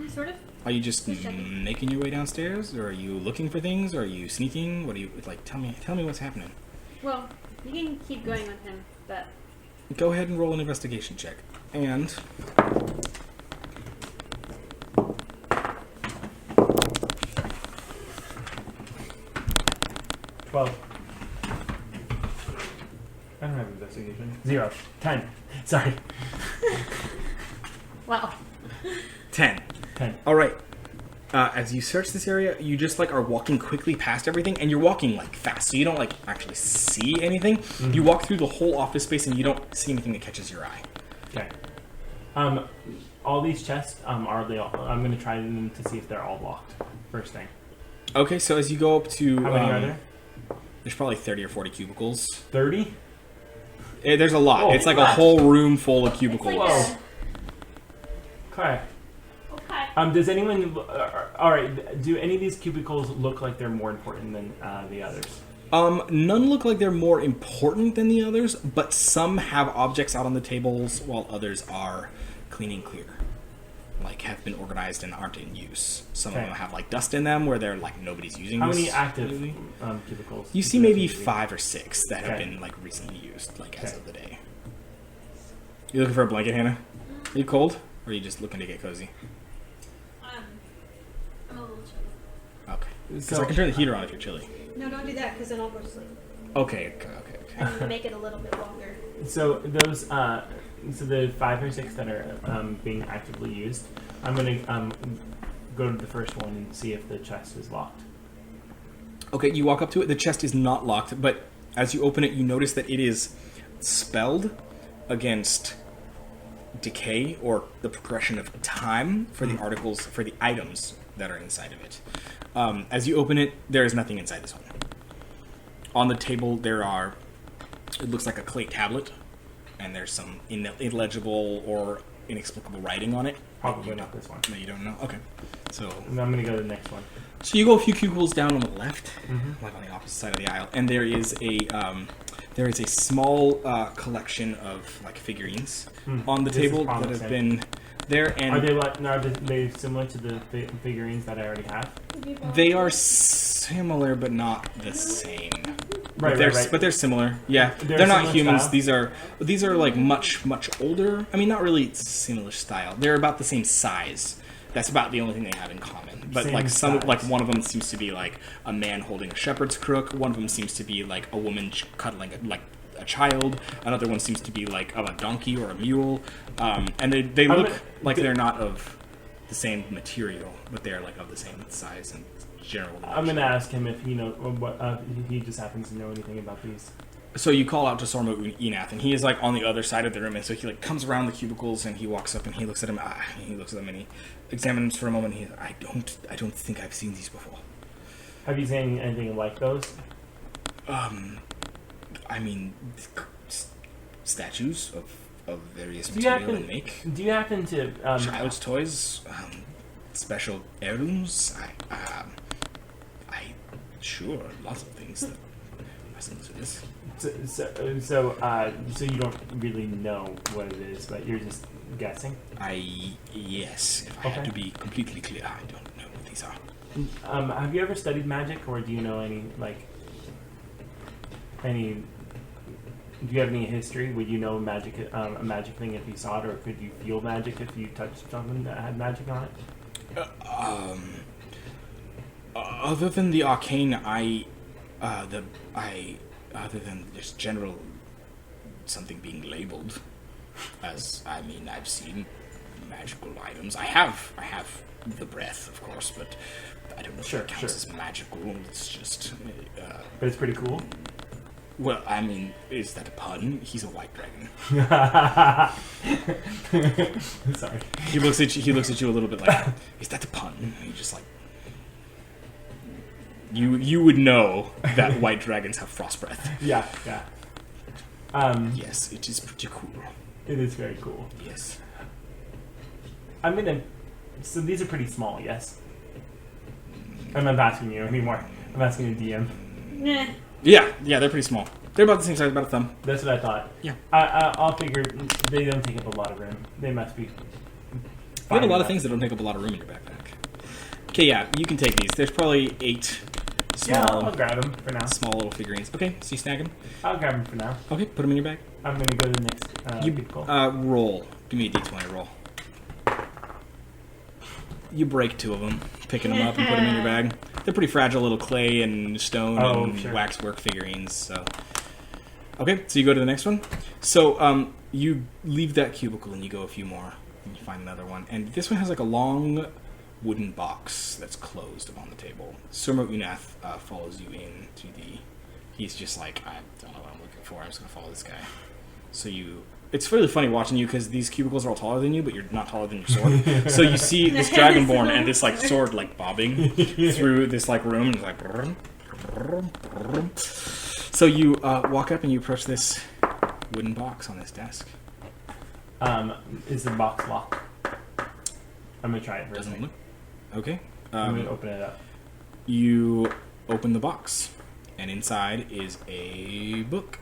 S3: Sort of.
S2: Are you just
S3: Just checking.
S2: making your way downstairs, or are you looking for things, or are you sneaking? What do you like? Tell me what's happening.
S3: Well, you can keep going with him, but
S2: Go ahead and roll an investigation check. And
S1: 12. I don't have investigation. 0. 10. Sorry.
S3: wow.
S2: 10.
S1: 10.
S2: All right. As you search this area, you just like are walking quickly past everything, and you're walking like fast, so you don't like actually see anything.
S1: Mm-hmm.
S2: You walk through the whole office space, and you don't see anything that catches your eye.
S1: Okay. All these chests, are they all... I'm going to try them to see if they're all locked. First thing.
S2: Okay, so as you go up to...
S1: How many are there?
S2: There's probably 30 or 40 cubicles.
S1: 30?
S2: There's a lot.
S1: Oh,
S2: it's like a
S1: what?
S2: whole room full of cubicles.
S1: Whoa. Okay.
S3: Okay.
S1: Does anyone... Alright, do any of these cubicles look like they're more important than the others?
S2: None look like they're more important than the others, but some have objects out on the tables, while others are clean and clear. Like, have been organized and aren't in use. Some of
S1: Okay.
S2: them have, like, dust in them, where they're, like, nobody's using
S1: How
S2: this.
S1: many active cubicles?
S2: You see maybe 5 or 6 that have
S1: Okay.
S2: been, like, recently used, like, as
S1: Okay.
S2: of the day. You looking for a blanket, Hannah? Are you cold? Or are you just looking to get cozy?
S3: I'm a little chilly.
S2: Okay. Because
S1: So-
S2: I can turn the heater on if you're chilly.
S3: No, don't do that, because then I'll go to sleep.
S2: Okay.
S3: And make it a little bit longer.
S1: So those, so the 5 or 6 that are being actively used, I'm gonna go to the first one and see if the chest is locked.
S2: Okay, you walk up to it. The chest is not locked, but as you open it, you notice that it is spelled against decay or the progression of time for the articles, for the items that are inside of it. As you open it, there is nothing inside this one. On the table, there are, it looks like a clay tablet, and there's some illegible or inexplicable writing on it.
S1: Probably not this one.
S2: No, you don't know? Okay. So
S1: And I'm gonna go to the next one.
S2: So you go a few cubicles down on the left, like on the opposite side of the aisle, and there is a small collection of like figurines on the
S1: This is
S2: table that have
S1: promising.
S2: been there,
S1: Are
S2: and
S1: they like? Are they similar to the figurines that I already have?
S2: they are similar but not the same.
S1: Right,
S2: But they're similar. Yeah,
S1: They're
S2: they're not
S1: similar
S2: humans.
S1: style?
S2: These are like much older. I mean, not really similar style. They're about the same size. That's about the only thing they have in common. But
S1: Same
S2: like
S1: size.
S2: like one of them seems to be like a man holding a shepherd's crook. One of them seems to be like a woman cuddling like a child. Another one seems to be like of a donkey or a mule. And they look like they're not of the same material, but they're like of the same size and general.
S1: I'm gonna ask him if he knows what if he just happens to know anything about these.
S2: So you call out to Sormo Enath, and he is like on the other side of the room, and so he like comes around the cubicles, and he walks up, and he looks at him. He looks at them, and he examines for a moment. And I don't think I've seen these before.
S1: Have you seen anything like those?
S2: I mean, statues of various
S1: Do you
S2: material
S1: happen?
S2: and make,
S1: Do you happen to?
S2: child's toys, special heirlooms. Sure, lots of things that has to do this.
S1: So you don't really know what it is, but you're just guessing.
S2: Yes, if I had
S1: Okay.
S2: to be completely clear, I don't know what these are.
S1: Have you ever studied magic, or do you know any? Do you have any history? Would you know magic, a magic thing if you saw it, or could you feel magic if you touched something that had magic on it?
S2: Other than the arcane, other than just general something being labeled as, I mean, I've seen magical items. I have the breath, of course, but I don't know if it counts as magical. It's just,
S1: But it's pretty cool.
S2: well, I mean, is that a pun? He's a white dragon.
S1: Sorry.
S2: He looks at you a little bit like, is that a pun? And you just like, you would know that white dragons have frost breath.
S1: Yeah.
S2: Yes, it is pretty cool.
S1: It is very cool.
S2: Yes.
S1: So these are pretty small, yes? I'm not asking you anymore. I'm asking the DM.
S3: Nah.
S2: Yeah, they're pretty small. They're about the same size, about a thumb.
S1: That's what I thought.
S2: Yeah.
S1: I'll figure they don't take up a lot of room. They must be.
S2: You have a lot of things that don't take up a lot of room in your backpack. Okay, yeah, you can take these. There's probably 8
S1: Yeah,
S2: small,
S1: I'll grab them for now.
S2: small little figurines. Okay, so you snag them.
S1: I'll grab them for now.
S2: Okay, put them in your bag.
S1: I'm gonna go to the next
S2: You
S1: cubicle.
S2: roll. Give me a d20 roll. You break 2 of them, picking them up and put them in your bag. They're pretty fragile little clay and stone and waxwork figurines. So, okay, so you go to the next one. So you leave that cubicle and you go a few more and you find another one. And this one has like a long wooden box that's closed on the table. Surmo Unath follows you in to the. He's just like, I don't know what I'm looking for. I'm just gonna follow this guy. So you. It's really funny watching you because these cubicles are all taller than you, but you're not taller than your sword. So you see this dragonborn and this like sword like bobbing through this like room, and it's like. So you walk up and you approach this wooden box on this desk.
S1: Is the box locked? I'm gonna try it for a
S2: Doesn't
S1: second.
S2: look. Okay.
S1: I'm gonna open it up.
S2: You open the box, and inside is a book.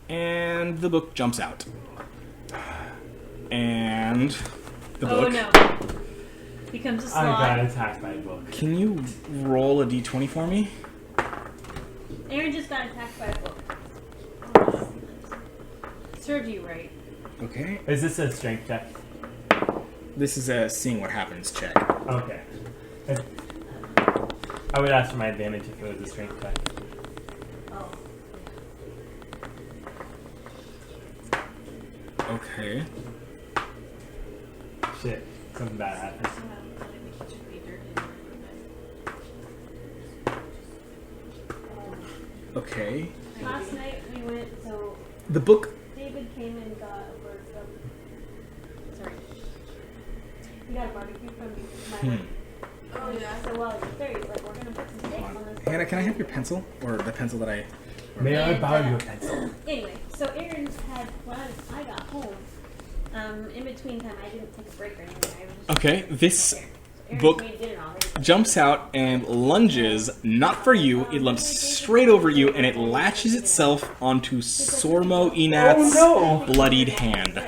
S2: And the book jumps out. And the book.
S3: Oh no. Becomes a
S1: I got
S3: slot.
S1: attacked by a book.
S2: Can you roll a d20 for me?
S3: Aaron just got attacked by a book. Served you right.
S2: Okay.
S1: Is this a strength check?
S2: This is a seeing what happens check.
S1: Okay. I would ask for my advantage if it was a strength check.
S3: Oh.
S2: Okay.
S1: Shit. Something bad happened.
S2: Okay.
S3: Last night we went, so
S2: The book.
S3: David came and got a bird from. Sorry. He got a barbecue from my work.
S4: Oh yeah.
S3: So while he was there, he's like, we're gonna put some steak on this.
S2: Hannah, can I have your pencil? Or the pencil that I...
S1: May I
S3: And,
S1: borrow your pencil?
S3: Anyway, so Aaron had, when I got home, in between time, I didn't take a break or anything. I was just
S2: Okay, this
S3: there. So Aaron
S2: book
S3: made dinner already.
S2: jumps out and lunges, not for you, it lumps straight over you, and it latches itself onto Sormo Enath's
S1: Oh, no.
S2: bloodied hand.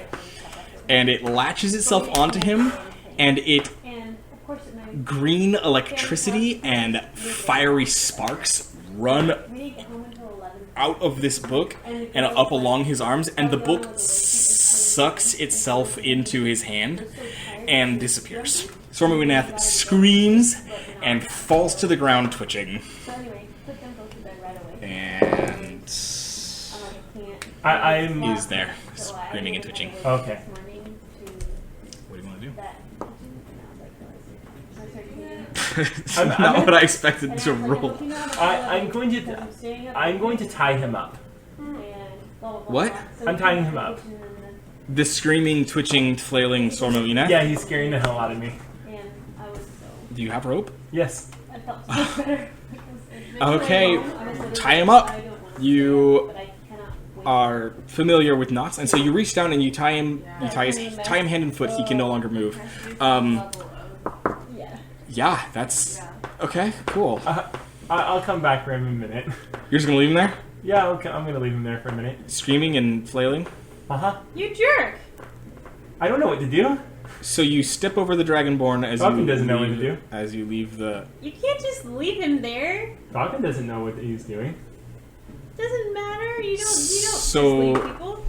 S2: and it latches itself onto him, and it
S3: And of course, it might.
S2: green electricity and fiery sparks run
S3: We didn't get home until 11.
S2: out of this book and up along his arms, and the book sucks itself into his hand and disappears. Stormwing screams and falls to the ground, twitching.
S3: So anyway, put them both to bed right away.
S2: And
S3: I'm like, I can't.
S1: I'm.
S2: he's there, screaming and twitching.
S1: Okay.
S3: This morning to
S2: What do you want to do?
S3: that. And I was like, so I started cleaning.
S2: Not what I expected
S3: And
S2: to
S3: I was like,
S2: roll.
S3: "Look, you know how to
S1: I'm going to.
S3: because I'm staying up
S1: I'm going to
S3: late
S1: tie him up.
S3: and blah, blah, blah,
S2: What?
S3: blah." So
S1: I'm
S3: we
S1: tying
S3: came
S1: him
S3: to the
S1: up.
S3: kitchen and
S2: The screaming, twitching, flailing Stormwing.
S1: Yeah, he's scaring the hell out of me.
S3: I was so.
S2: Do you have rope?
S1: Yes.
S3: I felt so much better.
S2: Okay, tie him up. You are familiar with knots, and so you reach down and you tie him. You tie him hand and foot. He can no longer move.
S3: Yeah.
S2: Yeah, that's okay. Cool.
S1: I'll come back for him in a minute.
S2: You're just gonna leave him there,
S1: Yeah, okay, I'm gonna leave him there for a minute.
S2: screaming and flailing.
S3: You jerk!
S1: I don't know what to do.
S2: So you step over the Dragonborn as
S1: Falcon
S2: you
S1: doesn't know what
S2: leave-
S1: to do.
S2: As you leave the.
S3: You can't just leave him there.
S1: Falcon doesn't know what he's doing.
S3: Doesn't matter. You don't
S2: So-
S3: just leave people.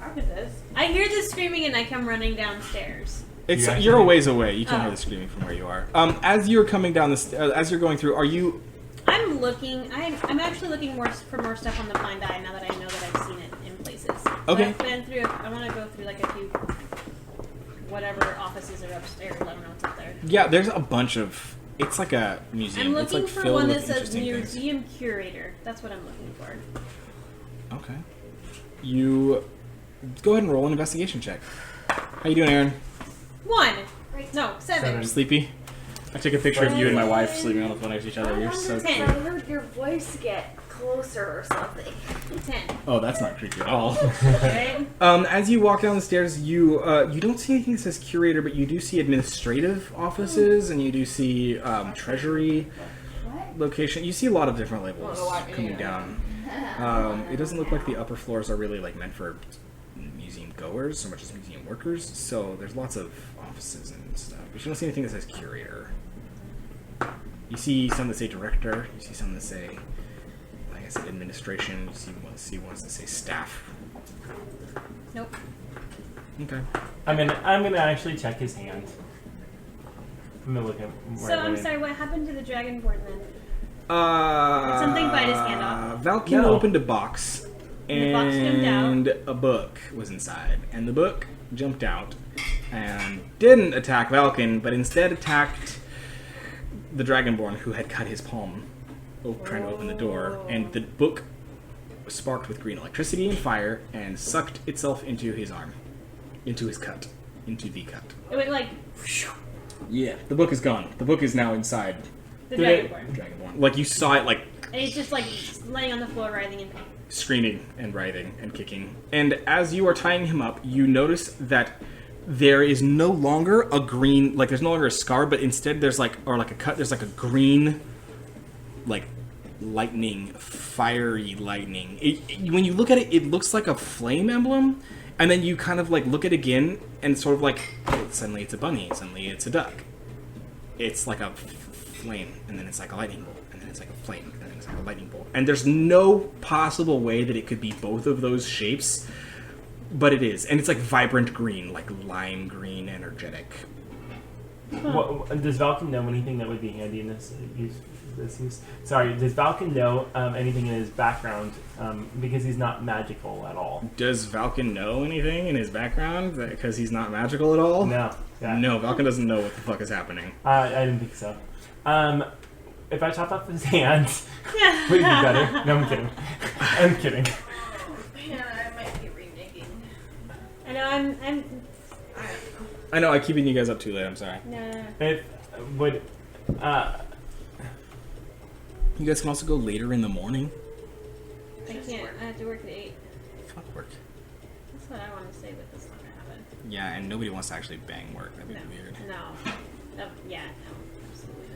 S4: Arca does.
S3: I hear the screaming and I come running downstairs.
S2: It's
S1: You actually-
S2: you're a ways away. You can't
S3: Oh.
S2: hear the screaming from where you are. As you're coming down as you're going through, are you?
S3: I'm looking. I'm actually looking for more stuff on the blind eye now that I know that I've seen it in places. So
S2: Okay.
S3: I've been through. I want to go through like a few whatever offices are upstairs. I don't know what's up there.
S2: Yeah, there's a bunch of. It's like a museum.
S3: I'm
S2: it's
S3: looking
S2: like
S3: for
S2: filled
S3: one
S2: with
S3: that says
S2: interesting things.
S3: museum curator. That's what I'm looking for.
S2: Okay. You go ahead and roll an investigation check. How you doing, Aaron?
S3: 1. No, 7.
S1: Seven.
S2: Sleepy? I took a picture of you and my wife sleeping on the phone next to each other. You're so
S3: 10.
S2: cute.
S6: I heard your voice get closer or something.
S3: 10.
S2: Oh, that's not creepy at all.
S3: Right?
S2: As you walk down the stairs, you don't see anything that says curator, but you do see administrative offices, and you do see treasury location. You see a lot of different labels coming down. It doesn't look like the upper floors are really like meant for museum goers so much as museum workers. So there's lots of offices and stuff, but you don't see anything that says curator. You see some that say director. You see some that say, like I said, administration. You see ones that say staff.
S3: Nope.
S2: Okay.
S1: I'm gonna actually check his hand. I'm gonna look at.
S3: So I'm sorry. What happened to the Dragonborn then?
S2: Did
S3: something bite his hand off?
S2: Valkyrie
S1: No.
S2: opened a box,
S3: And the box jumped out?
S2: and a book was inside, and the book jumped out and didn't attack Valken, but instead attacked the Dragonborn who had cut his palm, trying to open the door, and the book sparked with green electricity and fire and sucked itself into his arm, into his cut, into the cut.
S3: It went like
S2: Yeah, the book is gone. The book is now inside
S3: the
S1: Did it-
S3: Dragonborn.
S2: the Dragonborn. Like you saw it, like
S3: And he's just like laying on the floor writhing in pain.
S2: screaming and writhing and kicking. And as you are tying him up, you notice that there is no longer a green, like there's no longer a scar, but instead there's like, or like a cut, there's like a green, like lightning, fiery lightning. When you look at it, it looks like a flame emblem, and then you kind of like look at it again, and sort of like, suddenly it's a bunny, suddenly it's a duck. It's like a flame, and then it's like a lightning bolt, and then it's like a flame, and then it's like a lightning bolt. And there's no possible way that it could be both of those shapes, but it is. And it's like vibrant green, like lime green, energetic.
S1: What, does Valken know anything that would be handy in this use? Sorry, does Valken know anything in his background? Because he's not magical at all.
S2: Does Valken know anything in his background? Because he's not magical at all?
S1: No. Yeah.
S2: No, Valken doesn't know what the fuck is happening.
S1: I didn't think so. If I chopped off his hand, would it be better? No, I'm kidding. I'm kidding.
S4: Man, I might be reneging.
S3: I know. I'm.
S2: I know, I'm keeping you guys up too late, I'm sorry.
S3: No.
S1: It would.
S2: You guys can also go later in the morning.
S3: I can't. I have to work at 8.
S2: Fuck work.
S3: That's what I want to say, but that's not gonna happen.
S2: Yeah, and nobody wants to actually bang work. That'd be weird.
S3: No. Yeah. No. Absolutely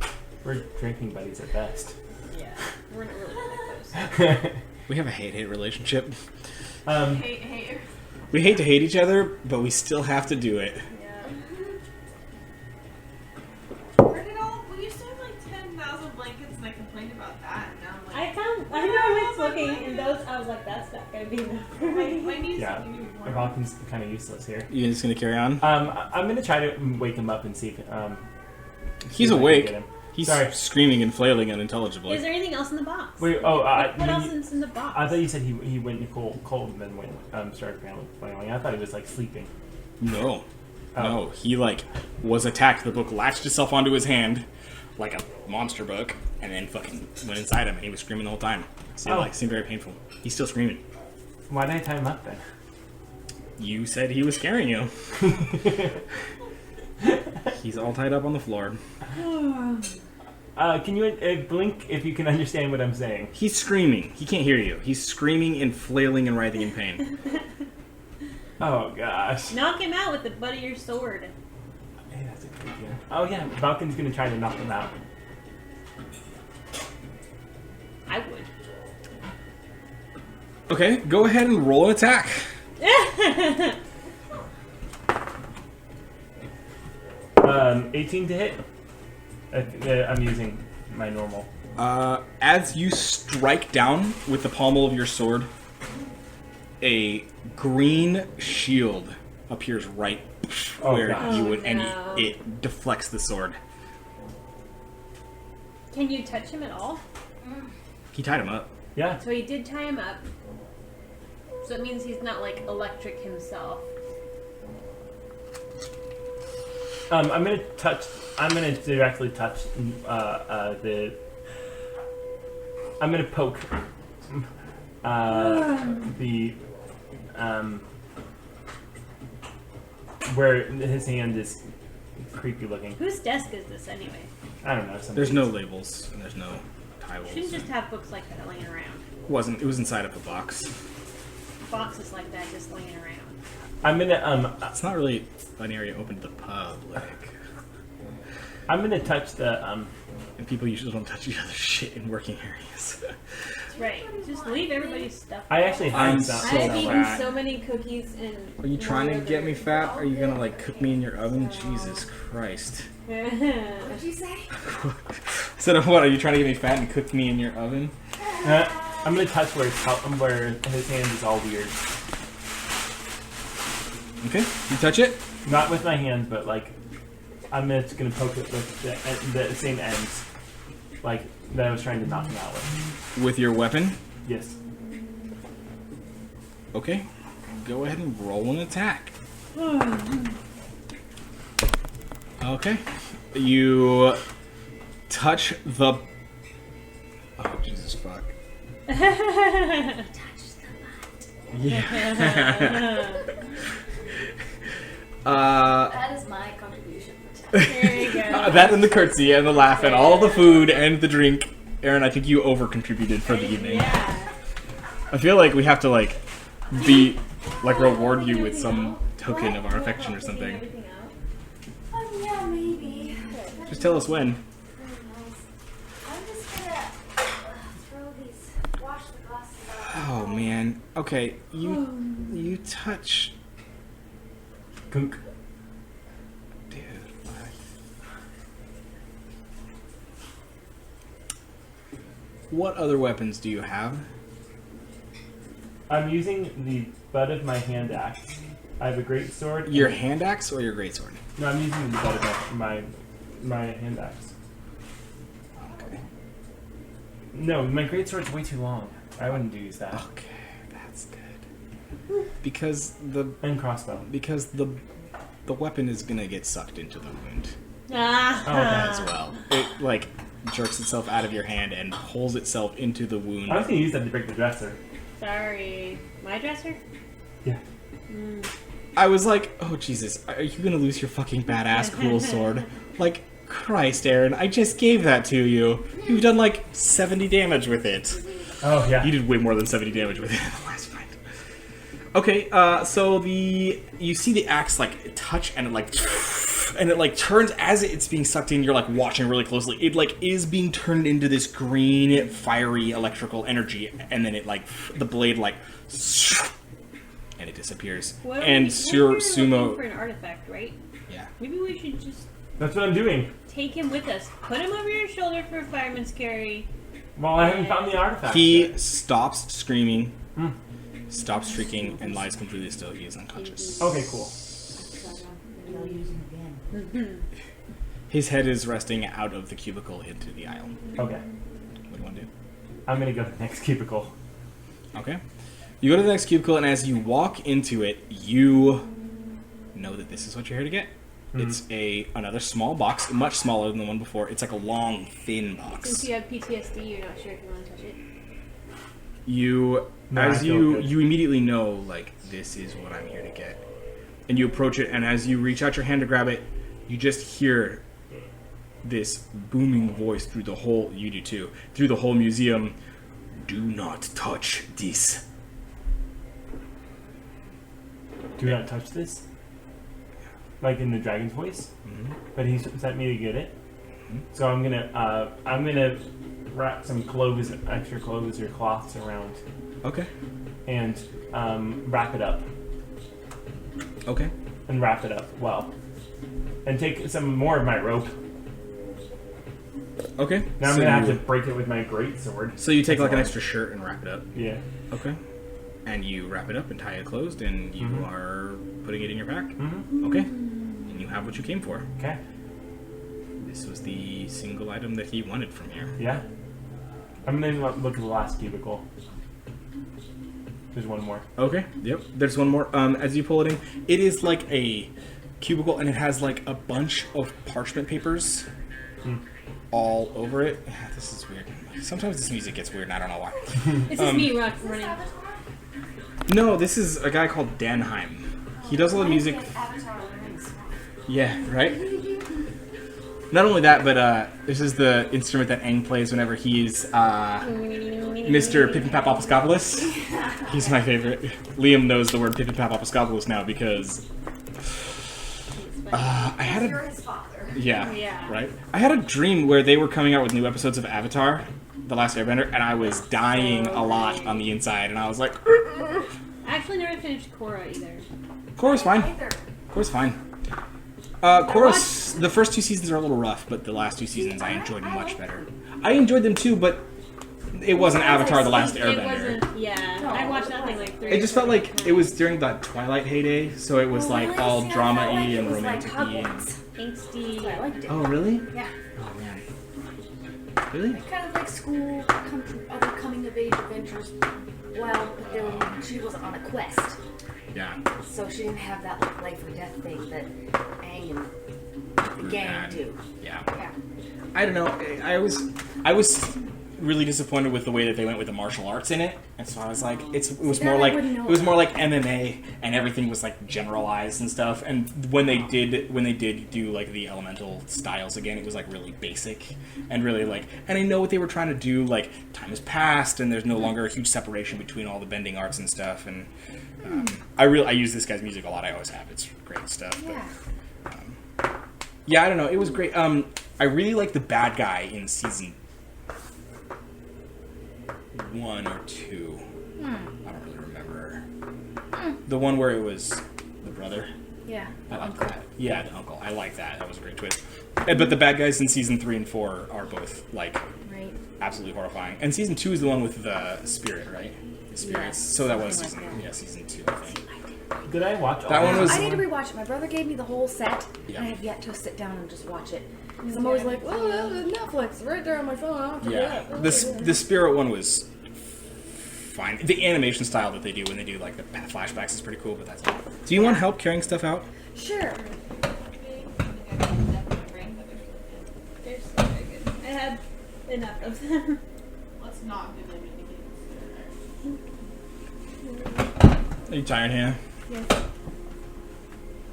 S3: not.
S1: We're drinking buddies at best.
S3: Yeah. We're not really that close.
S2: We have a hate-hate relationship.
S4: Hey.
S2: We hate to hate each other, but we still have to do it.
S4: Where did all? We used to have like 10,000 blankets, and I complained about that. And now I'm like,
S3: I know I was looking, and those, I was like, that's not gonna be enough for me.
S4: my knees
S1: Yeah,
S4: need more.
S1: Vulcan's kind of useless here.
S2: You just gonna carry on?
S1: I'm gonna try to wake him up and see if
S2: He's
S1: if I can
S2: awake.
S1: get him.
S2: He's
S1: Sorry.
S2: screaming and flailing unintelligibly.
S3: Is there anything else in the box?
S1: Wait,
S3: What else is in the box?
S1: I thought you said he went cold and then went started flailing. I thought he was like sleeping.
S2: No.
S1: Oh.
S2: No, he was attacked. The book latched itself onto his hand like a monster book, and then fucking went inside him, and he was screaming the whole time. So it seemed very painful. He's still screaming.
S1: Why did I tie him up then?
S2: You said he was scaring you. He's all tied up on the floor.
S1: Can you blink if you can understand what I'm saying?
S2: He's screaming. He can't hear you. He's screaming and flailing and writhing in pain.
S1: Oh gosh.
S3: Knock him out with the butt of your sword.
S1: Hey, that's a good idea. Oh yeah, Vulcan's gonna try to knock him out.
S3: I would.
S2: Okay, go ahead and roll an attack.
S1: 18 to hit. I'm using my normal.
S2: As you strike down with the pommel of your sword, a green shield appears right where
S1: gosh.
S2: you would, and
S3: no.
S2: it deflects the sword.
S3: Can you touch him at all?
S2: He tied him up.
S1: Yeah.
S3: So he did tie him up. So it means he's not like electric himself.
S1: I'm gonna directly touch the. I'm gonna poke the where his hand is creepy looking.
S3: Whose desk is this anyway?
S1: I don't know.
S2: There's no labels and there's no titles.
S3: Shouldn't just have books like that laying around.
S2: It was inside of a box.
S3: Boxes like that just laying around.
S1: I'm gonna
S2: It's not really an area open to the public.
S1: I'm gonna touch the
S2: And people usually don't touch each other's shit in working areas.
S3: That's right. Just leave everybody's stuff.
S1: I actually
S2: I'm
S1: have
S2: so
S1: some.
S3: I've eaten
S2: fat.
S3: so many cookies and.
S2: Are you trying to get me fat? Are you gonna cook me in your oven? Jesus Christ.
S6: What'd you say?
S2: So what? Are you trying to get me fat and cook me in your oven?
S1: I'm gonna touch where his hand is all weird.
S2: Okay, you touch it.
S1: Not with my hands, but I'm just gonna poke it with the same ends, that I was trying to knock him out with.
S2: With your weapon.
S1: Yes.
S2: Okay, go ahead and roll an attack. Okay, you touch the. Oh Jesus fuck. Yeah.
S6: That is my contribution.
S3: There you go.
S2: That and the curtsy and the laugh and all the food and the drink. Aaron, I think you over contributed for the evening.
S3: Yeah.
S2: I feel like we have to reward you with some token of our affection or something.
S3: Everything out.
S6: Yeah, maybe.
S2: Just tell us when.
S6: Who knows? I'm just gonna wash the glasses out.
S2: Oh man. Okay, you touch.
S1: Kunk.
S2: Dude. What other weapons do you have?
S1: I'm using the butt of my hand axe. I have a great sword.
S2: Your hand axe or your greatsword?
S1: No, I'm using the butt of my hand axe.
S2: Okay.
S1: No, my great sword's way too long. I wouldn't use that.
S2: Okay, that's good. Because
S1: And crossbow.
S2: the weapon is gonna get sucked into the wound
S3: Ah.
S2: as well. It jerks itself out of your hand and pulls itself into the wound.
S1: I was gonna use that to break the dresser.
S3: Sorry. My dresser?
S1: Yeah.
S2: I was like, oh Jesus, are you gonna lose your fucking badass cool sword? Christ, Aaron, I just gave that to you. You've done 70 damage with it.
S1: Oh yeah.
S2: You did way more than 70 damage with it in the last fight. Okay, so you see the axe touch and it turns as it's being sucked in. You're watching really closely. It is being turned into this green, fiery electrical energy, and then it the blade and and it disappears.
S3: What are
S2: And
S3: we,
S2: Sur
S3: we're looking
S2: Sumo,
S3: for an artifact, right?
S2: yeah,
S3: Maybe we should just
S1: That's what I'm doing.
S3: take him with us. Put him over your shoulder for a fireman's carry.
S1: Well, I haven't found the artifact.
S2: he
S1: yet.
S2: stops screaming,
S1: Hmm.
S2: stops shrieking, and lies completely still. He is unconscious.
S1: Okay, cool.
S7: Maybe I'll use him again.
S2: His head is resting out of the cubicle into the aisle.
S1: Okay.
S2: What do you want to do?
S1: I'm gonna go to the next cubicle.
S2: Okay. You go to the next cubicle, and as you walk into it, you know that this is what you're here to get. It's another small box, much smaller than the one before. It's like a long, thin box.
S3: Since you have PTSD, you're not sure if you want to touch it.
S2: You,
S1: No, I
S2: as
S1: feel
S2: you,
S1: good.
S2: you immediately know, like, this is what I'm here to get. And you approach it, and as you reach out your hand to grab it, you just hear this booming voice through the whole, you do too, through the whole museum. Do not touch this.
S1: Do not touch this. Like in the dragon's voice. But he sent me to get it. So I'm gonna wrap some clothes, extra clothes or cloths around,
S2: Okay.
S1: and wrap it up.
S2: Okay.
S1: And wrap it up well. And take some more of my rope.
S2: Okay.
S1: Now I'm
S2: so
S1: gonna have to
S2: you-
S1: break it with my great sword.
S2: So you take like an
S1: That's
S2: extra shirt and wrap it up.
S1: Yeah.
S2: Okay. And you wrap it up and tie it closed, and you are putting it in your pack.
S1: Mm-hmm.
S2: Okay. And you have what you came for.
S1: Okay.
S2: This was the single item that he wanted from here.
S1: Yeah. I'm gonna look at the last cubicle. There's one more.
S2: Okay. Yep. There's one more. As you pull it in, it is like a cubicle, and it has like a bunch of parchment papers all over it. This is weird. Sometimes this music gets weird, and I don't know why.
S3: This is me running.
S2: No, this is a guy called Danheim. He does all the music. Yeah, right? Not only that, but this is the instrument that Aang plays whenever he's Mr. Pippin-Pap-Opiscopoulos. He's my favorite. Liam knows the word Pippin-Pap-Opiscopoulos now because I had
S6: You're
S2: a
S6: his father.
S3: Yeah.
S2: right. I had a dream where they were coming out with new episodes of Avatar, The Last Airbender, and I was dying a lot on the inside, and I was like,
S3: I actually never finished Korra either.
S2: Korra's fine.
S6: Either.
S2: Korra's fine. Korra's, the first two seasons are a little rough, but the last two seasons I enjoyed much better. I enjoyed them too, but it wasn't Avatar: The Last
S3: It
S2: Airbender.
S3: wasn't. Yeah. I watched that thing like 3.
S2: It just felt like it was during the Twilight heyday, so it was like all drama-y and romantic-y. And...
S3: Angsty.
S6: I liked it.
S2: Oh, really?
S6: Yeah.
S2: Oh, man. Really?
S6: Kind of like school, other coming of age adventures. Well, but then she wasn't on a quest,
S2: Yeah.
S6: so she didn't have that like life or death thing that Aang and the gang
S2: Bad.
S6: do.
S2: Yeah.
S6: Yeah.
S2: I don't know. I was really disappointed with the way that they went with the martial arts in it, and so I was like, it was
S6: That
S2: more
S6: I
S2: like
S6: wouldn't know
S2: it was more
S6: about.
S2: like MMA, and everything was like generalized and stuff. And when they did do like the elemental styles again, it was like really basic and really like. And I know what they were trying to do. Like time has passed, and there's no longer a huge separation between all the bending arts and stuff. And I use this guy's music a lot. I always have. It's great stuff. but-
S6: Yeah.
S2: yeah, I don't know. It was great. I really like the bad guy in season 1 or 2. I don't really remember. The one where it was the brother.
S6: Yeah.
S2: I like that. Yeah, the uncle. I like that. That was a great twist. But the bad guys in season 3 and 4 are both like
S6: Right.
S2: absolutely horrifying. And season 2 is the one with the spirit, right? The spirits.
S6: Yes,
S2: So that was
S6: something like
S2: season 2, I think.
S1: Did I watch all
S2: That one was-
S6: I need to rewatch it. My brother gave me the whole set,
S2: Yeah.
S6: and I have yet to sit down and just watch it. Because I'm always like, oh, that was Netflix, right there on my phone. I don't have to do
S2: Yeah,
S6: that.
S2: the spirit one was fine. The animation style that they do when they do like the flashbacks is pretty cool, but that's all. Do you want help carrying stuff out?
S6: Sure.
S3: They're so very good. I had enough of them.
S4: Let's not do them again.
S2: Are you tired, Hannah?
S3: Yes.
S2: You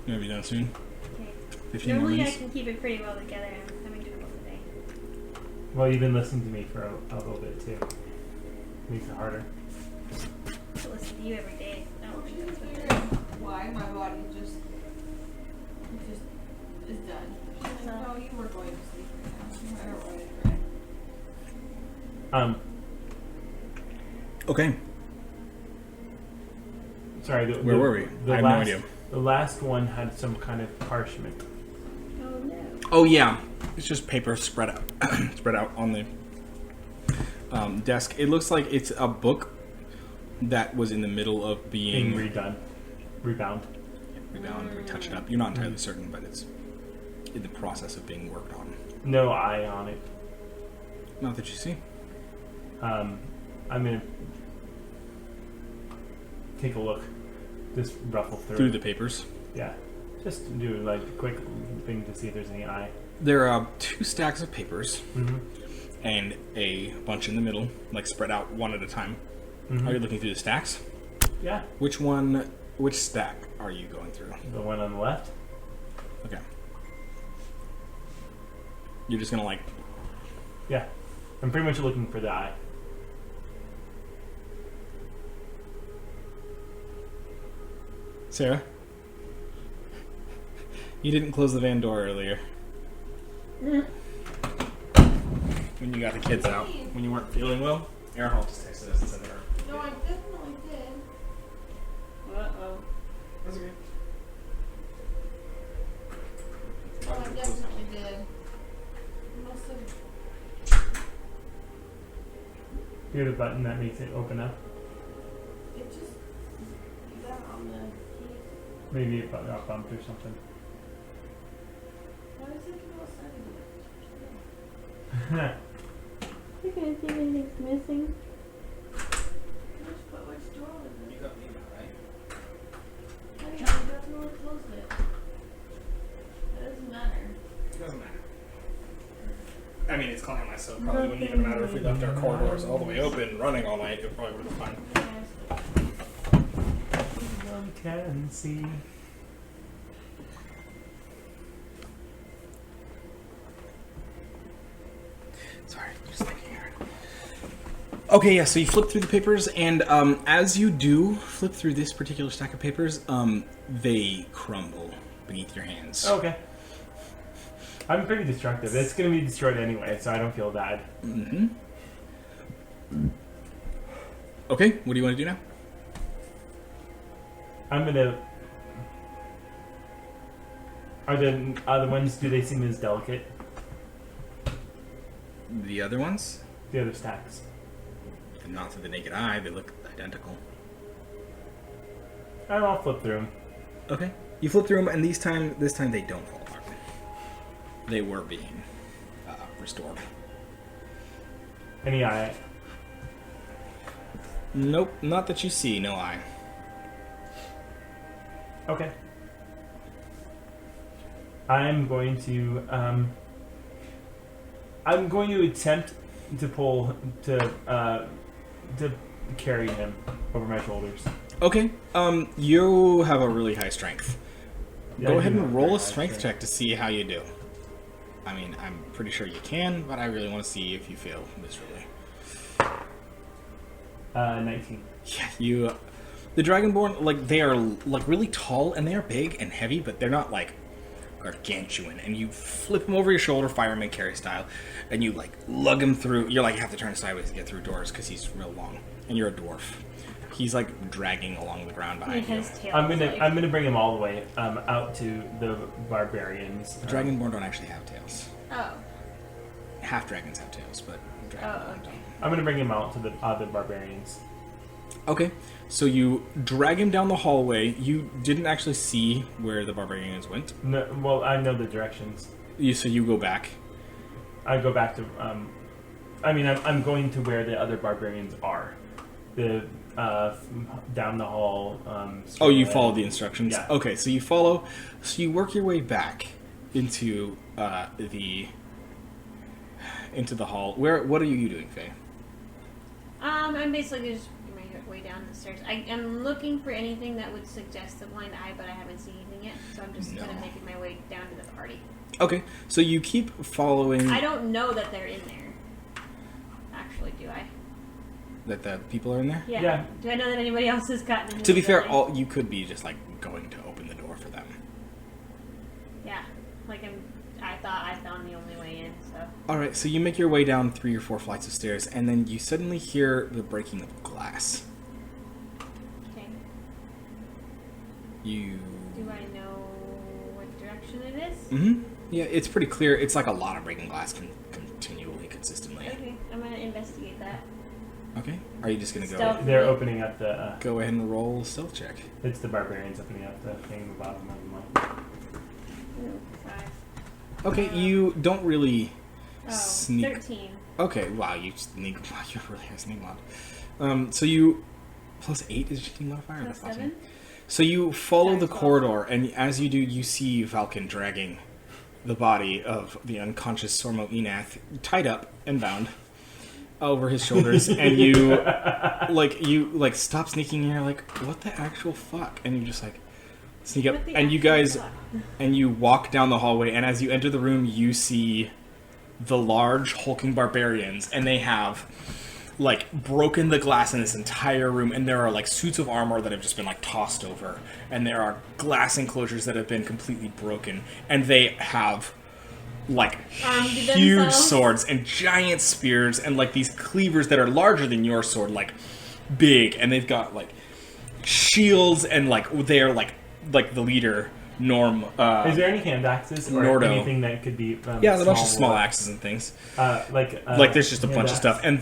S2: gonna be done soon?
S3: Okay.
S2: 15 more
S3: Normally I
S2: minutes?
S3: can keep it pretty well together. I'm having trouble today.
S1: Well, you've been listening to me for a little bit too. Makes it harder.
S3: I listen to you every day. I don't know what's with
S4: Figure
S3: this.
S4: out why my body just is done. She's like, no, you were going to sleep right now. I don't want it right.
S2: Okay.
S1: Sorry.
S2: Where were we?
S1: The
S2: I have
S1: last,
S2: no idea.
S1: The last one had some kind of parchment.
S3: Oh no.
S2: Oh yeah, it's just paper spread out, spread out on the desk. It looks like it's a book that was in the middle of
S1: Being
S2: being
S1: redone. Rebound.
S2: rebound, retouched up. You're not entirely certain, but it's in the process of being worked on.
S1: No eye on it.
S2: Not that you see.
S1: I'm gonna take a look. Just ruffle
S2: Through the papers.
S1: Yeah. Just do like a quick thing to see if there's any eye.
S2: There are 2 stacks of papers
S1: Mm-hmm.
S2: and a bunch in the middle, like spread out one at a time.
S1: Mm-hmm.
S2: Are you looking through the stacks?
S1: Yeah.
S2: Which stack are you going through?
S1: The one on the left.
S2: Okay. You're just gonna like,
S1: Yeah. I'm pretty much looking for the eye.
S2: Sarah? You didn't close the van door earlier. When you got the kids out. When you weren't feeling well. Earhart just texted us and said her.
S4: No, I definitely did.
S3: Uh-oh.
S2: That's okay.
S4: Oh, I definitely did. Must have.
S1: You have a button that makes it open up.
S4: It just. You got it on the key.
S1: Maybe it got bumped or something.
S4: Why does it keep outside of it?
S3: You're gonna see if anything's missing.
S4: Which door was it?
S2: You got me now, right?
S4: I definitely closed it. It doesn't matter.
S2: It doesn't matter. I mean, it's clandestine, so it probably wouldn't even matter if we left our corridors all the way open, running all night. It probably would have been fine.
S1: One can see.
S2: Sorry, just thinking here. Okay, yeah, so you flip through the papers, and as you do flip through this particular stack of papers, they crumble beneath your hands.
S1: Okay. I'm pretty destructive. It's gonna be destroyed anyway, so I don't feel bad.
S2: Mm-hmm. Okay, what do you want to do now?
S1: I'm gonna. Are the other ones? Do they seem as delicate?
S2: The other ones?
S1: The other stacks.
S2: Not to the naked eye, they look identical.
S1: I'll flip through them.
S2: Okay. You flip through them, and this time they don't fall apart. They were being restored.
S1: Any eye?
S2: Nope, not that you see, no eye.
S1: Okay. I'm going to attempt to pull to carry him over my shoulders.
S2: Okay, you have a really high strength.
S1: Yeah,
S2: Go
S1: I
S2: ahead
S1: do
S2: and
S1: have
S2: roll
S1: very
S2: a
S1: high
S2: strength check to see how you do. I mean, I'm pretty sure you can, but I really want to see if you fail miserably.
S1: 19.
S2: Yeah, the Dragonborn, like, they are, like, really tall, and they are big and heavy, but they're not, like, gargantuan. And you flip them over your shoulder, fireman carry style, and you, like, lug him through. You're, like, you have to turn sideways to get through doors, because he's real long. And you're a dwarf. He's, like, dragging along the ground behind you.
S3: His tail
S1: I'm
S3: is
S1: gonna bring him all the way out to the barbarians.
S2: The Dragonborn don't actually have tails.
S3: Oh.
S2: Half dragons have tails, but Dragonborn
S3: okay.
S2: don't.
S1: I'm gonna bring him out to the other barbarians.
S2: Okay, so you drag him down the hallway. You didn't actually see where the barbarians went.
S1: No, well, I know the directions.
S2: So you go back.
S1: I go back to. I'm going to where the other barbarians are. The down the hall.
S2: Oh, you
S1: straight
S2: follow
S1: ahead.
S2: the instructions.
S1: Yeah.
S2: Okay, so you follow. So you work your way back into the hall. What are you doing, Faye?
S3: I'm basically just making my way down the stairs. I am looking for anything that would suggest the blind eye, but I haven't seen anything yet, so I'm just kind of making my way down to the party.
S2: Okay, so you keep following.
S3: I don't know that they're in there. Actually, do I?
S2: That the people are in there.
S3: Yeah.
S1: Yeah.
S3: Do I know that anybody else has gotten into
S2: To be
S3: the
S2: fair,
S3: building?
S2: you could be just like going to open the door for them.
S3: Yeah. Like I thought I found the only way in, so.
S2: All right, so you make your way down 3 or 4 flights of stairs, and then you suddenly hear the breaking of glass.
S3: Okay.
S2: You.
S3: Do I know what direction it is?
S2: Mm-hmm. Yeah, it's pretty clear. It's like a lot of breaking glass continually, consistently.
S3: Okay, I'm gonna investigate that.
S2: Okay. Are you just gonna go?
S3: Stealth.
S1: They're opening up the.
S2: Go ahead and roll a stealth check.
S1: It's the barbarians opening up the thing at the bottom of the mine.
S3: Ooh, 5.
S2: Okay, you don't really
S3: Oh,
S2: sneak.
S3: 13.
S2: Okay, wow, you sneak. Wow, you really have sneak mod. So you plus 8 is your team modifier.
S3: Plus
S2: That's
S3: 7?
S2: So you follow the
S3: Times 12.
S2: corridor, and as you do, you see Falcon dragging the body of the unconscious Sormo Enath, tied up and bound, over his shoulders, and you stop sneaking, and you're like, what the actual fuck? And you just like sneak up,
S3: What the
S2: and you
S3: actual
S2: guys,
S3: fuck?
S2: and you walk down the hallway, and as you enter the room, you see the large hulking barbarians, and they have like broken the glass in this entire room, and there are like suits of armor that have just been like tossed over, and there are glass enclosures that have been completely broken, and they have like huge
S3: themselves?
S2: swords and giant spears and like these cleavers that are larger than your sword, like big, and they've got like shields, and like they're like the leader Norm.
S1: Is there any hand axes or
S2: Nordo.
S1: anything that could be?
S2: Yeah, there's a bunch of
S1: war-
S2: small axes and things.
S1: Like
S2: There's just a
S1: hand
S2: bunch of
S1: axe.
S2: stuff, and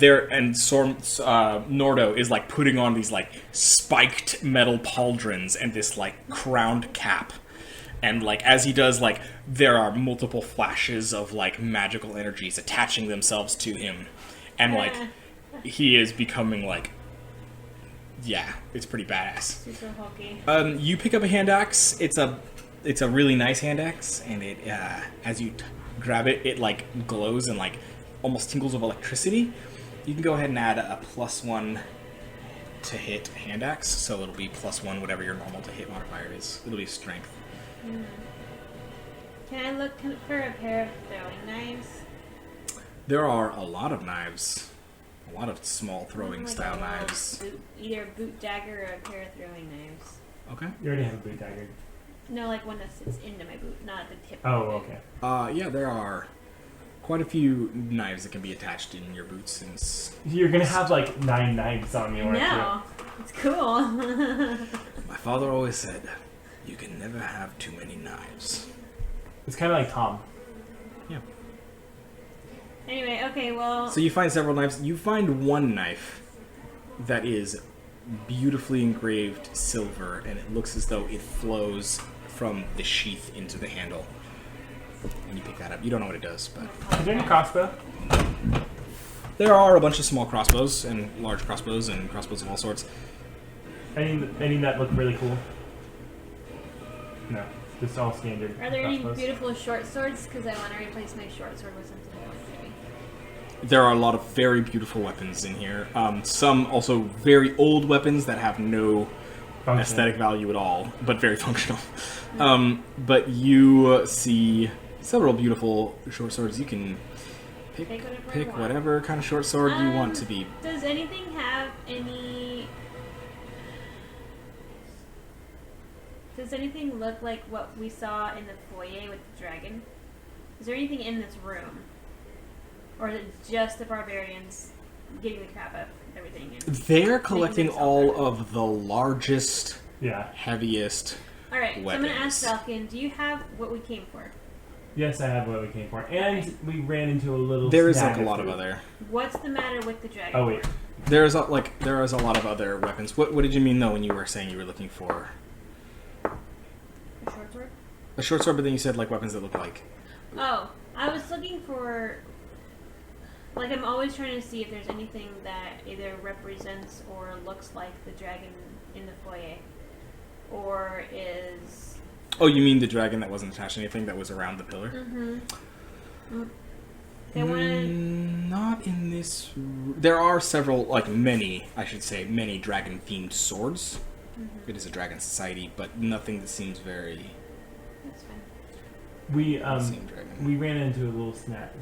S2: Nordo is like putting on these like spiked metal pauldrons and this like crowned cap, and like as he does, like there are multiple flashes of like magical energies attaching themselves to him, and like he is becoming like, yeah, it's pretty badass.
S3: Super hulky.
S2: You pick up a hand axe. It's a really nice hand axe, and it as you grab it, it like glows and like almost tingles with electricity. You can go ahead and add a +1 to hit hand axe, so it'll be +1 whatever your normal to hit modifier is. It'll be strength.
S3: Can I look for a pair of throwing knives?
S2: There are a lot of knives, a lot of small throwing
S3: Like
S2: style
S3: a little
S2: knives.
S3: either a boot dagger or a pair of throwing knives.
S2: Okay.
S1: You already have a boot dagger.
S3: No, like one that sits into my boot, not at the tip.
S1: Oh,
S3: of it.
S1: okay.
S2: Yeah, there are quite a few knives that can be attached in your boots, since
S1: You're gonna have like 9 knives on you, aren't
S3: No, it's cool.
S2: my father always said, you can never have too many knives.
S1: you? It's kind of like Tom.
S2: Yeah.
S3: Anyway, okay, well,
S2: So you find several knives. You find one knife that is beautifully engraved silver, and it looks as though it flows from the sheath into the handle. And you pick that up. You don't know what it does, but
S1: Is there any crossbow?
S2: there are a bunch of small crossbows and large crossbows and crossbows of all sorts.
S1: Any that look really cool? No, just all standard.
S3: are there any
S1: crossbows.
S3: beautiful short swords? Because I want to replace my short sword with something more pretty.
S2: There are a lot of very beautiful weapons in here. Some also very old weapons that have no
S1: Function.
S2: aesthetic value at all, but very functional. But you see several beautiful short swords. You can
S3: Pick whatever I
S2: pick
S3: want.
S2: whatever kind of short sword you want to be.
S3: Does anything have any? Does anything look like what we saw in the foyer with the dragon? Is there anything in this room, or is it just the barbarians getting the crap up with everything? And...
S2: They're collecting
S3: themselves
S2: all
S3: better.
S2: of the largest,
S1: Yeah.
S2: heaviest.
S3: All right, so I'm gonna
S2: weapons.
S3: ask Falcon. Do you have what we came for?
S1: Yes, I have what we came for, and we ran into a little.
S2: There is
S1: snag
S2: like a lot of
S1: food.
S2: other.
S3: What's the matter with the dragon?
S1: Oh wait,
S2: There is a lot of other weapons. What did you mean though when you were saying you were looking for
S3: A short sword?
S2: a short sword? But then you said like weapons that look like.
S3: Oh, I was looking for. Like, I'm always trying to see if there's anything that either represents or looks like the dragon in the foyer, or is.
S2: Oh, you mean the dragon that wasn't attached to anything that was around the pillar?
S3: They want to.
S2: Not in this. There are several, like many, I should say, many dragon-themed swords. It is a dragon society, but nothing that seems very.
S3: That's fine.
S1: we
S2: Same dragon.
S1: we ran into a little snack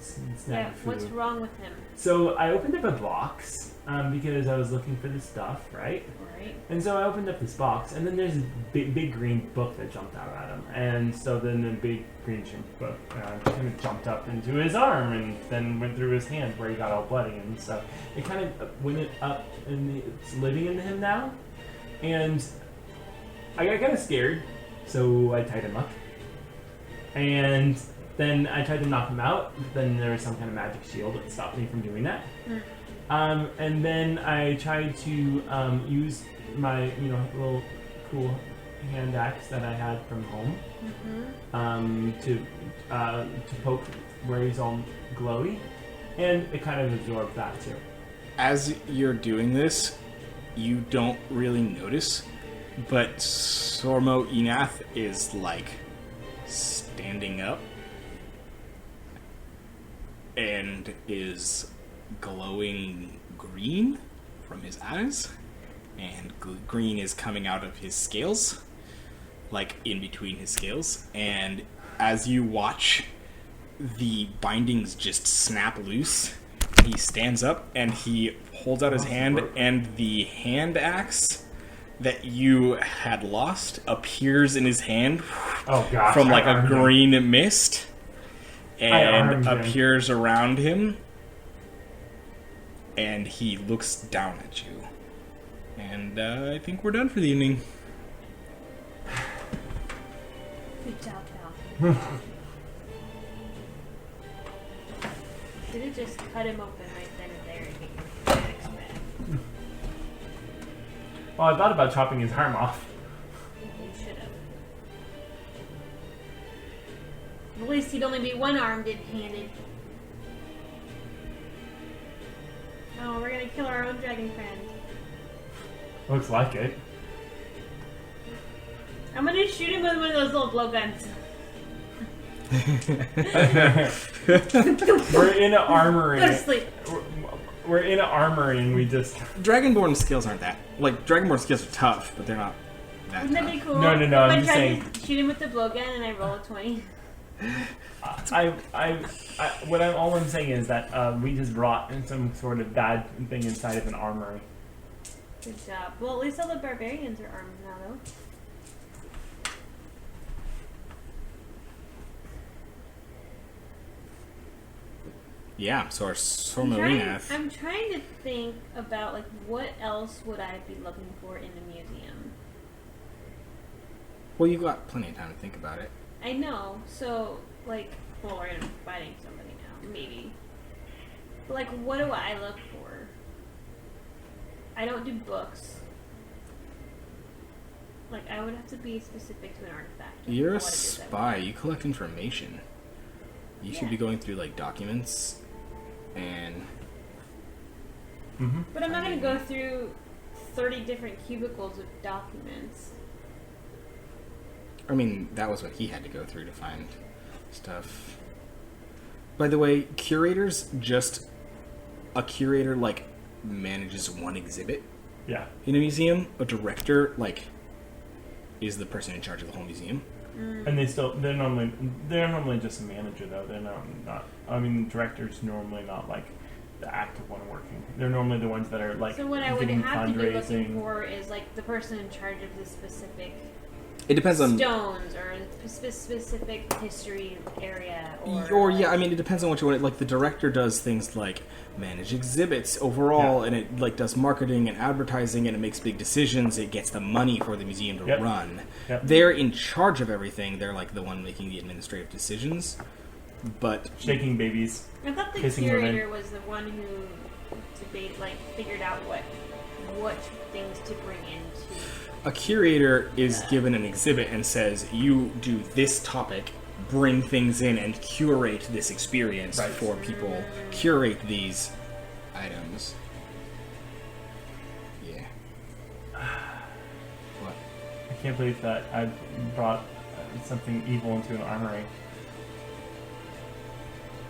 S3: Yeah,
S1: of food.
S3: what's wrong with him?
S1: So I opened up a box because I was looking for this stuff, right?
S3: Right?
S1: And so I opened up this box, and then there's a big green book that jumped out at him. And so then the big green book kind of jumped up into his arm and then went through his hand where he got all bloody and stuff. It kind of went up, and it's living in him now. And I got kind of scared, so I tied him up. And then I tried to knock him out, but then there was some kind of magic shield that stopped me from doing that. And then I tried to use my, little cool hand axe that I had from home to poke where he's all glowy, and it kind of absorbed that too.
S2: As you're doing this, you don't really notice, but Sormo Enath is like standing up and is glowing green from his eyes, and green is coming out of his scales, like in between his scales, and as you watch, the bindings just snap loose. He stands up and he holds out his hand, and the hand axe that you had lost appears in his hand
S1: Oh gosh!
S2: from like
S1: I
S2: a
S1: armed him.
S2: green mist and
S1: armed him.
S2: appears around him, and he looks down at you. And I think we're done for the evening.
S3: Good job, pal. Should have just cut him open right then and there and get your genetics back.
S1: Well, I thought about chopping his arm off.
S3: You should have. At least he'd only be one-armed and handed. Oh, we're gonna kill our own dragon friend.
S1: Looks like it.
S3: I'm gonna shoot him with one of those little blowguns.
S1: We're in an armory.
S3: Go to sleep.
S1: We're in an armory, and we just.
S2: Dragonborn skills aren't that. Like, Dragonborn skills are tough, but they're not that
S3: Wouldn't that
S2: tough.
S3: be cool?
S1: No,
S3: If
S1: I'm
S3: I
S1: just
S3: tried
S1: saying.
S3: to shoot him with the blowgun and I roll a 20.
S1: All I'm saying is that we just brought in some sort of bad thing inside of an armory.
S3: Good job. Well, at least all the barbarians are armed now, though.
S2: Yeah, so our Sormo
S3: I'm trying to think about like what else would I be looking for in the museum.
S2: Well, you've got plenty of time to think about it.
S3: I know. So like, well, we're gonna be fighting somebody now, maybe. But like, what do I look for? I don't do books. Like, I would have to be specific to an artifact.
S2: You're a
S3: What it is I want.
S2: spy. You collect information. You should
S3: Yeah.
S2: be going through, like, documents and...
S1: Mm-hmm.
S3: But I'm not gonna go through 30 different cubicles of documents.
S2: I mean, that was what he had to go through to find stuff. By the way, curators just... A curator, like, manages one exhibit
S1: Yeah.
S2: in a museum. A director, like, is the person in charge of the whole museum.
S1: And they're normally just a manager though. They're not. I mean, directors normally not like the active one working. They're normally the ones that are like
S3: So what I would
S1: doing
S3: have to be looking
S1: fundraising.
S3: for is like the person in charge of the specific
S2: It depends on...
S3: stones or the specific history area
S2: Or yeah, I mean, it depends on what you want. Like, the director does things like manage exhibits overall, and it like does marketing and advertising, and it makes big decisions. It gets the money for the museum to
S1: Yep.
S2: run.
S1: Yep.
S2: They're in charge of everything. They're like the one making the administrative decisions. But
S1: Shaking babies.
S3: I thought the
S1: kissing
S3: curator was the one who figured out what things to bring into.
S2: a curator is given an exhibit and says, "You do this topic." Bring things in and curate this experience
S1: Right.
S2: for people. Curate these items. Yeah. What?
S1: I can't believe that I brought something evil into an armory.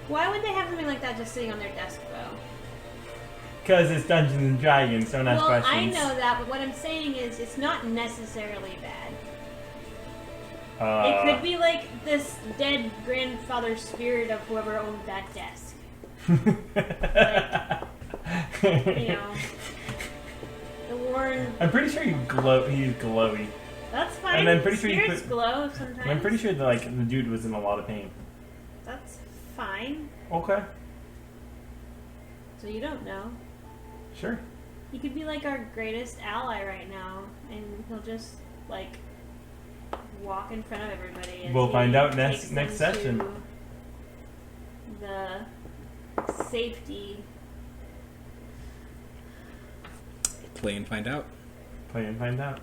S3: Why would they have something like that just sitting on their desk though?
S1: Because it's Dungeons and Dragons. Don't ask
S3: Well,
S1: questions.
S3: I know that, but what I'm saying is it's not necessarily bad. It could be like this dead grandfather's spirit of whoever owned that desk. You know, the Warren.
S1: I'm pretty sure he's glowy.
S3: That's fine.
S1: And I'm pretty sure you
S3: Spirits
S1: put-
S3: glow sometimes.
S1: And I'm pretty sure that the dude was in a lot of pain.
S3: That's fine.
S1: Okay.
S3: So you don't know.
S1: Sure.
S3: He could be like our greatest ally right now, and he'll just like walk in front of everybody. As
S1: We'll
S3: he
S1: find out
S3: takes
S1: next
S3: them
S1: session.
S3: to the safety.
S2: Play and find out.
S1: Play and find out.